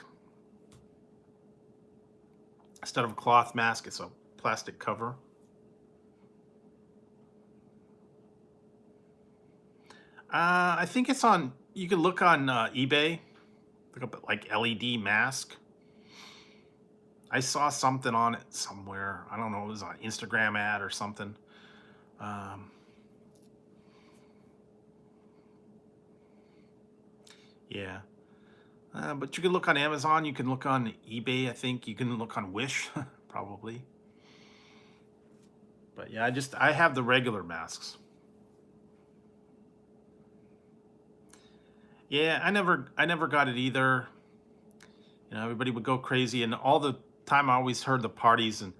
Instead of a cloth mask, it's a plastic cover. I think it's on, you can look on eBay, look up like LED mask. I saw something on it somewhere. I don't know, it was an Instagram ad or something. Um, yeah. But you can look on Amazon, you can look on eBay, I think. You can look on Wish, probably. But yeah, I have the regular masks. Yeah, I never got it either. You know, everybody would go crazy, and all the time I always heard the parties, and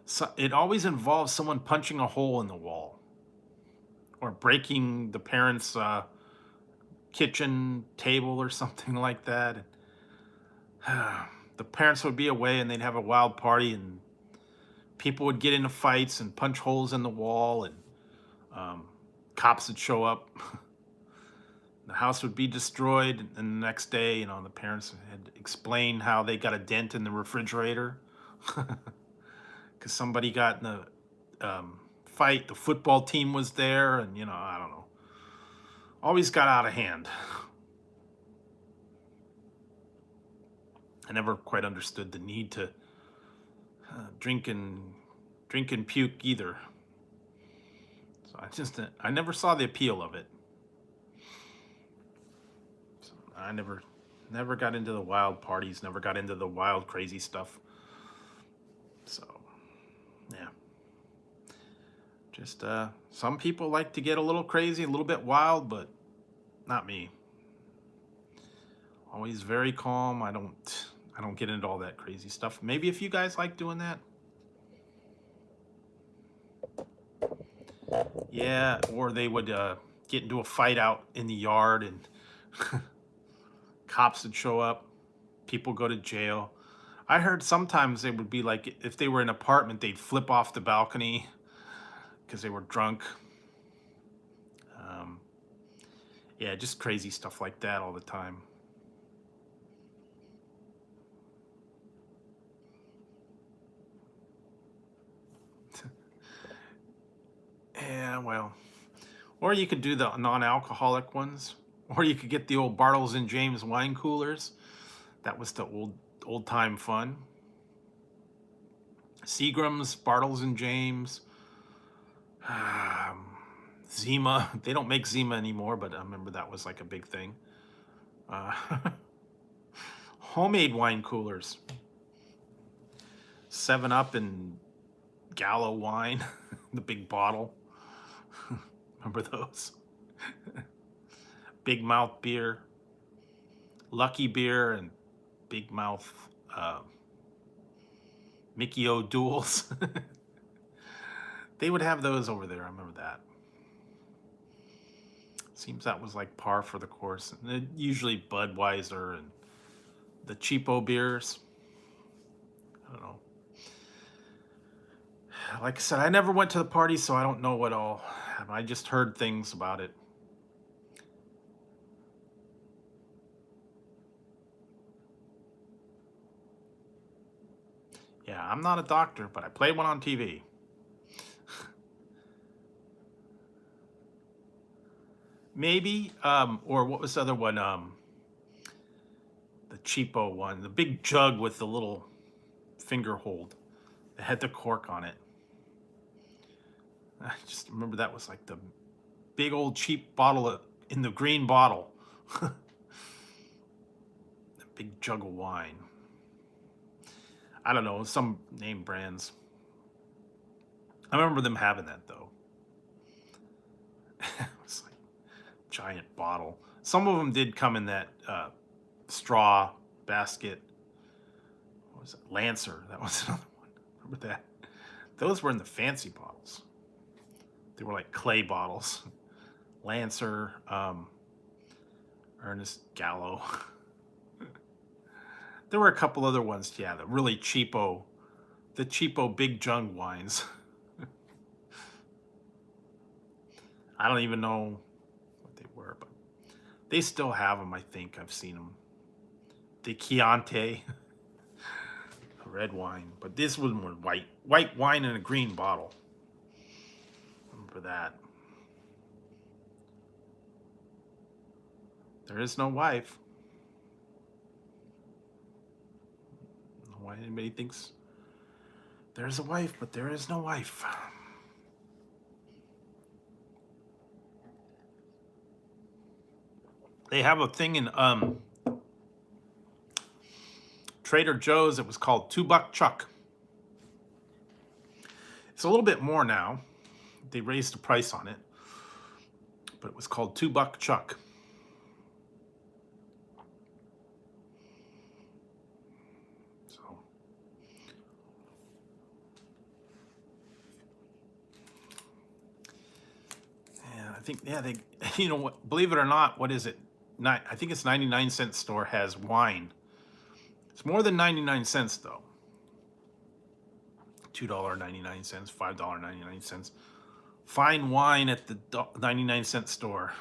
so, it always involves someone punching a hole in the wall or breaking the parents' kitchen table or something like that. The parents would be away, and they'd have a wild party, and people would get into fights and punch holes in the wall, and um, cops would show up. The house would be destroyed, and the next day, you know, the parents had explained how they got a dent in the refrigerator because somebody got in a fight. The football team was there, and you know, I don't know, always got out of hand. I never quite understood the need to drink and puke either. So I never saw the appeal of it. So I never got into the wild parties, never got into the wild crazy stuff. So yeah, just some people like to get a little crazy, a little bit wild, but not me. Always very calm. I don't get into all that crazy stuff. Maybe if you guys like doing that. Yeah, or they would get into a fight out in the yard, and cops would show up, people go to jail. I heard sometimes they would be like, if they were in an apartment, they'd flip off the balcony because they were drunk. Um, yeah, just crazy stuff like that all the time. Yeah, well, or you could do the non-alcoholic ones, or you could get the old Bartles and James wine coolers. That was the old time fun. Seagram's, Bartles and James, Zima. They don't make Zima anymore, but I remember that was like a big thing. Uh, homemade wine coolers, 7 Up and Gallo wine, the big bottle. Remember those? Big Mouth beer, Lucky beer, and Big Mouth Mickey O'Douls. They would have those over there. I remember that. Seems that was like par for the course. And usually Budweiser and the cheapo beers. I don't know. Like I said, I never went to the party, so I don't know what all. I just heard things about it. Yeah, I'm not a doctor, but I played one on TV. Maybe, or what was the other one? The cheapo one, the big jug with the little finger hold that had the cork on it. I just remember that was like the big old cheap bottle in the green bottle. The big jug of wine. I don't know, some name brands. I remember them having that though. It was like a giant bottle. Some of them did come in that straw basket. What was it? Lancer. That was another one. Remember that? Those were in the fancy bottles. They were like clay bottles. Lancer, Ernest Gallo. There were a couple other ones, yeah, the really cheapo, the cheapo big jug wines. I don't even know what they were, but they still have them, I think. I've seen them. The Chianti, a red wine, but this one was white wine in a green bottle. Remember that. There is no wife. Why anybody thinks There's a wife, but there is no wife. They have a thing in Trader Joe's. It was called $2 Chuck. It's a little bit more now. They raised the price on it, but it was called $2 Chuck. So, and I think, yeah, they, you know what? Believe it or not, what is it? I think it's 99-cent store has wine. It's more than 99 cents though. $2.99, $5.99. Fine wine at the 99-cent store.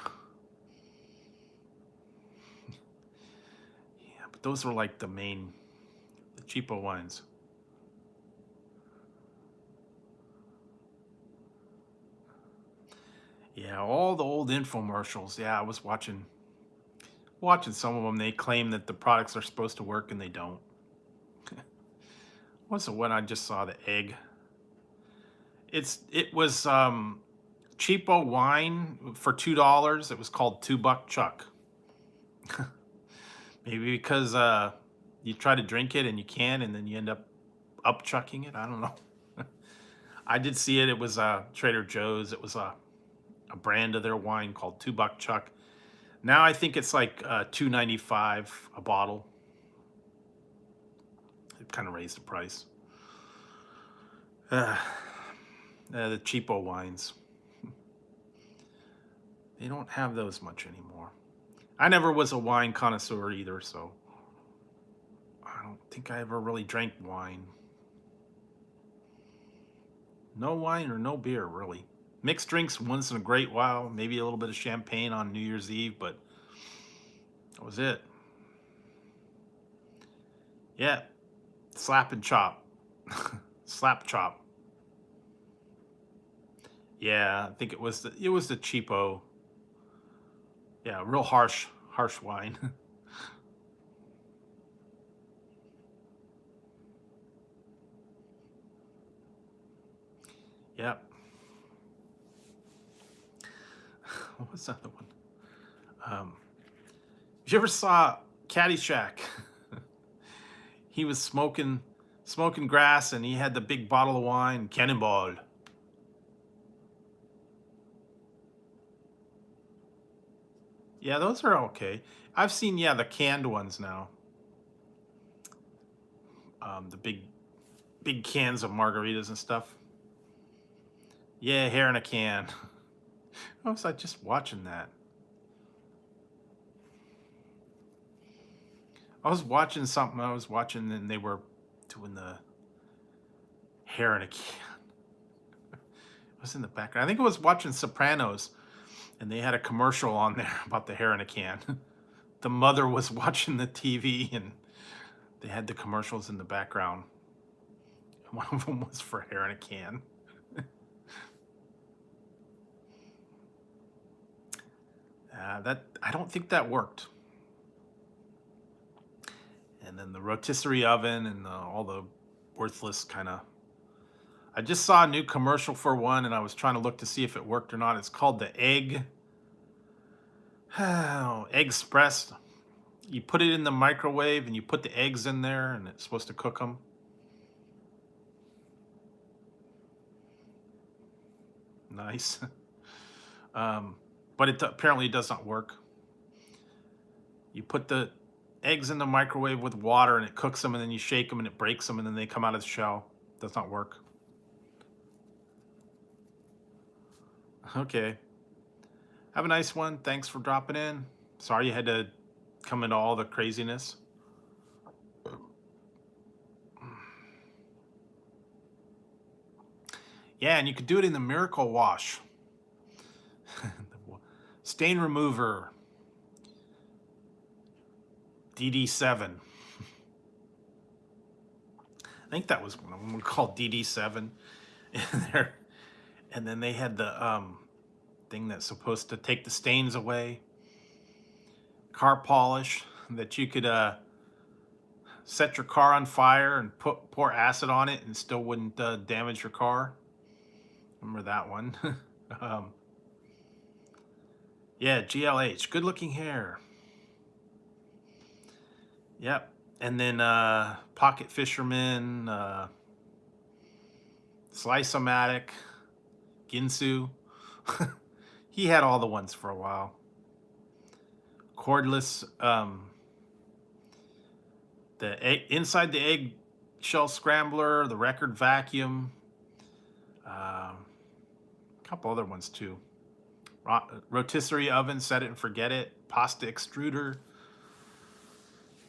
Yeah, but those were like the cheapo wines. Yeah, all the old infomercials. Yeah, I was watching some of them. They claim that the products are supposed to work and they don't. What's the one I just saw? The egg. It was cheapo wine for $2. It was called $2 Chuck. Maybe because you try to drink it and you can, and then you end up chucking it. I don't know. I did see it. It was Trader Joe's. It was a brand of their wine called $2 Chuck. Now I think it's like $2.95 a bottle. It kind of raised the price. The cheapo wines. They don't have those much anymore. I never was a wine connoisseur either, so I don't think I ever really drank wine. No wine or no beer, really. Mixed drinks once in a great while, maybe a little bit of champagne on New Year's Eve, but that was it. Yeah, slap and chop. Slap chop. Yeah, I think it was the cheapo. Yeah, real harsh wine. Yep. What was the other one? You ever saw Caddyshack? He was smoking grass, and he had the big bottle of wine, Cannonball. Yeah, those are okay. I've seen, yeah, the canned ones now. The big cans of margaritas and stuff. Yeah, hair in a can. I was like just watching that. I was watching something. And they were doing the hair in a can. It was in the background. I think I was watching Sopranos, and they had a commercial on there about the hair in a can. The mother was watching the TV, and they had the commercials in the background. One of them was for hair in a can. I don't think that worked. And then the rotisserie oven and all the worthless kind of. I just saw a new commercial for one, and I was trying to look to see if it worked or not. It's called the Egg Express. You put it in the microwave, and you put the eggs in there, and it's supposed to cook them. Nice. But it apparently does not work. You put the eggs in the microwave with water, and it cooks them, and then you shake them, and it breaks them, and then they come out of the shell. Does not work. Okay. Have a nice one. Thanks for dropping in. Sorry you had to come into all the craziness. Yeah, and you could do it in the Miracle Wash. Stain remover. DD7. I think that was one of them called DD7. And then they had the thing that's supposed to take the stains away. Car polish that you could set your car on fire and pour acid on it and still wouldn't damage your car. Remember that one? um, yeah, GLH, good looking hair. Yep. And then Pocket Fisherman, Slice-O-Matic, Ginsu. He had all the ones for a while. Cordless, inside the egg shell scrambler, the record vacuum, a couple other ones too. Rotisserie oven, set it and forget it, pasta extruder,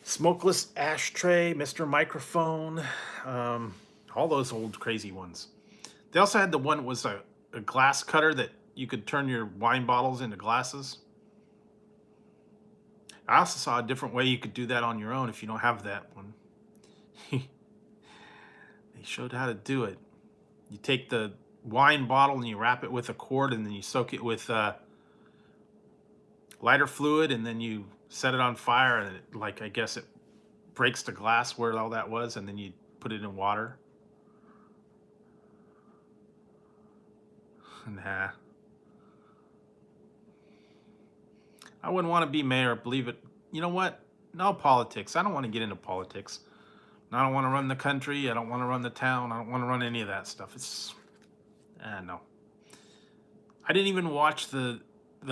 smokeless ashtray, Mr. Microphone, all those old crazy ones. They also had the one that was a glass cutter that you could turn your wine bottles into glasses. I also saw a different way you could do that on your own if you don't have that one. They showed how to do it. You take the wine bottle and you wrap it with a cord, and then you soak it with lighter fluid, and then you set it on fire, and it, like, I guess it breaks the glass where all that was, and then you put it in water. Nah. I wouldn't want to be mayor, believe it. You know what? No politics. I don't want to get into politics. I don't want to run the country. I don't want to run the town. I don't want to run any of that stuff. It's, no. I didn't even watch the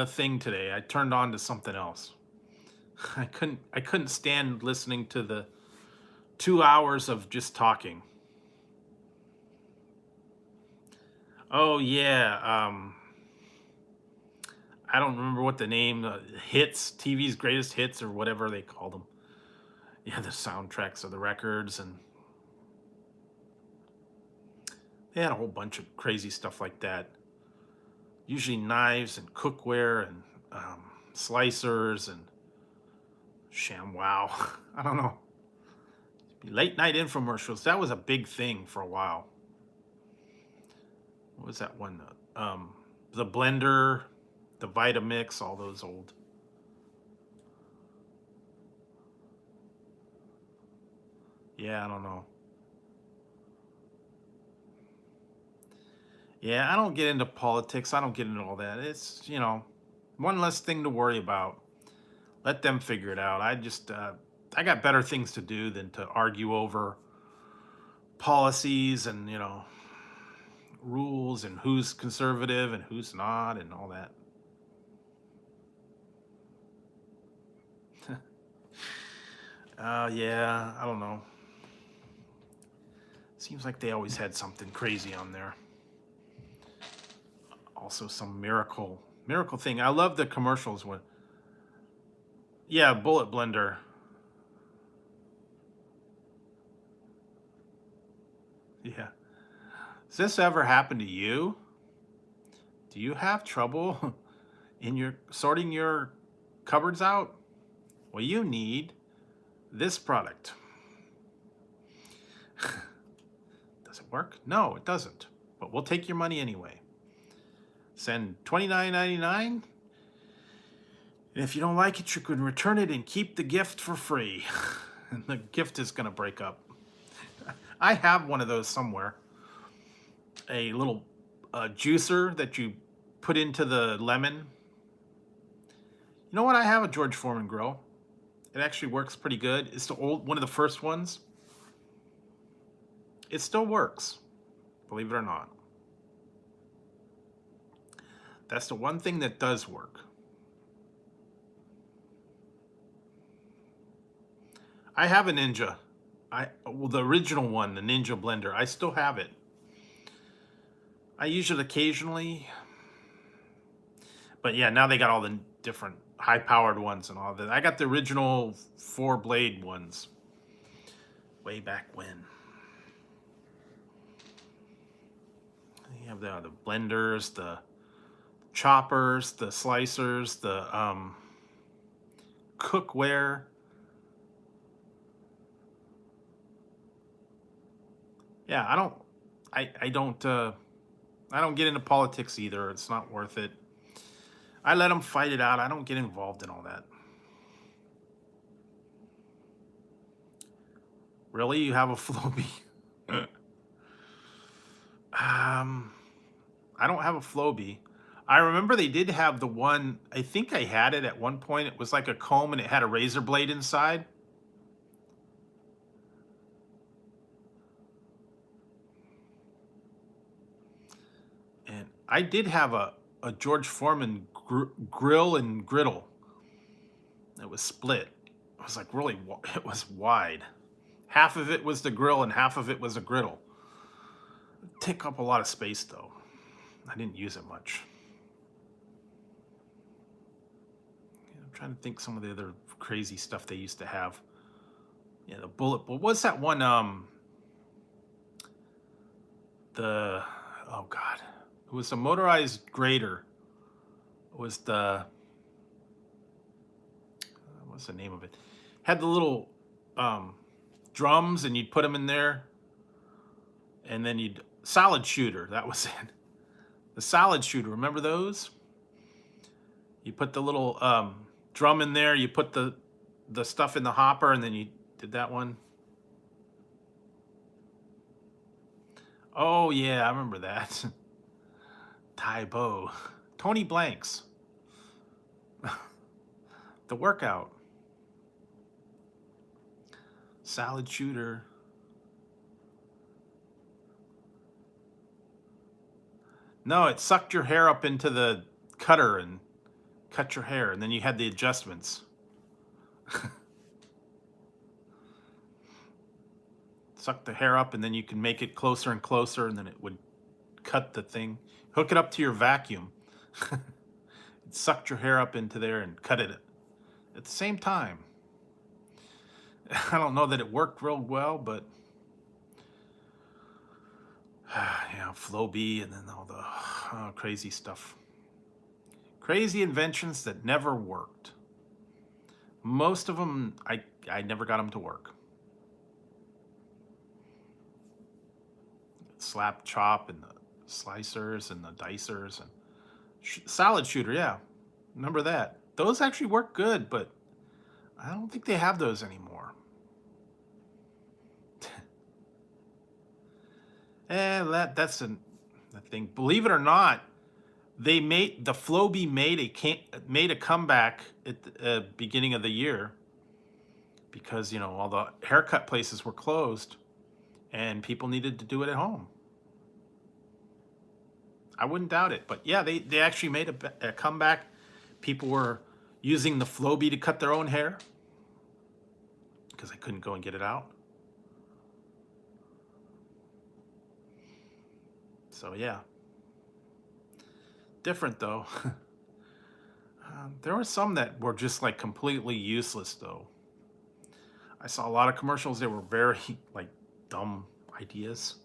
thing today. I turned on to something else. I couldn't stand listening to the 2 hours of just talking. Oh yeah, I don't remember what the name, hits, TV's greatest hits or whatever they called them. Yeah, the soundtracks of the records, and they had a whole bunch of crazy stuff like that. Usually knives and cookware and slicers and ShamWow. I don't know. Late night infomercials. That was a big thing for a while. What was that one? The blender, the Vitamix, all those old. Yeah, I don't know. Yeah, I don't get into politics. I don't get into all that. It's, you know, one less thing to worry about. Let them figure it out. I got better things to do than to argue over policies and, you know, rules and who's conservative and who's not and all that. Yeah, I don't know. Seems like they always had something crazy on there. Also some miracle thing. I love the commercials when, yeah, bullet blender. Yeah. Does this ever happen to you? Do you have trouble in your sorting your cupboards out? Well, you need this product. Does it work? No, it doesn't. But we'll take your money anyway. Send $29.99. And if you don't like it, you can return it and keep the gift for free. And the gift is going to break up. I have one of those somewhere. A little juicer that you put into the lemon. You know what? I have a George Foreman grill. It actually works pretty good. It's the one of the first ones. It still works, believe it or not. That's the one thing that does work. I have a Ninja. Well, the original one, the Ninja blender. I still have it. I use it occasionally. But yeah, now they got all the different high-powered ones and all that. I got the original 4-blade ones. Way back when. You have the blenders, the choppers, the slicers, the cookware. Yeah, I don't get into politics either. It's not worth it. I let them fight it out. I don't get involved in all that. Really? You have a Flowbee? I don't have a Flowbee. I remember they did have the one, I think I had it at one point. It was like a comb and it had a razor blade inside. And I did have a George Foreman grill and griddle. It was split. It was like really, it was wide. Half of it was the grill and half of it was a griddle. It'd take up a lot of space though. I didn't use it much. I'm trying to think some of the other crazy stuff they used to have. Yeah, the bullet. What was that one? Oh God, it was a motorized grater. It was the what's the name of it? Had the little drums, and you'd put them in there, and then you'd salad shooter. That was it. The salad shooter. Remember those? You put the little drum in there. You put the stuff in the hopper, and then you did that one. Oh yeah, I remember that. Tybo. Tony Blanks. The workout. Salad shooter. No, it sucked your hair up into the cutter and cut your hair, and then you had the adjustments. Suck the hair up, and then you can make it closer and closer, and then it would cut the thing. Hook it up to your vacuum. It sucked your hair up into there and cut it at the same time. I don't know that it worked real well, but yeah, Flowbee, and then all the crazy stuff. Crazy inventions that never worked. Most of them, I never got them to work. Slap chop and the slicers and the dicers and salad shooter, yeah. Remember that? Those actually work good, but I don't think they have those anymore. And that's the thing. Believe it or not, the Flowbee made a comeback at the beginning of the year because all the haircut places were closed and people needed to do it at home. I wouldn't doubt it, but yeah, they actually made a comeback. People were using the Flowbee to cut their own hair because they couldn't go and get it out. So yeah, different though. There were some that were just like completely useless though. I saw a lot of commercials that were very like dumb ideas.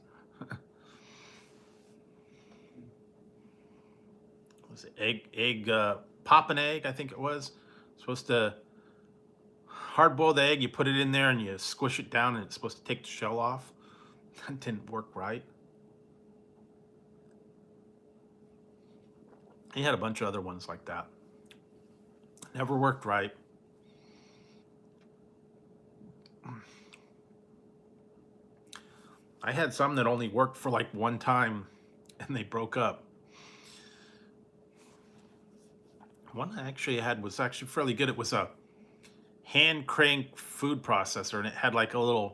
Was it egg pop an egg? I think it was supposed to hard-boiled egg. You put it in there and you squish it down, and it's supposed to take the shell off. That didn't work right. He had a bunch of other ones like that. Never worked right. I had some that only worked for like one time and they broke up. One I actually had was actually fairly good. It was a hand crank food processor, and it had like it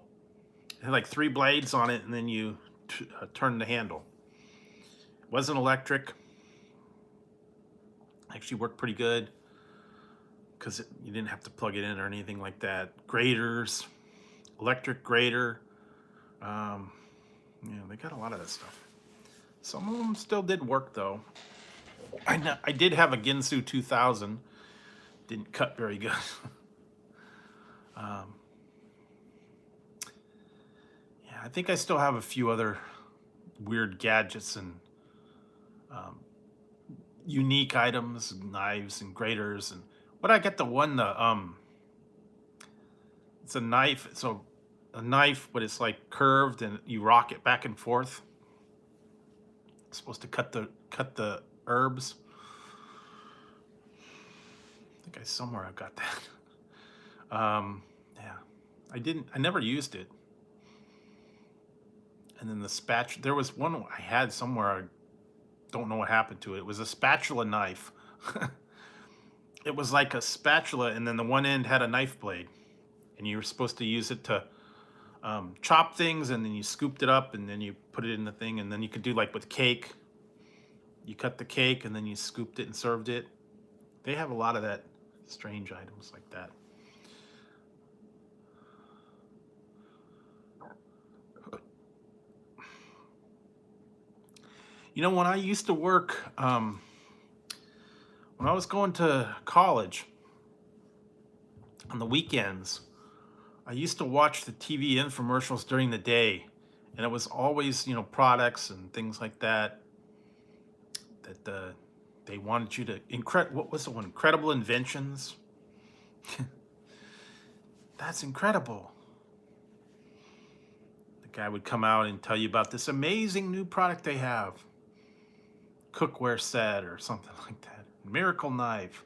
had like 3 blades on it, and then you turn the handle. It wasn't electric. Actually worked pretty good because you didn't have to plug it in or anything like that. Graters, electric grater. They got a lot of that stuff. Some of them still did work though. I did have a Ginsu 2000. Didn't cut very good. Yeah, I think I still have a few other weird gadgets and unique items, knives and graters. And what I get it's a knife. So a knife, but it's like curved and you rock it back and forth. It's supposed to cut the herbs. I think somewhere I've got that. Yeah, I never used it. And then the spatula, there was one I had somewhere, I don't know what happened to it. It was a spatula knife. It was like a spatula, and then the one end had a knife blade. And you were supposed to use it to chop things, and then you scooped it up, and then you put it in the thing, and then you could do like with cake. You cut the cake, and then you scooped it and served it. They have a lot of that strange items like that. You know, when I used to work, when I was going to college on the weekends, I used to watch the TV infomercials during the day, and it was always, you know, products and things like that that they wanted you to what was the one? Incredible inventions. That's incredible. The guy would come out and tell you about this amazing new product they have. Cookware set or something like that. Miracle knife.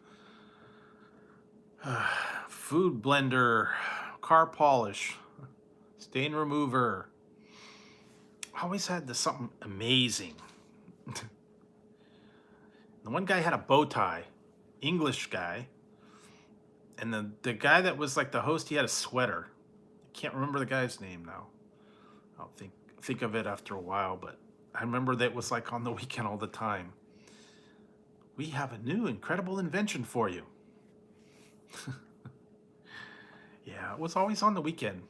Food blender. Car polish. Stain remover. Always had this something amazing. The one guy had a bow tie. English guy. And the guy that was like the host, he had a sweater. I can't remember the guy's name now. I'll think of it after a while, but I remember that was like on the weekend all the time. We have a new incredible invention for you. Yeah, it was always on the weekend.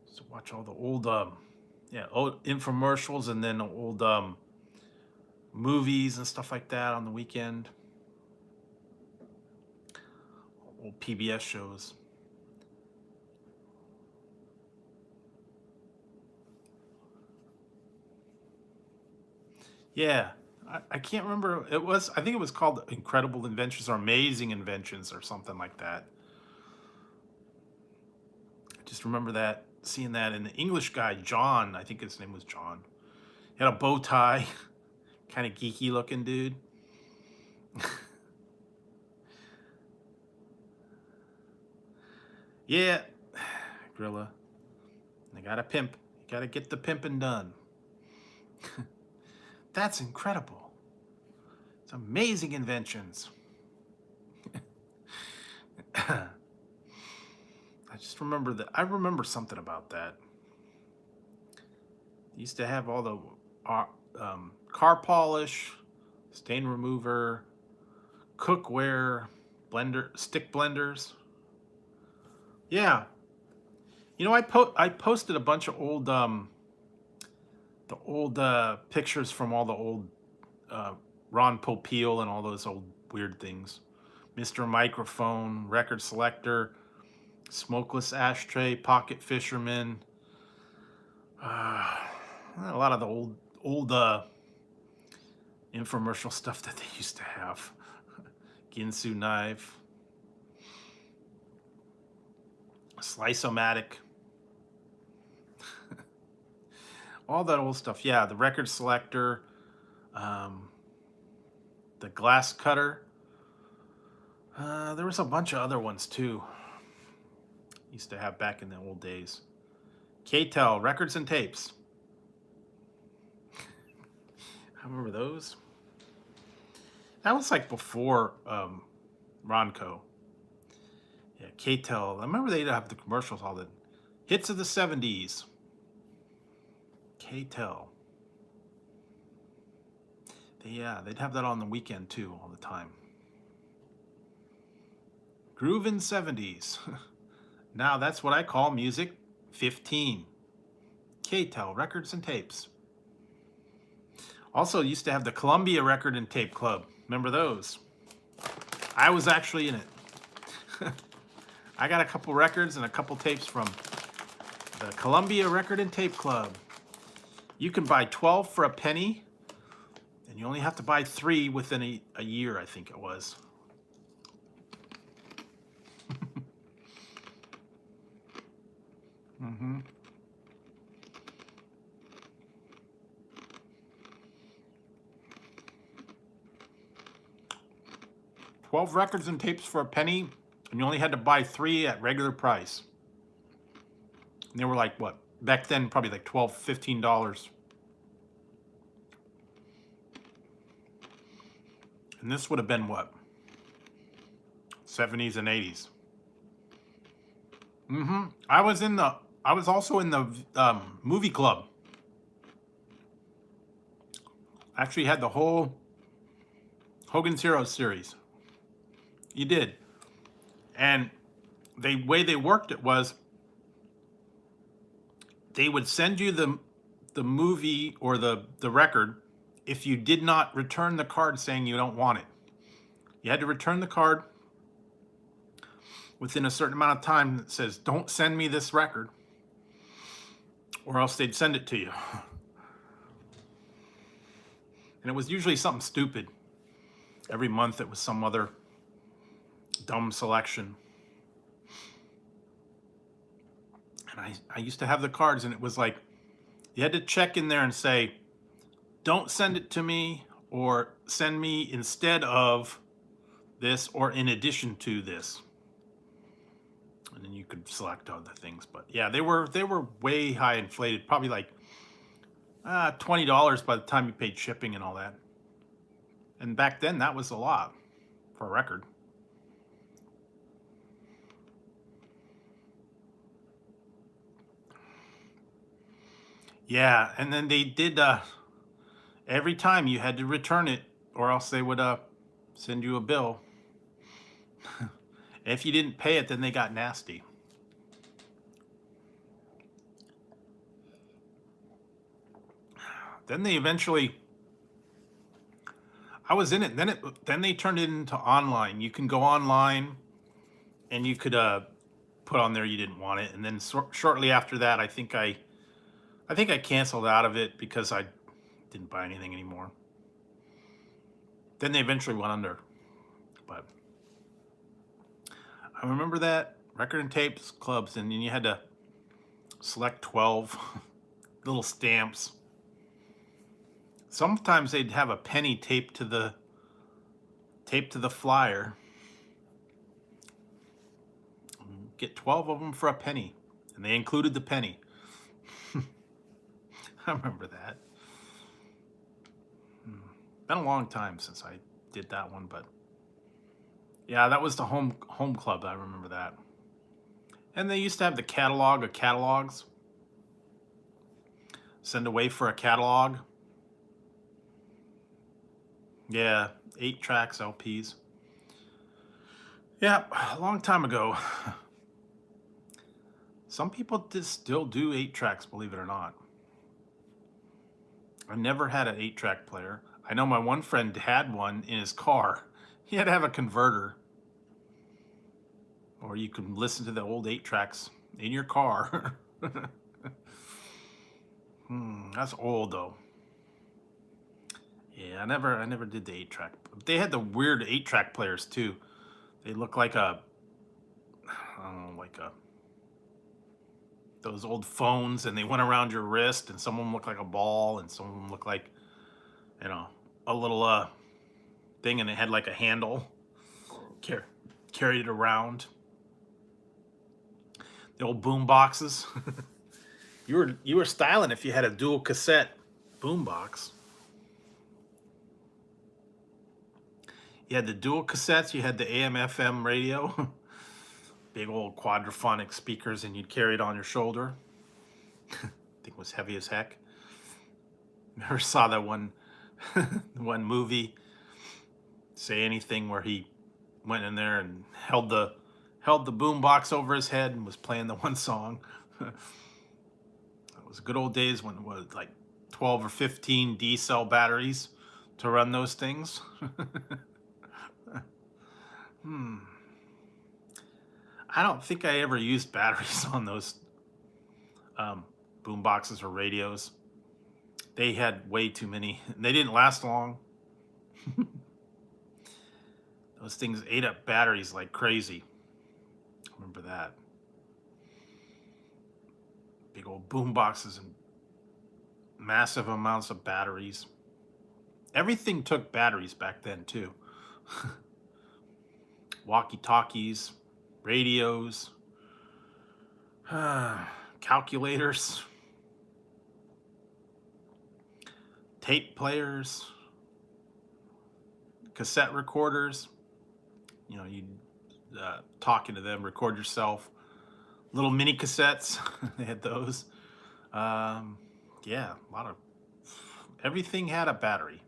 So watch all the old old infomercials, and then old movies and stuff like that on the weekend. Old PBS shows. Yeah, I can't remember. I think it was called Incredible Inventions or Amazing Inventions or something like that. I just remember that, seeing that, and the English guy, John, I think his name was John. He had a bow tie, kind of geeky looking dude. Yeah, Grilla. They gotta pimp. You gotta get the pimping done. That's incredible. It's amazing inventions. I just remember that. I remember something about that. Used to have all the car polish, stain remover, cookware, stick blenders. Yeah. You know, I posted a bunch of old pictures from all the old Ron Popeil and all those old weird things. Mr. Microphone, record selector, smokeless ashtray, pocket fisherman. A lot of the old infomercial stuff that they used to have. Ginsu knife. Slice-o-matic. All that old stuff. Yeah, the record selector, the glass cutter. There was a bunch of other ones too. Used to have back in the old days. K-Tel, records and tapes. I remember those. That was like before Ronco. Yeah, K-Tel. I remember they'd have the commercials, all the hits of the 70s. K-Tel. They'd have that on the weekend too, all the time. Groovin' 70s. Now that's what I call music 15. K-Tel, records and tapes. Also used to have the Columbia Record and Tape Club. Remember those? I was actually in it. I got a couple records and a couple tapes from the Columbia Record and Tape Club. You can buy 12 for a penny, and you only have to buy 3 within a year, I think it was. Mm-hmm. $12 records and tapes for a penny, and you only had to buy 3 at regular price. And they were like, what, back then, probably like $12, $15. And this would have been what? 70s and 80s. I was also in the movie club. I actually had the whole Hogan's Heroes series. You did. And the way they worked it was they would send you the movie or the record if you did not return the card saying you don't want it. You had to return the card within a certain amount of time that says, don't send me this record, or else they'd send it to you. And it was usually something stupid. Every month it was some other dumb selection. And I used to have the cards, and it was like, you had to check in there and say, don't send it to me, or send me instead of this, or in addition to this. And then you could select other things. But yeah, they were way high inflated, probably like $20 by the time you paid shipping and all that. And back then, that was a lot for a record. Yeah, and then they did, every time you had to return it, or else they would send you a bill. If you didn't pay it, then they got nasty. Then they eventually, I was in it. Then they turned it into online. You can go online, and you could put on there you didn't want it. And then shortly after that, I think I canceled out of it because I didn't buy anything anymore. Then they eventually went under. But I remember that record and tapes clubs, and then you had to select 12 little stamps. Sometimes they'd have a penny taped to the flyer. Get 12 of them for a penny, and they included the penny. I remember that. Been a long time since I did that one, but yeah, that was the home club. I remember that. And they used to have the catalog of catalogs. Send away for a catalog. Yeah, 8 tracks, LPs. Yeah, a long time ago. Some people still do 8 tracks, believe it or not. I never had an 8-track player. I know my one friend had one in his car. He had to have a converter. Or you can listen to the old 8 tracks in your car. That's old though. Yeah, I never did the 8-track. They had the weird 8-track players too. They look like I don't know, those old phones, and they went around your wrist, and some of them looked like a ball, and some of them looked like, you know, a little thing, and it had like a handle. Carried it around. The old boom boxes. You were styling if you had a dual cassette boom box. You had the dual cassettes, you had the AM/FM radio, big old quadraphonic speakers, and you'd carry it on your shoulder. I think it was heavy as heck. Never saw that one movie, Say Anything, where he went in there and held the boom box over his head and was playing the one song. It was good old days when it was like 12 or 15 D-cell batteries to run those things. I don't think I ever used batteries on those boom boxes or radios. They had way too many. They didn't last long. Those things ate up batteries like crazy. Remember that. Big old boom boxes and massive amounts of batteries. Everything took batteries back then too. Walkie-talkies, radios, calculators. tape players, cassette recorders. You know, you talking to them, record yourself. Little mini cassettes, they had those. Yeah, a lot of everything had a battery.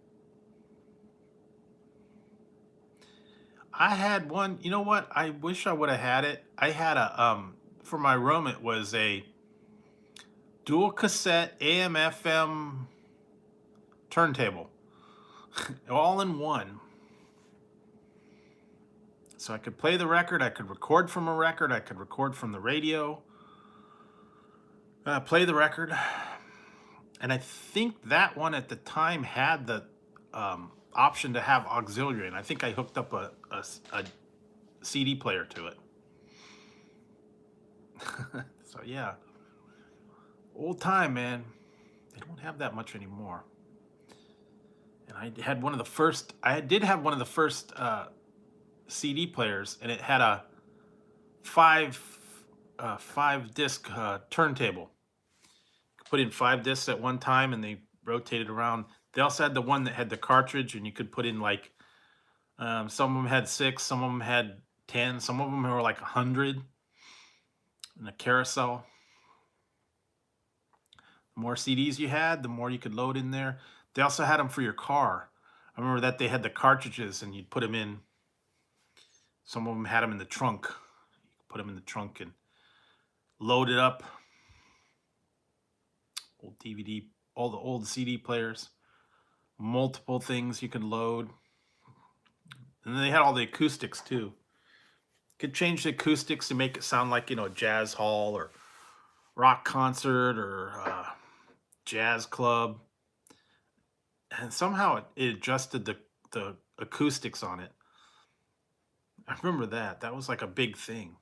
I had one. You know what? I wish I would have had it. I had a for my room. It was a dual cassette AM/FM turntable, all in one. So I could play the record. I could record from a record. I could record from the radio. Play the record. And I think that one at the time had the option to have auxiliary, and I think I hooked up a CD player to it. So yeah, old time, man. They don't have that much anymore. And I had one of the first. I did have one of the first CD players, and it had a five disc turntable. Put in 5 discs at one time, and they rotated around. They also had the one that had the cartridge, and you could put in like some of them had 6, some of them had 10, some of them were like 100 in a carousel. The more CDs you had, the more you could load in there. They also had them for your car. I remember that they had the cartridges, and you'd put them in. Some of them had them in the trunk. You could put them in the trunk and load it up. Old DVD, all the old CD players, multiple things you could load. And then they had all the acoustics too. You could change the acoustics to make it sound like, you know, a jazz hall or rock concert or jazz club. And somehow it adjusted the acoustics on it. I remember that. That was like a big thing.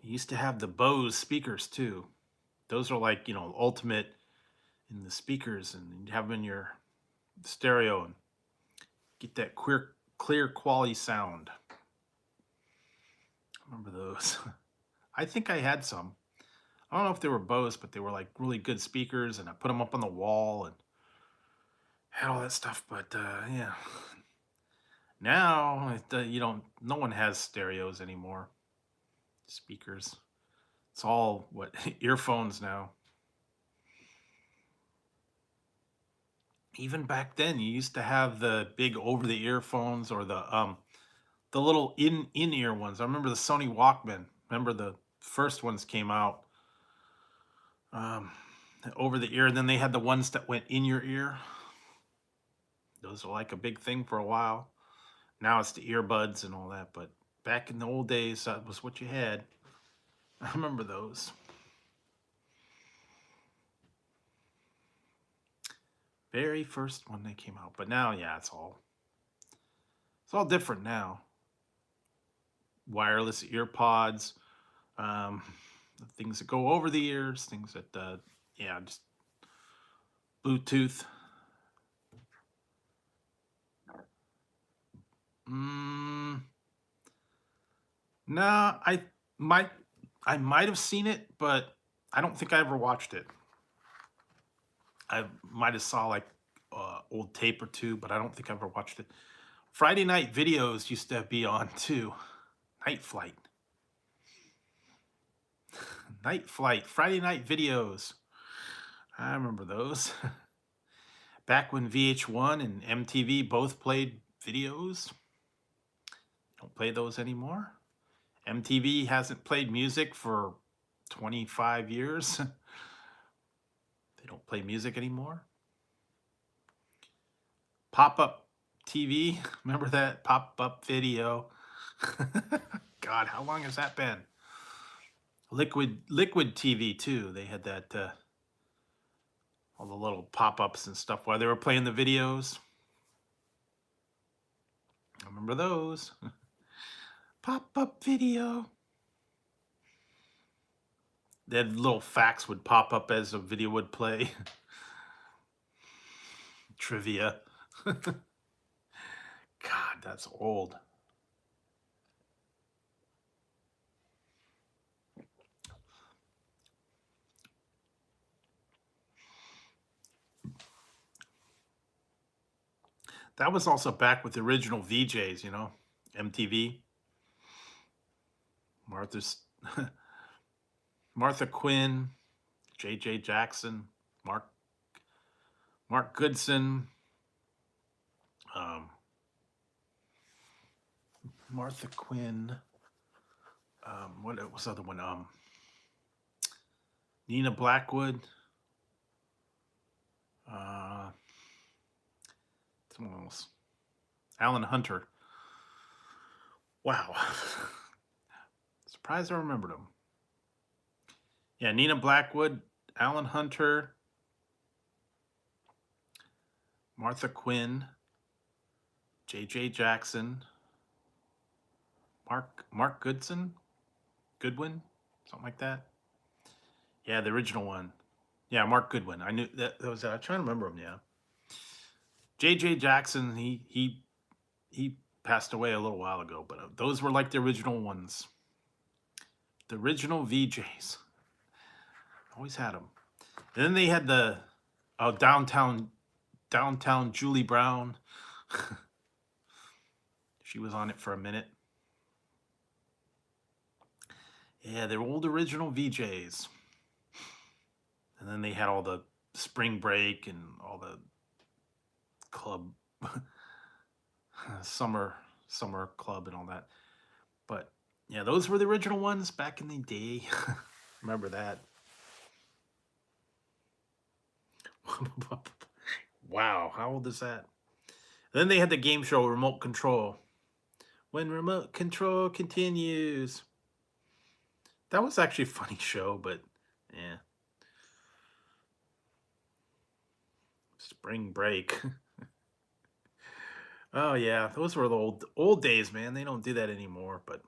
You used to have the Bose speakers too. Those are like, you know, ultimate in the speakers, and you'd have them in your stereo and get that clear quality sound. I remember those. I think I had some. I don't know if they were Bose, but they were like really good speakers, and I put them up on the wall and had all that stuff. But yeah, now no one has stereos anymore. Speakers. It's all what earphones now. Even back then, you used to have the big over the earphones or the little in-ear ones. I remember the Sony Walkman. Remember the first ones came out over the ear, and then they had the ones that went in your ear. Those are like a big thing for a while. Now it's the earbuds and all that, but back in the old days, that was what you had. I remember those. Very first one they came out, but now, yeah, it's all different now. Wireless ear pods, things that go over the ears, things that, yeah, just Bluetooth. No, I might have seen it, but I don't think I ever watched it. I might have saw like old tape or two, but I don't think I ever watched it. Friday night videos used to be on too. Night Flight. Night Flight. Friday night videos. I remember those. Back when VH1 and MTV both played videos. Don't play those anymore. MTV hasn't played music for 25 years. They don't play music anymore. Pop-up TV. Remember that? Pop-up video. God, how long has that been? Liquid TV too. They had that all the little pop-ups and stuff while they were playing the videos. I remember those. Pop-up video. That little facts would pop up as a video would play. Trivia. God, that's old. That was also back with the original VJs, you know, MTV. Martha's Martha Quinn, J.J. Jackson, Mark Goodson, um, Martha Quinn. What was the other one? Nina Blackwood. Uh, Someone else. Alan Hunter. Wow. Surprised I remembered him. Yeah, Nina Blackwood, Alan Hunter, Martha Quinn, J.J. Jackson, Mark Goodwin, something like that. Yeah, the original one. Yeah, Mark Goodwin. I knew that was. I'm trying to remember him. Yeah, J.J. Jackson. He passed away a little while ago, but those were like the original ones. The original VJs. Always had them. And then they had the downtown Julie Brown. She was on it for a minute. Yeah, they're old original VJs. And then they had all the spring break and all the club summer club and all that. But yeah, those were the original ones back in the day. Remember that. Wow, how old is that? Then they had the game show Remote Control. When remote control continues. That was actually a funny show, but yeah. Spring break. Oh yeah, those were the old days, man. They don't do that anymore, but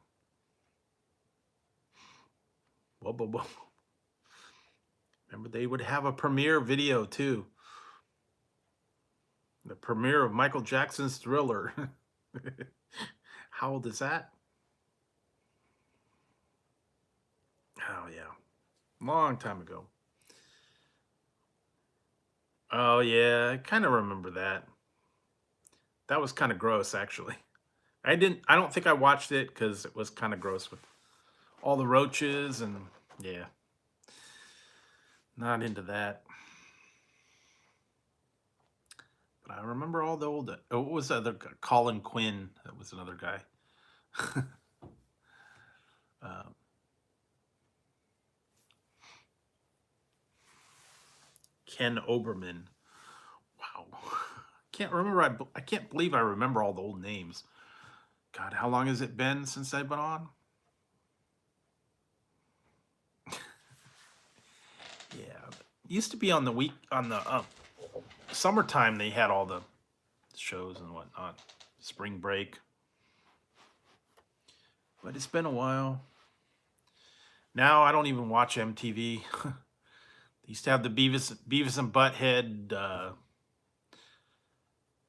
whoa, whoa, whoa. Remember they would have a premiere video too. The premiere of Michael Jackson's Thriller. How old is that? Oh yeah. Long time ago. Oh yeah, I kind of remember that. That was kind of gross actually. I don't think I watched it cuz it was kind of gross with all the roaches and yeah. Not into that. But I remember all the old what was the other guy? Colin Quinn, that was another guy. um, Ken Oberman. Wow. Can't remember. I can't believe I remember all the old names. God, how long has it been since I've been on? Yeah, used to be on the summertime. They had all the shows and whatnot. Spring break. But it's been a while. Now I don't even watch MTV. They used to have the Beavis and Butthead,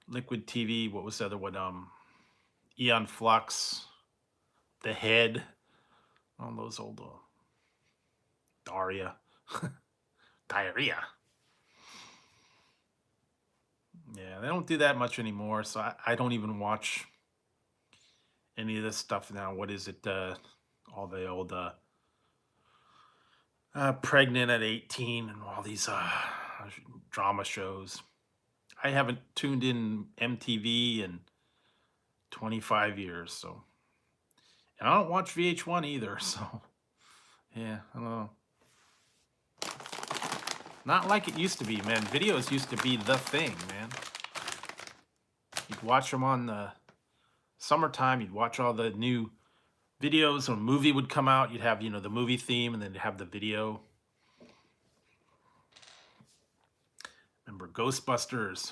Liquid TV. What was the other one? Eon Flux, The Head. All those old Daria. Diarrhea. Yeah, they don't do that much anymore, so I don't even watch any of this stuff now. What is it? All the old Pregnant at 18 and all these drama shows. I haven't tuned in MTV in 25 years, so. And I don't watch VH1 either, so. Yeah, I don't know. Not like it used to be, man. Videos used to be the thing, man. You'd watch them on the summertime. You'd watch all the new videos. When a movie would come out, you'd have, the movie theme, and then you'd have the video. Remember Ghostbusters?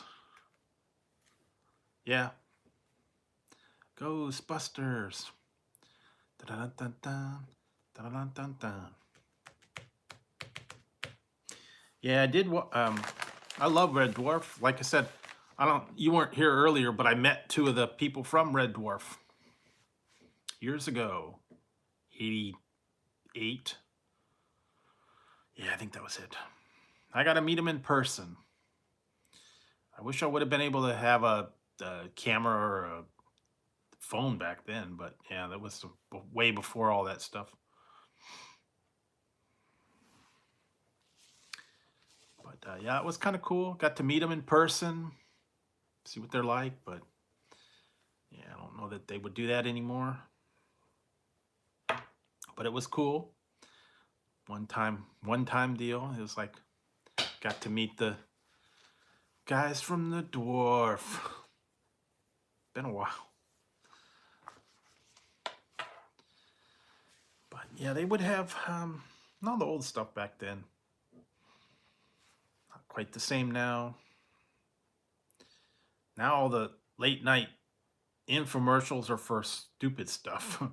Yeah. Ghostbusters. Da-da-dun-dun-dun. Da-da-dun-dun-dun. Yeah, I did. I love Red Dwarf. Like I said, you weren't here earlier, but I met two of the people from Red Dwarf years ago. 88. Yeah, I think that was it. I got to meet them in person. I wish I would have been able to have a camera or a phone back then, but yeah, that was way before all that stuff. But yeah, it was kind of cool. Got to meet them in person, see what they're like. But yeah, I don't know that they would do that anymore. But it was cool. One time deal. It was like, got to meet the guys from the Dwarf. Been a while. But yeah, they would have all the old stuff back then. Not quite the same now. Now all the late night infomercials are for stupid stuff.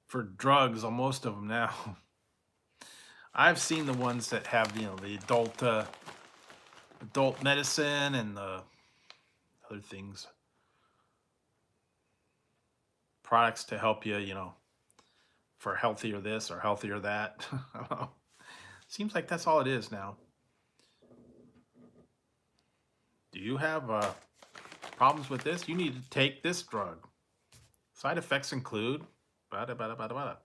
For drugs, on most of them now. I've seen the ones that have, the adult medicine and the other things, products to help you, for healthier this or healthier that. I don't know. Seems like that's all it is now. Do you have problems with this? You need to take this drug. Side effects include bada bada bada bada.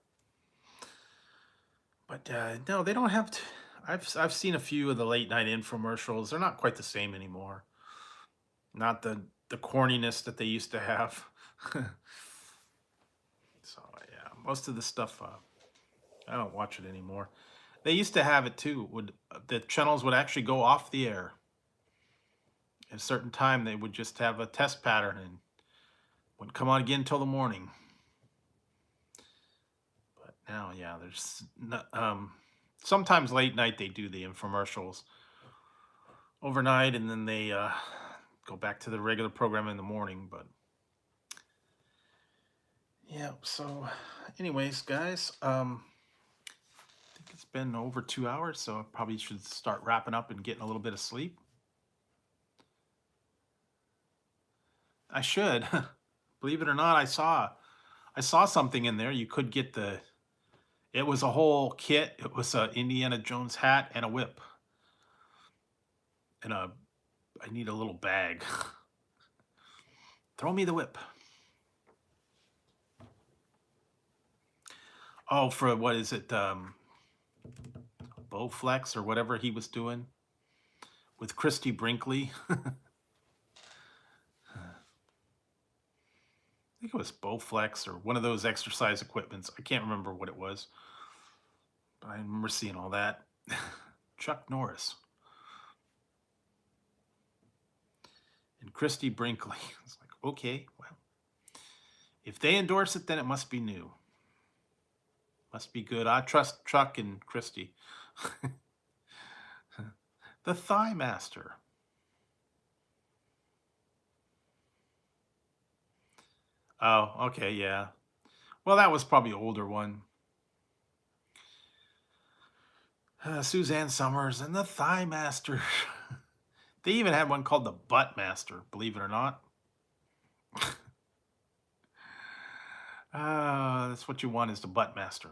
But no, they don't have to. I've seen a few of the late night infomercials. They're not quite the same anymore. Not the corniness that they used to have. So yeah, most of the stuff I don't watch it anymore. They used to have it too. The channels would actually go off the air at a certain time? They would just have a test pattern and wouldn't come on again until the morning. But now, yeah, there's sometimes late night they do the infomercials overnight, and then they go back to the regular program in the morning. But yeah, so anyways, guys, I think it's been over 2 hours, so I probably should start wrapping up and getting a little bit of sleep. I should. Believe it or not, I saw something in there. You could get it was a whole kit. It was a Indiana Jones hat and a whip. And I need a little bag. Throw me the whip. Oh, for what is it? Bowflex or whatever he was doing with Christy Brinkley. I think it was Bowflex or one of those exercise equipments. I can't remember what it was. But I remember seeing all that. Chuck Norris. And Christy Brinkley. It's like, okay, well, if they endorse it, then it must be new. Must be good. I trust Chuck and Christy. The Thigh Master. Oh, okay, yeah. Well, that was probably an older one. Suzanne Summers and the Thigh Master. They even had one called the Butt Master, believe it or not. That's what you want, is the Butt Master.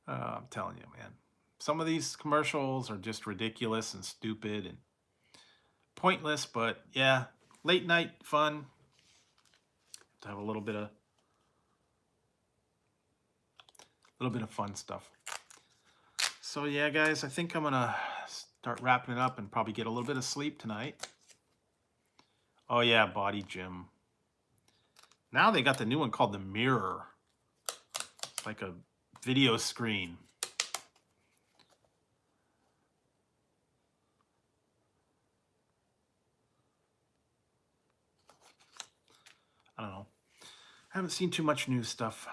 I'm telling you, man. Some of these commercials are just ridiculous and stupid and pointless, but yeah, late night fun. To have a little bit of fun stuff. So yeah, guys, I think I'm gonna start wrapping it up and probably get a little bit of sleep tonight. Oh yeah, Body Gym. Now they got the new one called the Mirror. It's like a video screen. I don't know. I haven't seen too much new stuff.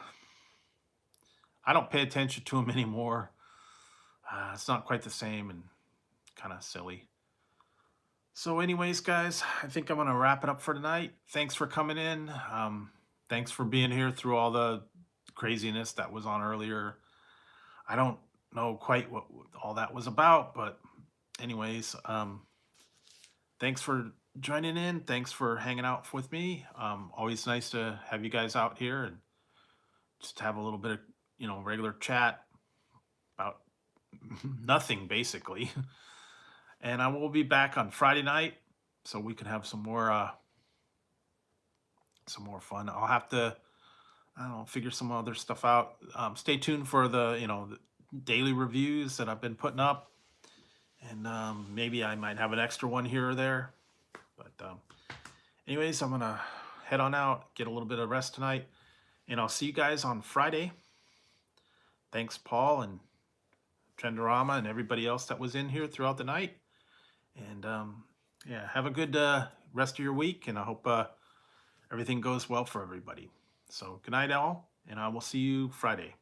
I don't pay attention to them anymore. It's not quite the same and kind of silly. So anyways, guys, I think I'm going to wrap it up for tonight. Thanks for coming in. Thanks for being here through all the craziness that was on earlier. I don't know quite what all that was about, but anyways, thanks for joining in. Thanks for hanging out with me. Always nice to have you guys out here and just have a little bit of, regular chat about nothing basically. And I will be back on Friday night, so we can have some more fun. I'll have to, I don't know, figure some other stuff out. Stay tuned for the the daily reviews that I've been putting up, and maybe I might have an extra one here or there. But anyways, I'm gonna head on out, get a little bit of rest tonight, and I'll see you guys on Friday. Thanks, Paul and Trenderama and everybody else that was in here throughout the night. And yeah, have a good rest of your week, and I hope everything goes well for everybody. So good night, all, and I will see you Friday.